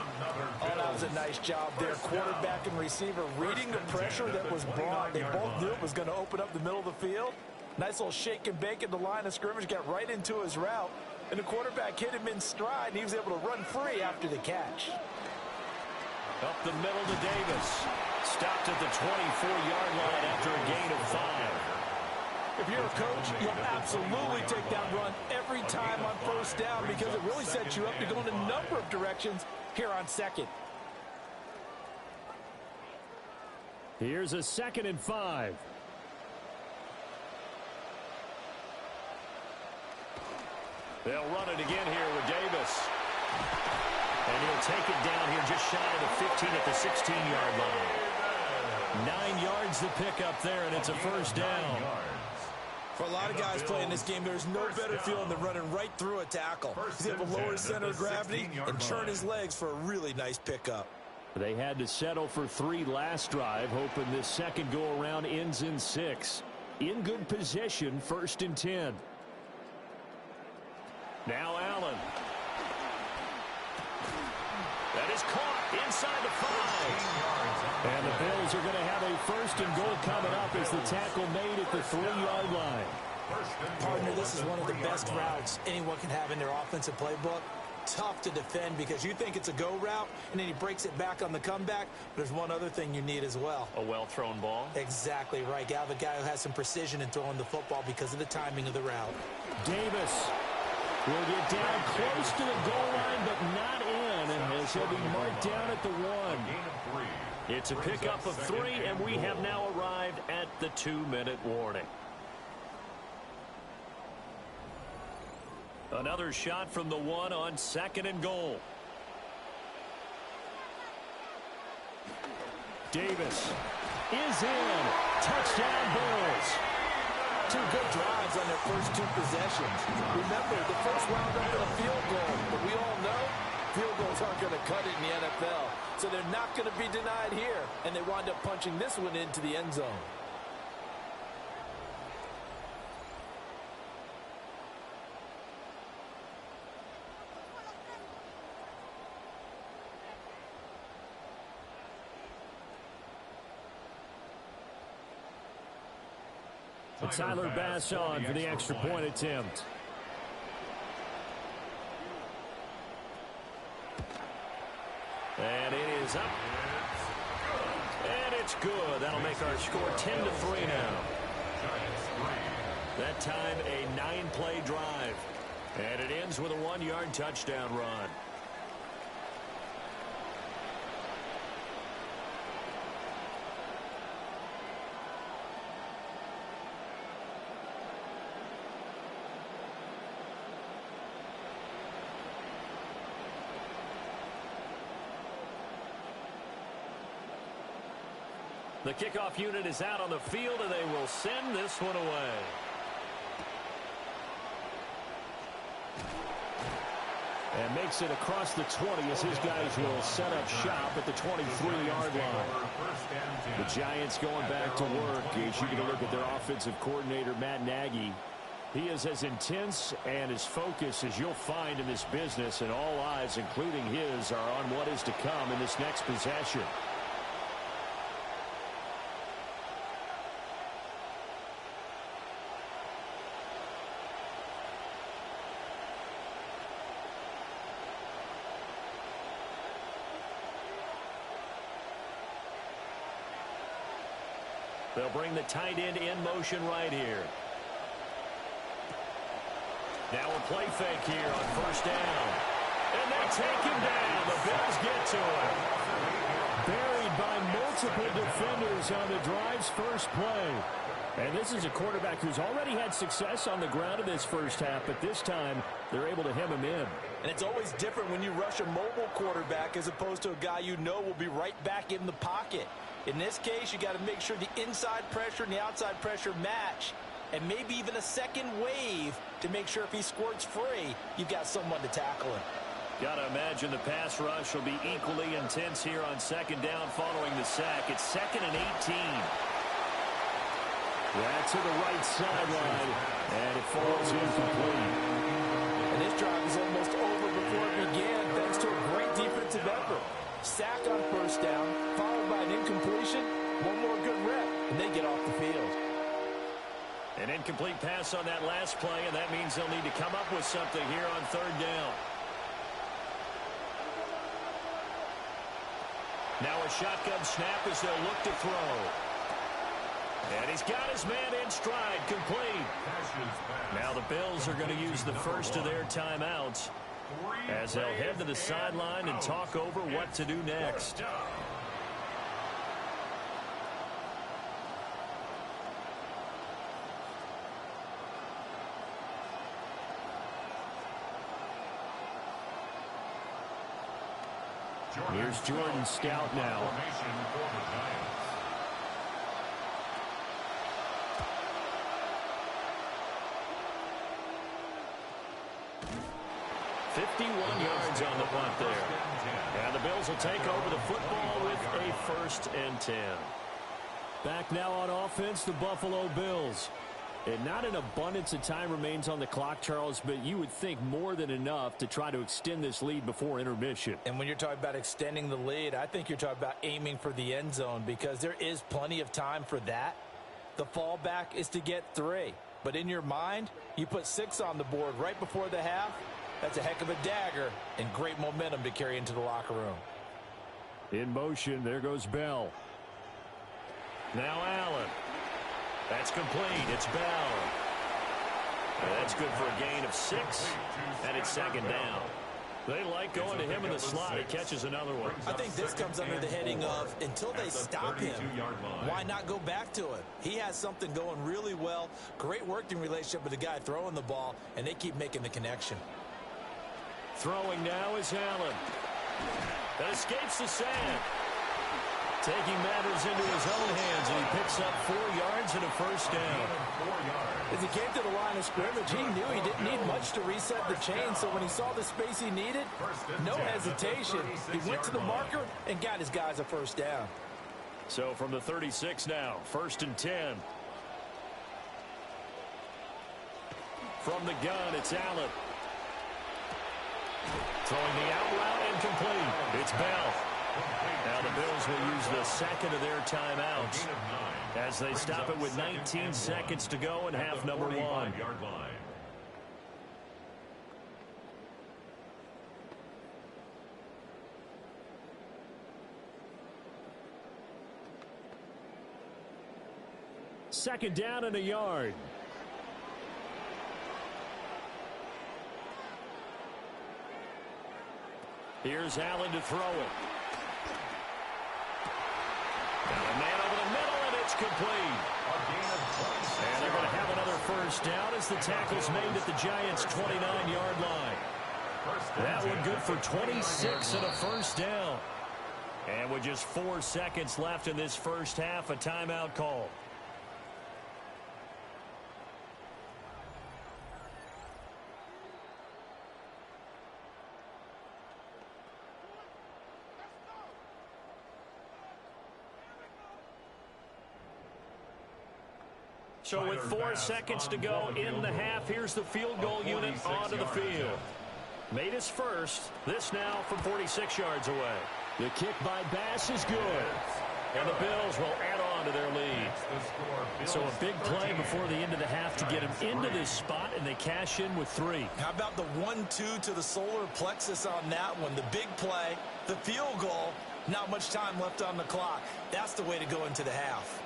Oh, that was a nice job there. Quarterback and receiver reading the pressure that was brought. They both knew it was going to open up the middle of the field. Nice little shake and bake at the line of scrimmage, got right into his route. And the quarterback hit him in stride, and he was able to run free after the catch. Up the middle to Davis. Stopped at the 24-yard line after a gain of 5. If you're a coach, you'll absolutely take that run every time on first down because it really sets you up to go in a number of directions here on second. Here's a 2nd and 5. They'll run it again here with Davis. And he'll take it down here just shy of the 15 at the 16-yard line. 9 yards the pickup there, and it's a first down. For a lot of guys playing this game, there's no better feeling than running right through a tackle. He's able to lower his center of gravity and churn his legs for a really nice pickup. They had to settle for 3 last drive, hoping this second go-around ends in 6. In good position, 1st and 10. Now Allen. That is caught inside the 5. And the Bills are going to have a 1st and goal coming up as the tackle made at the 3-yard line. Partner, this is one of the best routes anyone can have in their offensive playbook. Tough to defend because you think it's a go route, and then he breaks it back on the comeback. But there's one other thing you need as well. A well-thrown ball? Exactly right. You have a guy who has some precision in throwing the football because of the timing of the route. Davis will get down close to the goal line, but not in, and as he'll be marked down at the 1. It's a pickup of 3, and we have now arrived at the 2-minute warning. Another shot from the 1 on 2nd and goal. Davis is in. Touchdown Bills. 2 good drives on their first 2 possessions. Remember, the first wound up in a field goal, but we all know field goals aren't going to cut it in the NFL. So they're not going to be denied here, and they wind up punching this one into the end zone. And Tyler Bass on for the extra point attempt. And it is up. And it's good. That'll make our score 10-3 now. That time a 9-play drive. And it ends with a 1-yard touchdown run. The kickoff unit is out on the field, and they will send this one away. And makes it across the 20 as his guys will set up shop at the 23-yard line. The Giants going back to work. As you get a look at their offensive coordinator, Matt Nagy, he is as intense and as focused as you'll find in this business, and all eyes, including his, are on what is to come in this next possession. They'll bring the tight end in motion right here. Now a play fake here on first down. And they take him down. The Bills get to him. Buried by multiple defenders on the drive's first play. And this is a quarterback who's already had success on the ground in this first half, but this time they're able to hem him in. And it's always different when you rush a mobile quarterback as opposed to a guy you know will be right back in the pocket. In this case, you got to make sure the inside pressure and the outside pressure match, and maybe even a second wave to make sure if he squirts free, you've got someone to tackle him. Got to imagine the pass rush will be equally intense here on second down following the sack. It's 2nd and 18. That's to the right sideline, and it falls incomplete. And this drive is almost over before it began, thanks to a great defensive effort. Sack on first down, followed by an incompletion, one more good rep, and they get off the field. An incomplete pass on that last play, and that means they'll need to come up with something here on third down. Now a shotgun snap as they'll look to throw. And he's got his man in stride, complete. Now the Bills are going to use the first of their timeouts as they'll head to the sideline and talk over what to do next. Here's Jordan Stout now. 51 yards on the punt there. And the Bills will take over the football with a 1st and 10. Back now on offense, the Buffalo Bills. And not an abundance of time remains on the clock, Charles, but you would think more than enough to try to extend this lead before intermission. And when you're talking about extending the lead, I think you're talking about aiming for the end zone because there is plenty of time for that. The fallback is to get 3. But in your mind, you put 6 on the board right before the half. That's a heck of a dagger and great momentum to carry into the locker room. In motion, there goes Bell. Now Allen. That's complete. It's Bell. That's good for a gain of 6, and it's 2nd down. They like going to him in the slot. He catches another one. I think this comes under the heading of until they stop him, why not go back to it? He has something going really well. Great working relationship with the guy throwing the ball, and they keep making the connection. Throwing now is Allen. That escapes the sand. Taking matters into his own hands, and he picks up 4 yards and a 1st down. As he came to the line of scrimmage, he knew he didn't need much to reset the chain, so when he saw the space he needed, no hesitation. He went to the marker and got his guys a 1st down. So from the 36 now, 1st and 10. From the gun, it's Allen. Throwing the out route incomplete. It's Bell. Now the Bills will use the second of their timeouts as they stop it with 19 seconds to go in half number one. Second down and a yard. Here's Allen to throw it. Got a man over the middle, and it's complete. And they're going to have another first down as the tackle's made at the Giants' 29-yard line. That one good for 26 and a first down. And with just 4 seconds left in this first half, a timeout call. So with 4 seconds to go in the half, here's the field goal unit onto the field. Made his first. This now from 46 yards away. The kick by Bass is good. And the Bills will add on to their lead. So a big play before the end of the half to get him into this spot, and they cash in with 3. How about the 1-2 to the solar plexus on that one? The big play, the field goal, not much time left on the clock. That's the way to go into the half.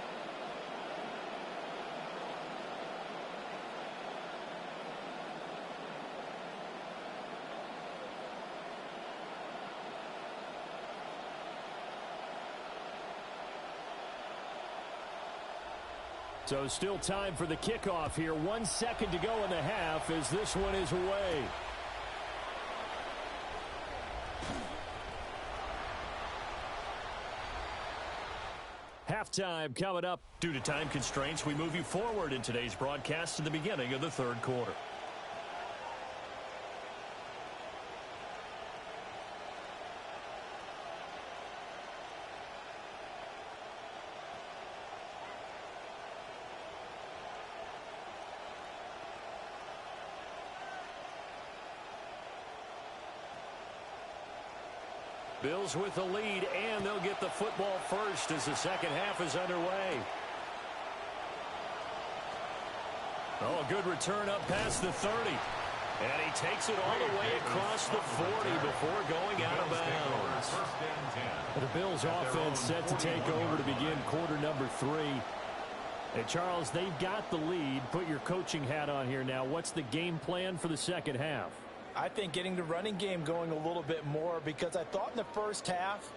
So still time for the kickoff here. 1 second to go in the half as this one is away. Halftime coming up. Due to time constraints, we move you forward in today's broadcast to the beginning of the third quarter. Bills with the lead, and they'll get the football first as the second half is underway. Oh, a good return up past the 30. And he takes it all the way across the 40 before going out of bounds. The Bills offense set to take over to begin quarter number 3. Hey, Charles, they've got the lead. Put your coaching hat on here now. What's the game plan for the second half? I think getting the running game going a little bit more, because I thought in the first half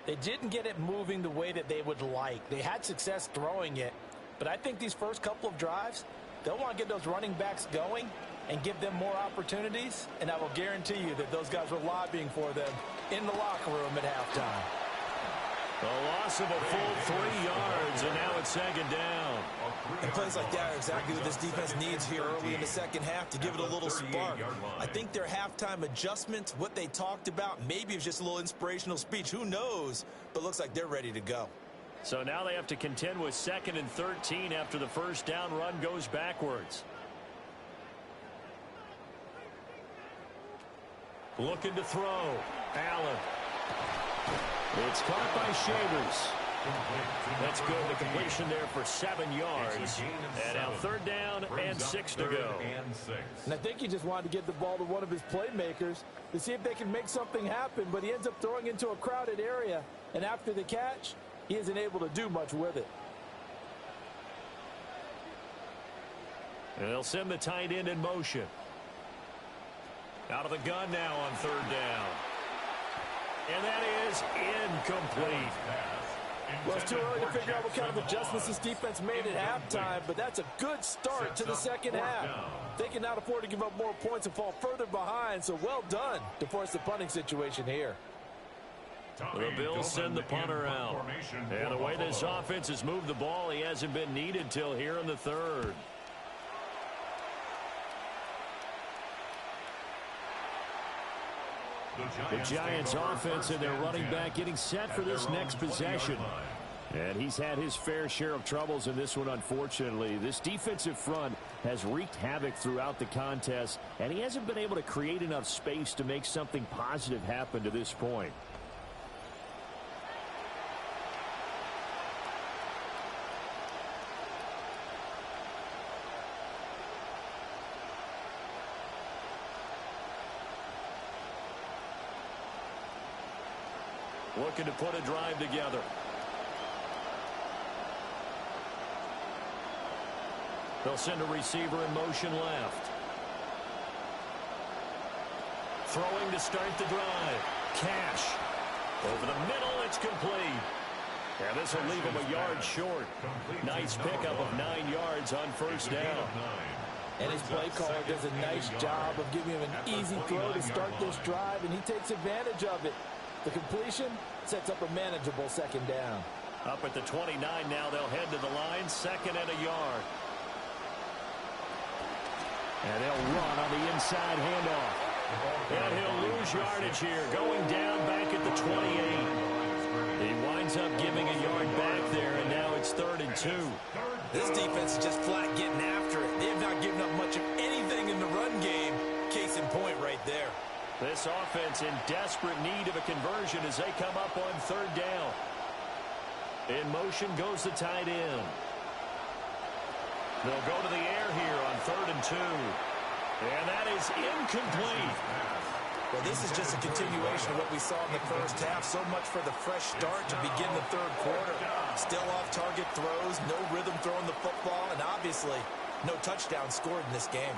they didn't get it moving the way that they would like. They had success throwing it, but I think these first couple of drives, they'll want to get those running backs going and give them more opportunities, and I will guarantee you that those guys were lobbying for them in the locker room at halftime. A loss of a full 3 yards, and now it's second down. And plays like that are exactly what this defense needs here early in the second half to give it a little spark. I think their halftime adjustments, what they talked about, maybe it was just a little inspirational speech. Who knows? But looks like they're ready to go. So now they have to contend with 2nd and 13 after the first down run goes backwards. Looking to throw. Allen. It's caught by Shavers. That's good. The completion there for 7 yards. And now 3rd down and 6 to go. And I think he just wanted to get the ball to one of his playmakers to see if they can make something happen, but he ends up throwing into a crowded area. And after the catch, he isn't able to do much with it. And they'll send the tight end in motion. Out of the gun now on 3rd down. And that is incomplete. Well, it's too early to figure out what kind of adjustments this defense made at halftime, but that's a good start to the second half. They can not afford to give up more points and fall further behind, so well done to force the punting situation here. The Bills send the punter out. And the way this offense has moved the ball, he hasn't been needed till here in the 3rd. The Giants offense and their running back getting set for this next possession. And he's had his fair share of troubles in this one, unfortunately. This defensive front has wreaked havoc throughout the contest, and he hasn't been able to create enough space to make something positive happen to this point. looking to put a drive together. They'll send a receiver in motion left. Throwing to start the drive. Cash. Over the middle, it's complete. And this will leave him a yard short. Nice pickup of 9 yards on first down. And his play caller does a nice job of giving him an easy throw to start this drive, and he takes advantage of it. The completion sets up a manageable second down. Up at the 29 now, they'll head to the line, 2nd and a yard. And they'll run on the inside handoff. And he'll lose yardage here, going down back at the 28. He winds up giving a yard back there, and now it's 3rd and 2. This defense is just flat getting after it. They have not given up much of anything in the run game. Case in point right there. This offense in desperate need of a conversion as they come up on 3rd down. In motion goes the tight end. They'll go to the air here on 3rd and 2. And that is incomplete. Well, this is just a continuation of what we saw in the first half. So much for the fresh start to begin the 3rd quarter. Still off-target throws, no rhythm throwing the football, and obviously no touchdown scored in this game.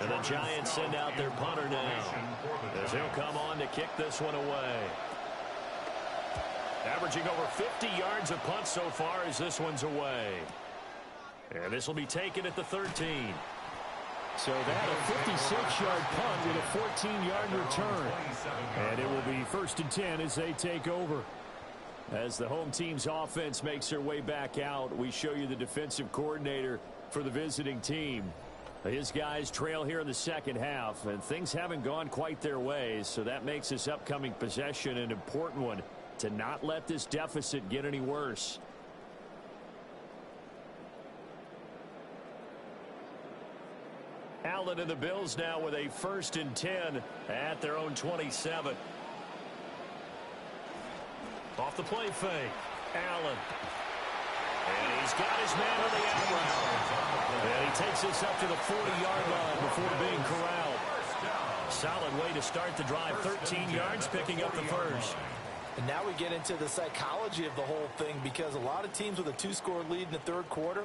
And the Giants send out their punter now, as he'll come on to kick this one away. Averaging over 50 yards a punt so far as this one's away. And this will be taken at the 13. So that a 56-yard punt with a 14-yard return. And it will be 1st and 10 as they take over. As the home team's offense makes their way back out, we show you the defensive coordinator for the visiting team. His guys trail here in the second half, and things haven't gone quite their ways, so that makes this upcoming possession an important one to not let this deficit get any worse. Allen and the Bills now with a 1st and 10 at their own 27. Off the play fake. Allen. And he's got his man on the out route. And he takes this up to the 40-yard line before being corralled. Solid way to start the drive. 13 yards, picking up the first. And now we get into the psychology of the whole thing, because a lot of teams with a 2-score lead in the 3rd quarter,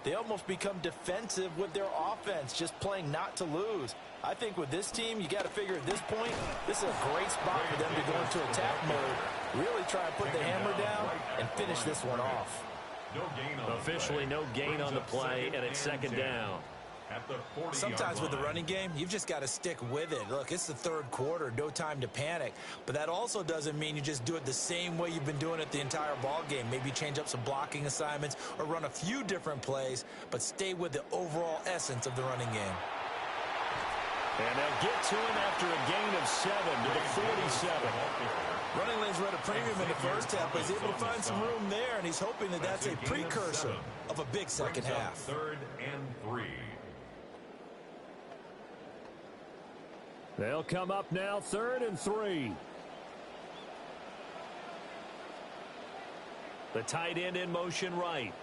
they almost become defensive with their offense, just playing not to lose. I think with this team, you got to figure at this point, this is a great spot for them to go into attack mode, really try and put the hammer down and finish this one off. Officially no gain on the play, and it's 2nd down. Sometimes with the running game, you've just got to stick with it. Look, it's the 3rd quarter, no time to panic. But that also doesn't mean you just do it the same way you've been doing it the entire ball game. Maybe change up some blocking assignments or run a few different plays, but stay with the overall essence of the running game. And they'll get to him after a gain of 7 to the 47. Running lanes were at a premium in the first half, but he's able to find some room there, and he's hoping that that's a precursor of a big second half. 3rd and 3. They'll come up now 3rd and 3. The tight end in motion right.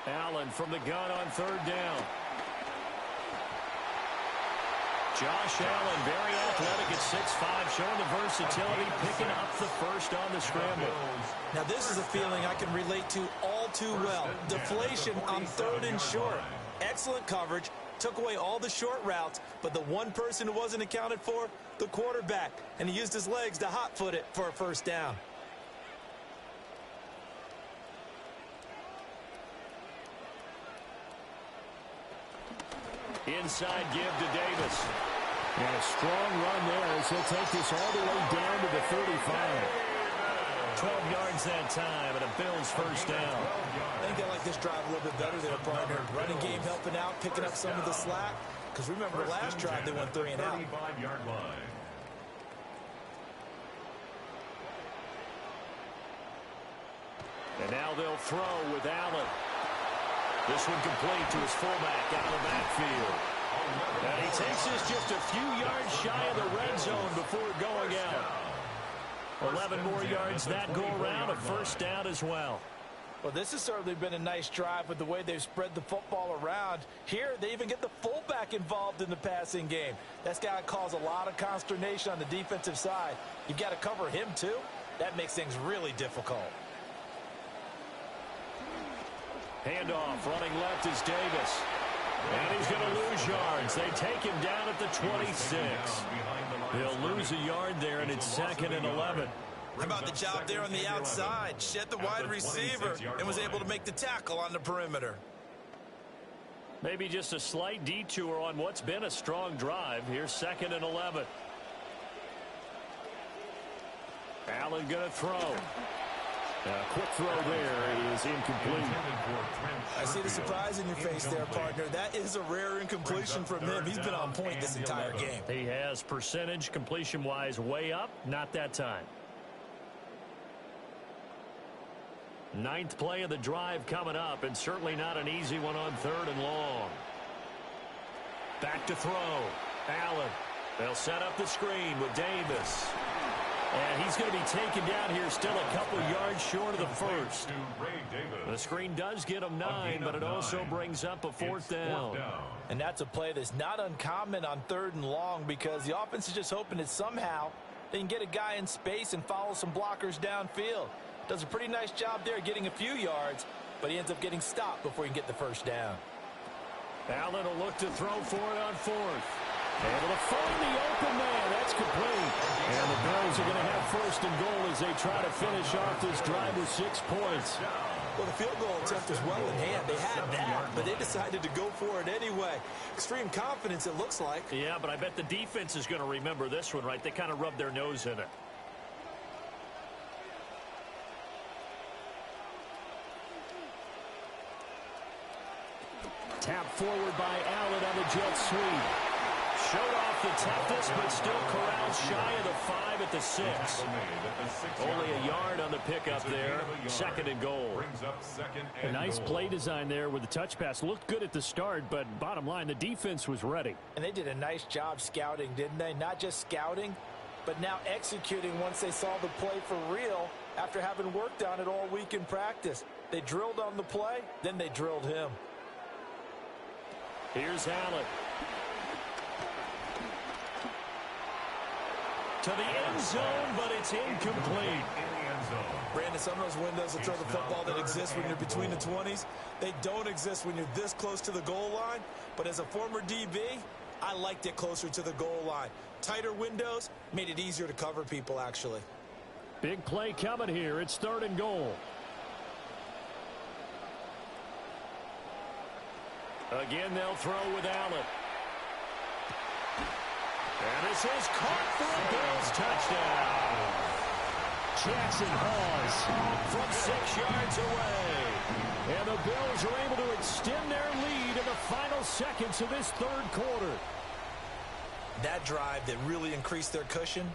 Allen from the gun on 3rd down. Josh Allen, very athletic at 6'5", showing the versatility, picking up the first on the scramble. Now this is a feeling I can relate to all too well. Deflation on 3rd and short. Excellent coverage. Took away all the short routes, but the one person who wasn't accounted for, the quarterback, and he used his legs to hot-foot it for a first down. Inside give to Davis. And a strong run there as he'll take this all the way down to the 35. 12 yards that time, and a Bills first down. I think they like this drive a little bit better there, partner. Running game helping out, picking up some of the slack. Because remember, the last drive they went 3 and out. 35-yard line. And now they'll throw with Allen. This one complete to his fullback out of the backfield. And he takes this just a few yards shy of the red zone before going out. 11 more yards that go around, a first down as well. Well, this has certainly been a nice drive with the way they've spread the football around. Here, they even get the fullback involved in the passing game. That's got to cause a lot of consternation on the defensive side. You've got to cover him, too. That makes things really difficult. Handoff, running left is Davis. And he's going to lose yards. They take him down at the 26. He'll lose a yard there, and it's 2nd and 11. How about the job there on the outside? Shed the wide receiver and was able to make the tackle on the perimeter. Maybe just a slight detour on what's been a strong drive. Here's 2nd and 11. Allen going to throw. Quick throw there is incomplete. I see the surprise in your face there, partner. That is a rare incompletion from him. He's been on point this entire game. He has percentage completion-wise way up. Not that time. 9th play of the drive coming up, and certainly not an easy one on 3rd and long. Back to throw. Allen. They'll set up the screen with Davis. And he's going to be taken down here still a couple yards short of the first. The screen does get him 9, but it also brings up a 4th down. And that's a play that's not uncommon on 3rd and long because the offense is just hoping that somehow they can get a guy in space and follow some blockers downfield. Does a pretty nice job there getting a few yards, but he ends up getting stopped before he can get the first down. Allen will look to throw for it on 4th. Able to find the open man. That's complete. And the Bills are going to have 1st and goal as they try to finish off this drive with 6 points. Well, the field goal attempt was well in hand. They had that, but they decided to go for it anyway. Extreme confidence, it looks like. Yeah, but I bet the defense is going to remember this one, right? They kind of rubbed their nose in it. Tap forward by Allen on the jet sweep. Showed off the toughness, but still corralled shy of the 5 at the 6. Only a yard on the pickup there. 2nd and goal. A nice play design there with the touch pass. Looked good at the start, but bottom line, the defense was ready. And they did a nice job scouting, didn't they? Not just scouting, but now executing once they saw the play for real after having worked on it all week in practice. They drilled on the play, then they drilled him. Here's Allen. To the end zone, but it's incomplete. Brandon, some of those windows to throw the football that exist when you're between the 20s, they don't exist when you're this close to the goal line. But as a former DB, I liked it closer to the goal line. Tighter windows made it easier to cover people, actually. Big play coming here. It's 3rd and goal. Again, they'll throw with Allen. And this is caught for a Bills touchdown. Jackson Hawes from 6 yards away. And the Bills are able to extend their lead in the final seconds of this 3rd quarter. That drive that really increased their cushion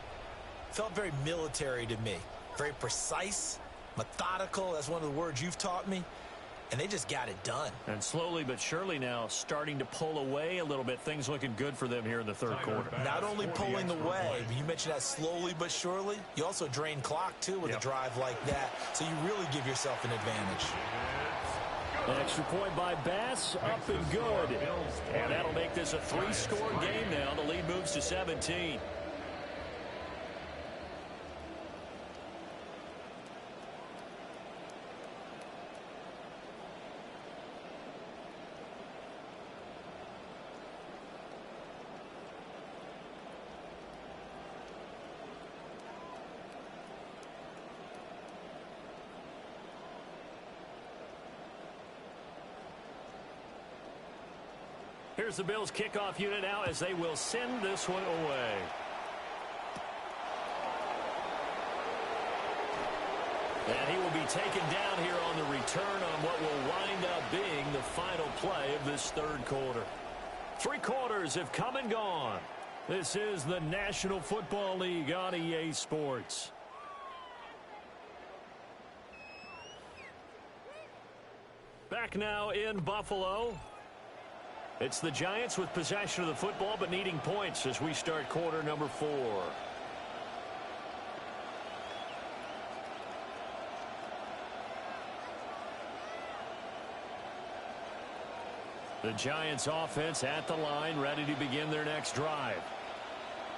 felt very military to me. Very precise, methodical. That's one of the words you've taught me. And they just got it done. And slowly but surely now starting to pull away a little bit. Things looking good for them here in the 3rd quarter. Not only pulling away, but you mentioned that slowly but surely. You also drain clock, too, with a drive like that. So you really give yourself an advantage. An extra point by Bass, up and good. And that'll make this a 3-score game now. The lead moves to 17. Here's the Bills kickoff unit now as they will send this one away. And he will be taken down here on the return on what will wind up being the final play of this 3rd quarter. 3 quarters have come and gone. This is the National Football League on EA Sports. Back now in Buffalo. It's the Giants with possession of the football but needing points as we start quarter number 4. The Giants offense at the line, ready to begin their next drive.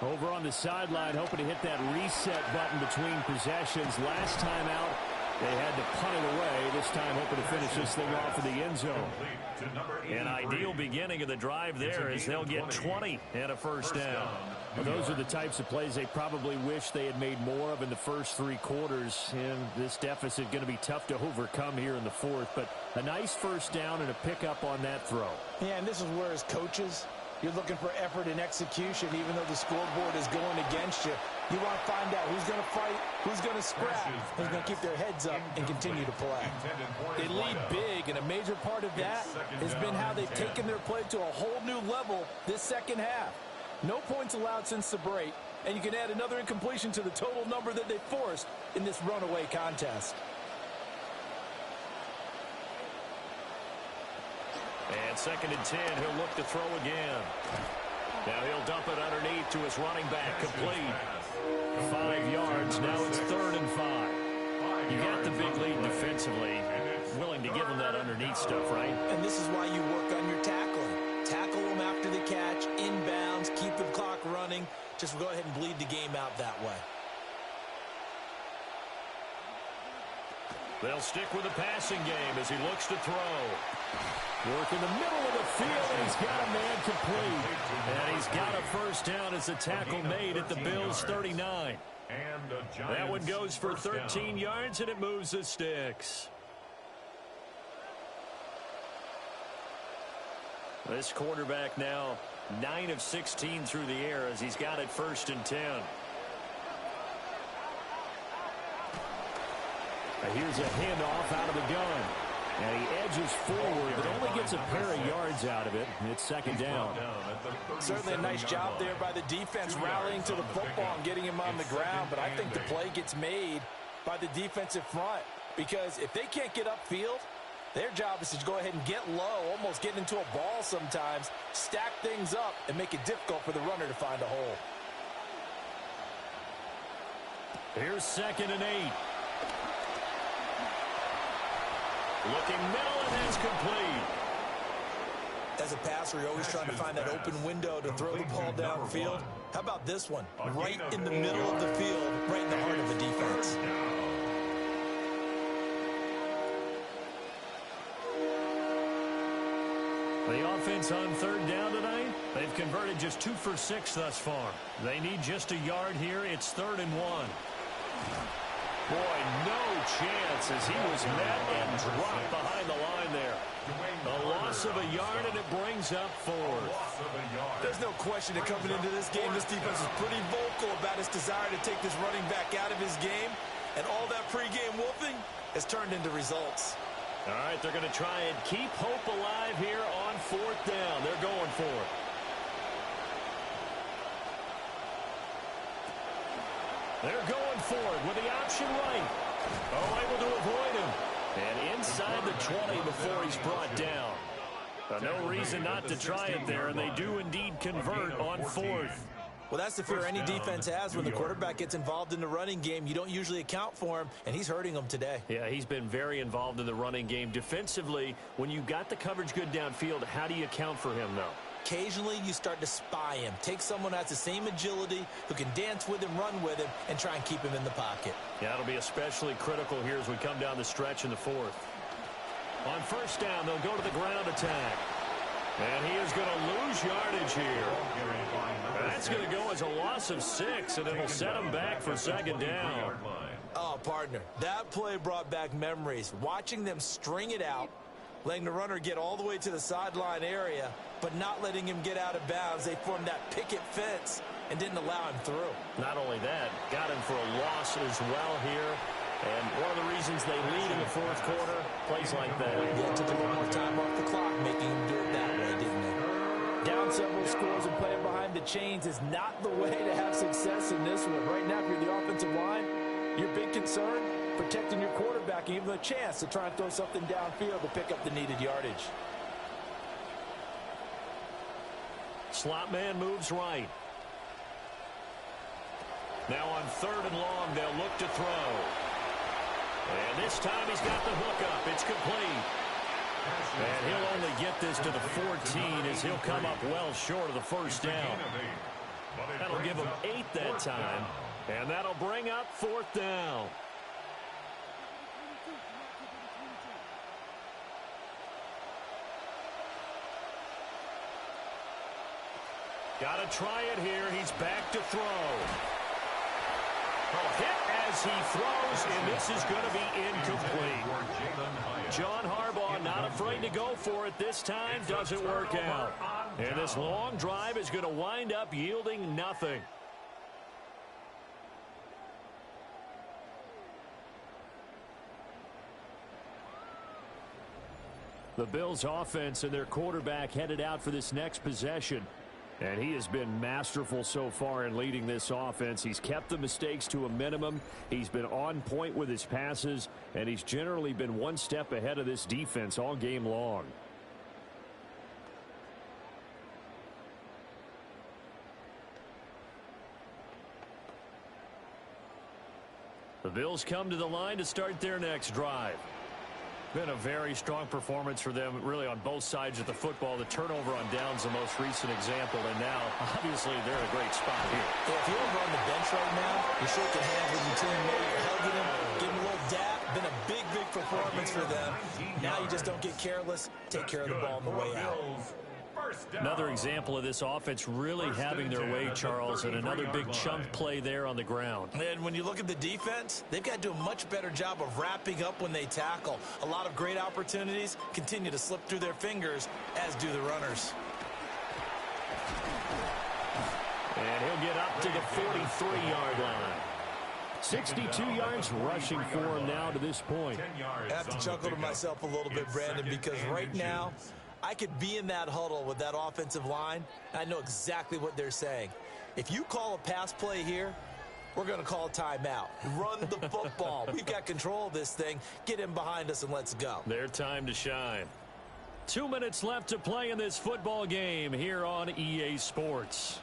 Over on the sideline, hoping to hit that reset button between possessions. Last time out, they had to punt it away. This time, hoping to finish this thing off in the end zone. An ideal beginning of the drive there as they'll get 20 and a first down. Well, those are the types of plays they probably wish they had made more of in the first 3 quarters. And this deficit going to be tough to overcome here in the fourth. But a nice first down and a pickup on that throw. Yeah, and this is where as coaches, you're looking for effort and execution, even though the scoreboard is going against you. You want to find out who's going to fight, who's going to scrap, who's going to keep their heads up and continue to play. They lead big, and a major part of that has been how they've taken their play to a whole new level this second half. No points allowed since the break, and you can add another incompletion to the total number that they forced in this runaway contest. And 2nd and 10, he'll look to throw again. Now he'll dump it underneath to his running back, complete. 5 yards, now it's 3rd and 5. You got the big lead defensively, willing to give them that underneath stuff, right? And this is why you work on your tackling. Tackle them after the catch, inbounds, keep the clock running. Just go ahead and bleed the game out that way. They'll stick with the passing game as he looks to throw. Work in the middle of the field, and he's got a man complete. And he's got a first down as the tackle made at the Bills' 39. That one goes for 13 yards, and it moves the sticks. This quarterback now 9 of 16 through the air as he's got it 1st and 10. Here's a handoff out of the gun. And he edges forward, but only gets a pair of yards out of it. And it's 2nd down. Certainly a nice job there by the defense rallying to the football and getting him on the ground. But I think the play gets made by the defensive front. Because if they can't get upfield, their job is to go ahead and get low, almost get into a ball sometimes, stack things up, and make it difficult for the runner to find a hole. Here's 2nd and 8. Looking middle, and that's complete. As a passer, you're always trying to find that open window to throw the ball downfield. How about this one? Right in the middle of the field, right in the heart of the defense. The offense on 3rd down tonight, they've converted just 2 for 6 thus far. They need just a yard here. It's 3rd and 1. Boy, no chance as he was met and dropped behind the line there. A loss of a yard, and it brings up 4th. There's no question that coming into this game, this defense is pretty vocal about its desire to take this running back out of his game. And all that pregame whooping has turned into results. All right, they're going to try and keep hope alive here on 4th down. They're going for it. They're going for it with the option right. Oh, able to avoid him. And inside the 20 before he's brought down. No reason not to try it there, and they do indeed convert on 4th. Well, that's the fear any defense has when the quarterback gets involved in the running game. You don't usually account for him, and he's hurting them today. Yeah, he's been very involved in the running game. Defensively, when you got the coverage good downfield, how do you account for him, though? Occasionally, you start to spy him. Take someone who has the same agility, who can dance with him, run with him, and try and keep him in the pocket. Yeah, it'll be especially critical here as we come down the stretch in the 4th. On 1st down, they'll go to the ground attack. And he is going to lose yardage here. That's going to go as a loss of 6, and it'll set him back for 2nd down. Oh, partner, that play brought back memories. Watching them string it out, letting the runner get all the way to the sideline area, but not letting him get out of bounds. They formed that picket fence and didn't allow him through. Not only that, got him for a loss as well here. And one of the reasons they lead in the 4th quarter, plays like that. Yeah, took a little more time off the clock, making him do it that way, didn't they? Down several scores and playing behind the chains is not the way to have success in this one. Right now, if you're the offensive line, your big concern, protecting your quarterback and give him a chance to try and throw something downfield to pick up the needed yardage. Slot man moves right. Now on 3rd and long, they'll look to throw. And this time he's got the hook up. It's complete. And he'll only get this to the 14 as he'll come up well short of the first down. That'll give him 8 that time, and that'll bring up 4th down. Got to try it here. He's back to throw. Hit as he throws, and this is going to be incomplete. John Harbaugh not afraid to go for it this time. Doesn't work out. And this long drive is going to wind up yielding nothing. The Bills offense and their quarterback headed out for this next possession. And he has been masterful so far in leading this offense. He's kept the mistakes to a minimum. He's been on point with his passes, and he's generally been one step ahead of this defense all game long. The Bills come to the line to start their next drive. Been a very strong performance for them, really, on both sides of the football. The turnover on downs, the most recent example, and now, obviously, they're in a great spot here. Yeah, if you're over on the bench right now, you're shaking hands with your teammate, you're hugging him, giving him a little dap. Been a big, big performance for them. Now you just don't get careless. Take care of the ball on the way out. Another example of this offense really having their way, Charles, and another big chunk play there on the ground. And when you look at the defense, they've got to do a much better job of wrapping up when they tackle. A lot of great opportunities continue to slip through their fingers, as do the runners. And he'll get up to the 43-yard line. 62 yards rushing for him now to this point. I have to chuckle to myself a little bit, Brandon, because right now, I could be in that huddle with that offensive line. I know exactly what they're saying. If you call a pass play here, we're going to call a timeout. Run the football. We've got control of this thing. Get in behind us and let's go. Their time to shine. 2 minutes left to play in this football game here on EA Sports.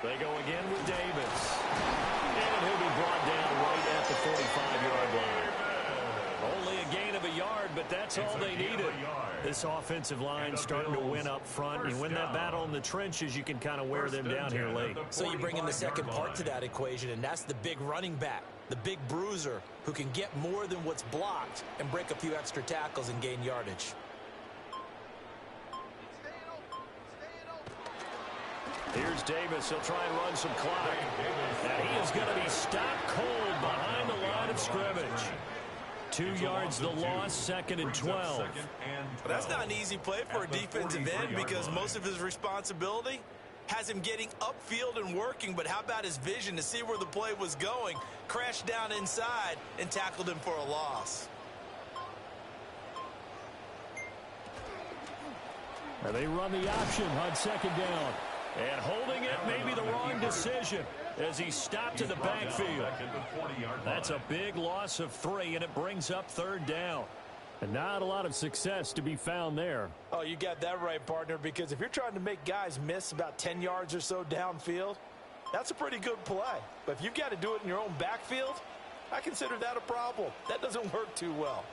They go again with Davis. And he'll be brought down right at the 45-yard line. Only a gain of a yard, but that's all they needed. This offensive line starting to win up front. You win that battle in the trenches, you can kind of wear them down here late. So you bring in the second part to that equation, and that's the big running back, the big bruiser, who can get more than what's blocked and break a few extra tackles and gain yardage. Here's Davis. He'll try and run some clock. And he is going to be stopped cold behind the line of scrimmage. 2 yards the loss, 2nd and 12. Well, that's not an easy play for a defensive end because most of his responsibility has him getting upfield and working, but how about his vision to see where the play was going, crashed down inside, and tackled him for a loss. And they run the option on 2nd down. And holding it may be the wrong decision as he stopped in the backfield. That's a big loss of 3, and it brings up 3rd down. And not a lot of success to be found there. Oh, you got that right, partner, because if you're trying to make guys miss about 10 yards or so downfield, that's a pretty good play. But if you've got to do it in your own backfield, I consider that a problem. That doesn't work too well.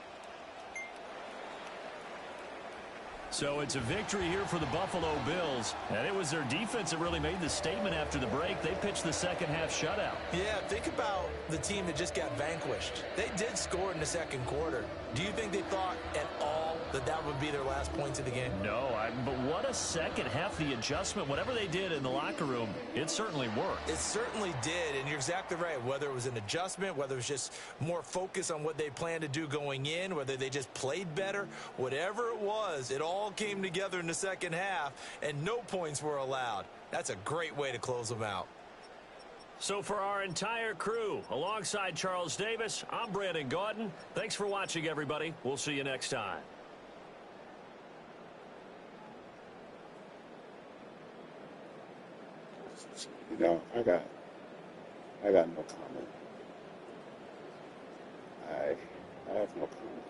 So it's a victory here for the Buffalo Bills. And it was their defense that really made the statement after the break. They pitched the second half shutout. Yeah, think about the team that just got vanquished. They did score in the second quarter. Do you think they thought at all that that would be their last points of the game? No, but what a second half. The adjustment, whatever they did in the locker room, it certainly worked. It certainly did, and you're exactly right. Whether it was an adjustment, whether it was just more focus on what they planned to do going in, whether they just played better, whatever it was, it all came together in the second half, and no points were allowed. That's a great way to close them out. So for our entire crew, alongside Charles Davis, I'm Brandon Gaudin. Thanks for watching, everybody. We'll see you next time. You know, I got no comment. I have no comment.